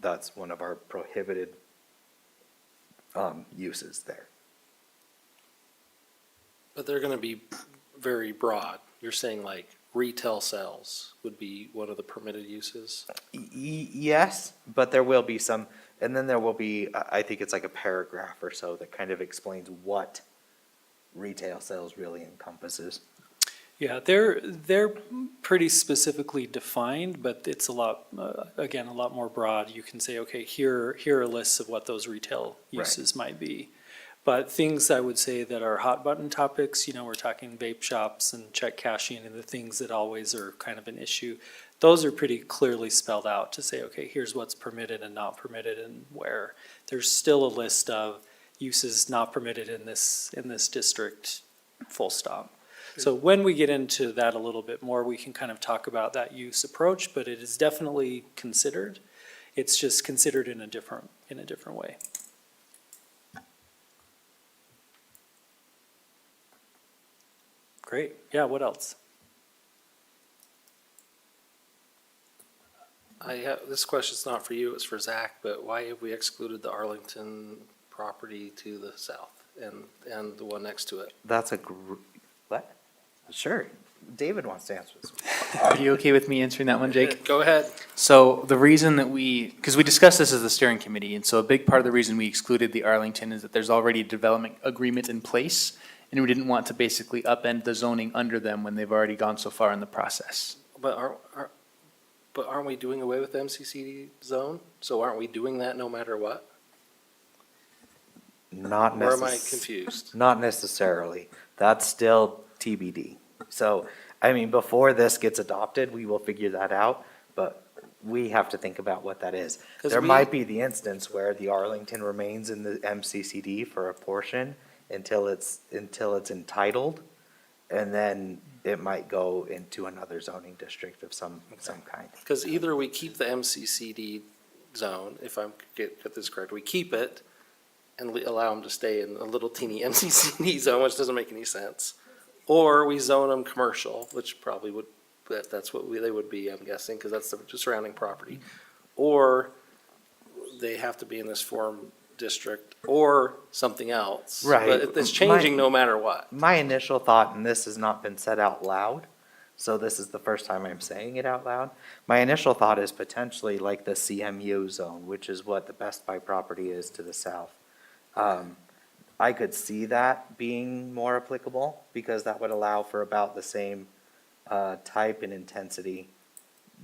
That's one of our prohibited uses there. But they're gonna be very broad. You're saying like retail sales would be one of the permitted uses? Yes, but there will be some, and then there will be, I think it's like a paragraph or so that kind of explains what retail sales really encompasses. Yeah, they're pretty specifically defined, but it's a lot, again, a lot more broad. You can say, okay, here are lists of what those retail Right. uses might be. But things I would say that are hot button topics, we're talking vape shops and check cashing and the things that always are kind of an issue. Those are pretty clearly spelled out to say, okay, here's what's permitted and not permitted and where. There's still a list of uses not permitted in this district, full stop. So when we get into that a little bit more, we can kind of talk about that use approach, but it is definitely considered. It's just considered in a different way. Great. Yeah, what else? This question's not for you, it's for Zach, but why have we excluded the Arlington property to the south and the one next to it? That's what? Sure, David wants to answer this. Are you okay with me answering that one, Jake? Go ahead. So the reason that because we discussed this as the steering committee, and so a big part of the reason we excluded the Arlington is that there's already a development agreement in place, and we didn't want to basically upend the zoning under them when they've already gone so far in the process. But aren't we doing away with the MCCD zone? So aren't we doing that no matter what? Not Or am I necess- confused? Not necessarily. That's still TBD. So, I mean, before this gets adopted, we will figure that out, but we have to think about what that is. 'Cause There we- might be the instance where the Arlington remains in the MCCD for a portion until it's entitled, and then it might go into another zoning district of some kind. Because either we keep the MCCD zone, if I'm get this correct, we keep it and allow them to stay in a little teeny MCCD zone, which doesn't make any sense. Or we zone them commercial, which probably would, that's what they would be, I'm guessing, because that's the surrounding property. Or they have to be in this form district or something else. Right. But it's changing no matter what. My initial thought, and this has not been said out loud, so this is the first time I'm saying it out loud. My initial thought is potentially like the CMU zone, which is what the Best Buy property is to the south. I could see that being more applicable because that would allow for about the same type and intensity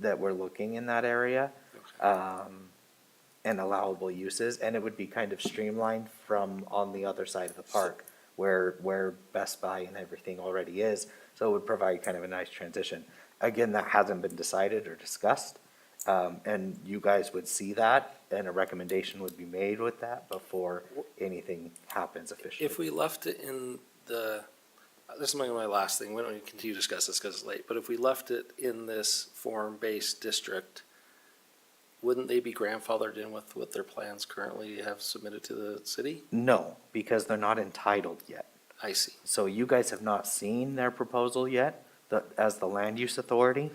that we're looking in that area. And allowable uses, and it would be kind of streamlined from on the other side of the park where Best Buy and everything already is. So it would provide kind of a nice transition. Again, that hasn't been decided or discussed. And you guys would see that and a recommendation would be made with that before anything happens officially. If we left it in this is my last thing, we don't need to continue to discuss this because it's late, but if we left it in this form-based district, wouldn't they be grandfathered in with what their plans currently have submitted to the city? No, because they're not entitled yet. I see. So you guys have not seen their proposal yet, as the land use authority?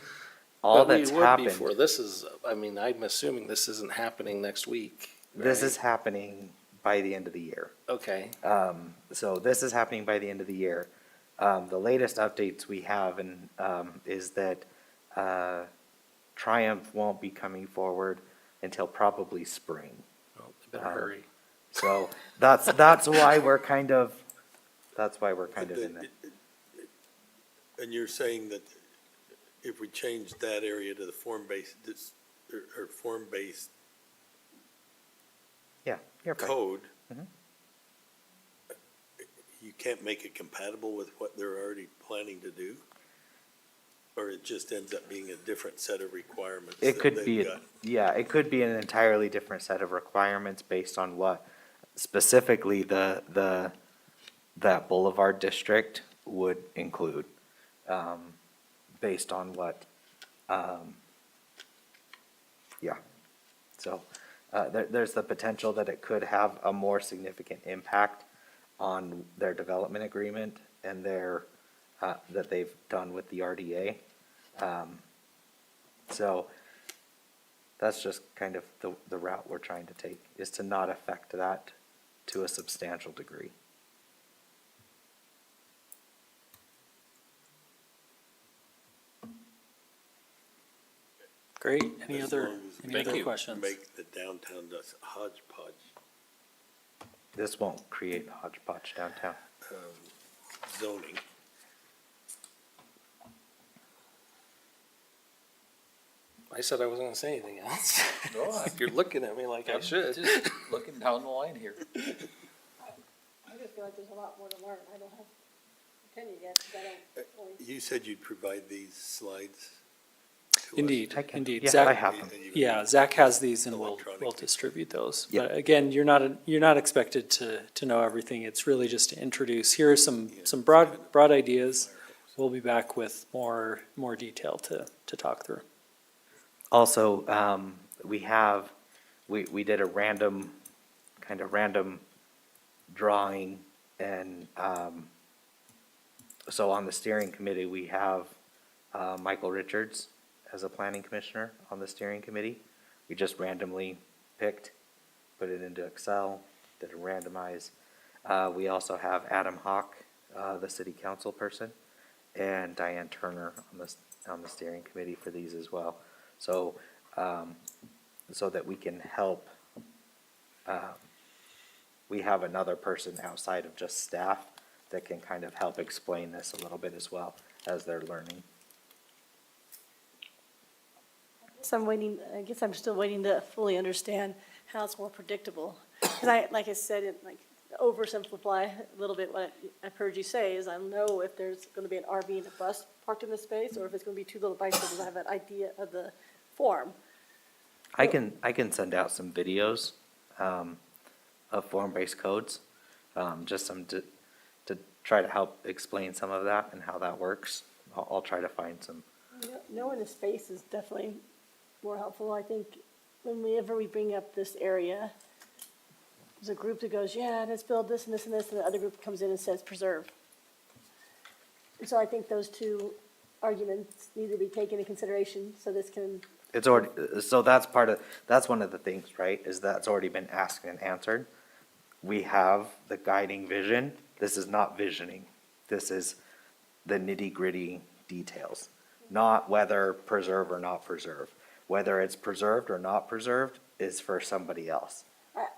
All But we that's would happened. before. This is, I mean, I'm assuming this isn't happening next week. This right? is happening by the end of the year. Okay, So this is happening by the end of the year. The latest updates we have is that Triumph won't be coming forward until probably spring. well, they better hurry. So that's why we're kind of in it. And you're saying that if we change that area to the form-based, or form-based Yeah, you're fine. code, Mhm. you can't make it compatible with what they're already planning to do? Or it just ends up being a different set of requirements It that could they've be, got? it could be an entirely different set of requirements based on what specifically that Boulevard District would include, based on what, yeah. So, there's the potential that it could have a more significant impact on their development agreement and that they've done with the RDA. So that's just kind of the route we're trying to take, is to not affect that to a substantial degree. Great. Any As other, long as any we other don't questions? Make the downtown hodgepodge This won't create hodgepodge downtown. zoning. I said I wasn't gonna say anything else. You're looking at me like I should. Just looking down the line here. I just feel like there's a lot more to learn. I don't have opinion yet, because I don't. You said you'd provide these slides to us? Indeed, I can- indeed. Yeah, I Zach, have them. And you- yeah, Zach has these and we'll Electronically. distribute those. Yep. But again, you're not expected to know everything. It's really just to introduce, here are some broad ideas. We'll be back with more detail to talk through. Also, we did a random drawing, and, so on the steering committee, we have, Michael Richards as a planning commissioner on the steering committee. We just randomly picked, put it into Excel, did a randomize. We also have Adam Hawk, the city council person, and Diane Turner on the steering committee for these as well. So, so that we can help, we have another person outside of just staff that can kind of help explain this a little bit as well as they're learning. I guess I'm still waiting to fully understand how it's more predictable. Because like I said, oversimplify a little bit what I've heard you say is I don't know if there's going to be an RV and a bus parked in this space, or if it's going to be two little bicycles. I have an idea of the form. I can send out some videos, of form-based codes, just to try to help explain some of that and how that works. I'll try to find some. Knowing the space is definitely more helpful. I think whenever we bring up this area, there's a group that goes, yeah, let's build this and this and this, and the other group comes in and says preserve. And so I think those two arguments need to be taken into consideration so this can, It's already, so that's one of the things, right, is that's already been asked and answered. We have the guiding vision. This is not visioning. This is the nitty-gritty details, not whether preserve or not preserve. Whether it's preserved or not preserved is for somebody else.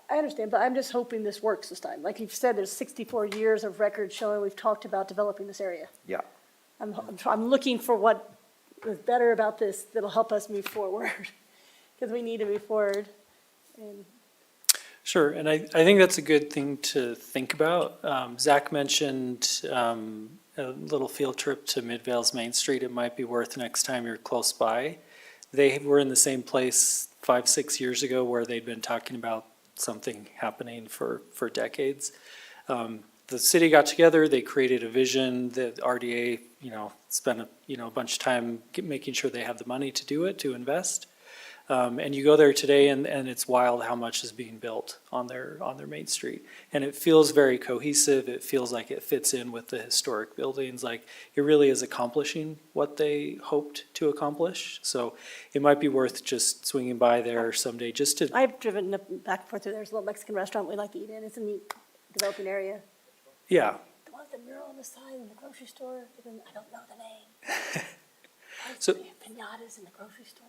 I understand, but I'm just hoping this works this time. Like you've said, there's 64 years of records showing we've talked about developing this area. Yeah. I'm looking for what is better about this that'll help us move forward, because we need to move forward. And Sure, and I think that's a good thing to think about. Zach mentioned a little field trip to Midvale's Main Street. It might be worth next time you're close by. They were in the same place 5-6 years ago where they'd been talking about something happening for decades. The city got together, they created a vision, the RDA, spent a bunch of time making sure they have the money to do it, to invest. And you go there today and it's wild how much is being built on their main street. And it feels very cohesive. It feels like it fits in with the historic buildings. Like it really is accomplishing what they hoped to accomplish. So it might be worth just swinging by there someday just to, I've driven back and forth through there. There's a little Mexican restaurant we like to eat in. It's a neat developing area. yeah. The one with the mural on the side in the grocery store, even, I don't know the name. So- They have pinatas in the grocery store.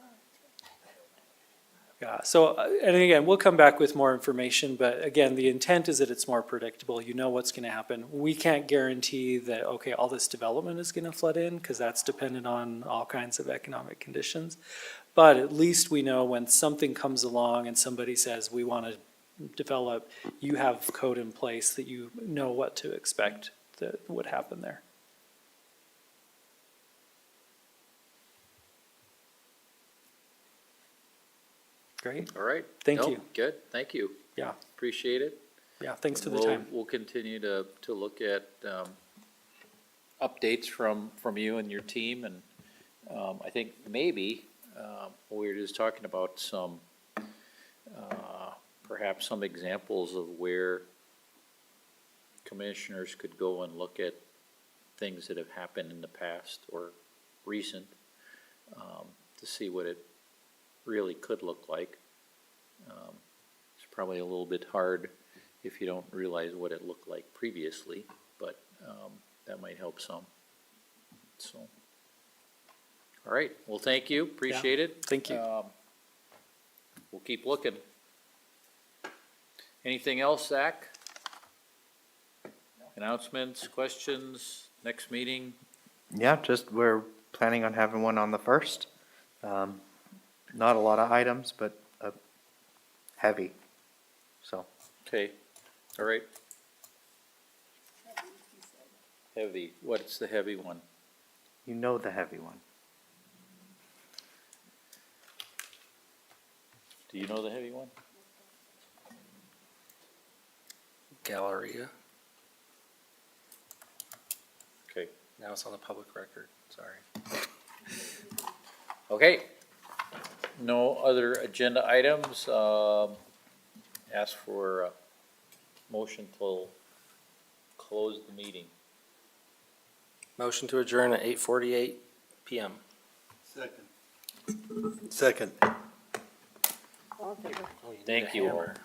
Yeah, so, and again, we'll come back with more information, but again, the intent is that it's more predictable. You know what's gonna happen. We can't guarantee that, okay, all this development is gonna flood in, because that's dependent on all kinds of economic conditions. But at least we know when something comes along and somebody says, we wanna develop, you have code in place that you know what to expect that would happen there. Great, All right. Thank No, you. Good, thank you. Yeah. Appreciate it. yeah, thanks to the We'll- time. We'll continue to look at updates from you and your team, and I think maybe we were just talking about some, perhaps some examples of where commissioners could go and look at things that have happened in the past or recent, to see what it really could look like. It's probably a little bit hard if you don't realize what it looked like previously, but that might help some. So, All right, well, thank you, appreciate it. Thank you. We'll keep looking. Anything else, Zach? Announcements, questions, next meeting? Yeah, just we're planning on having one on the 1st. Not a lot of items, but heavy, so. Okay, all right. Heavy, what's the heavy one? You know the heavy one. Do you know the heavy one? Galleria. Okay. Now it's on the public record, sorry. Okay. No other agenda items. Ask for a motion to close the meeting. Motion to adjourn at 8:48 PM. Second. All in favor? Oh, you need Thank a you all. hammer.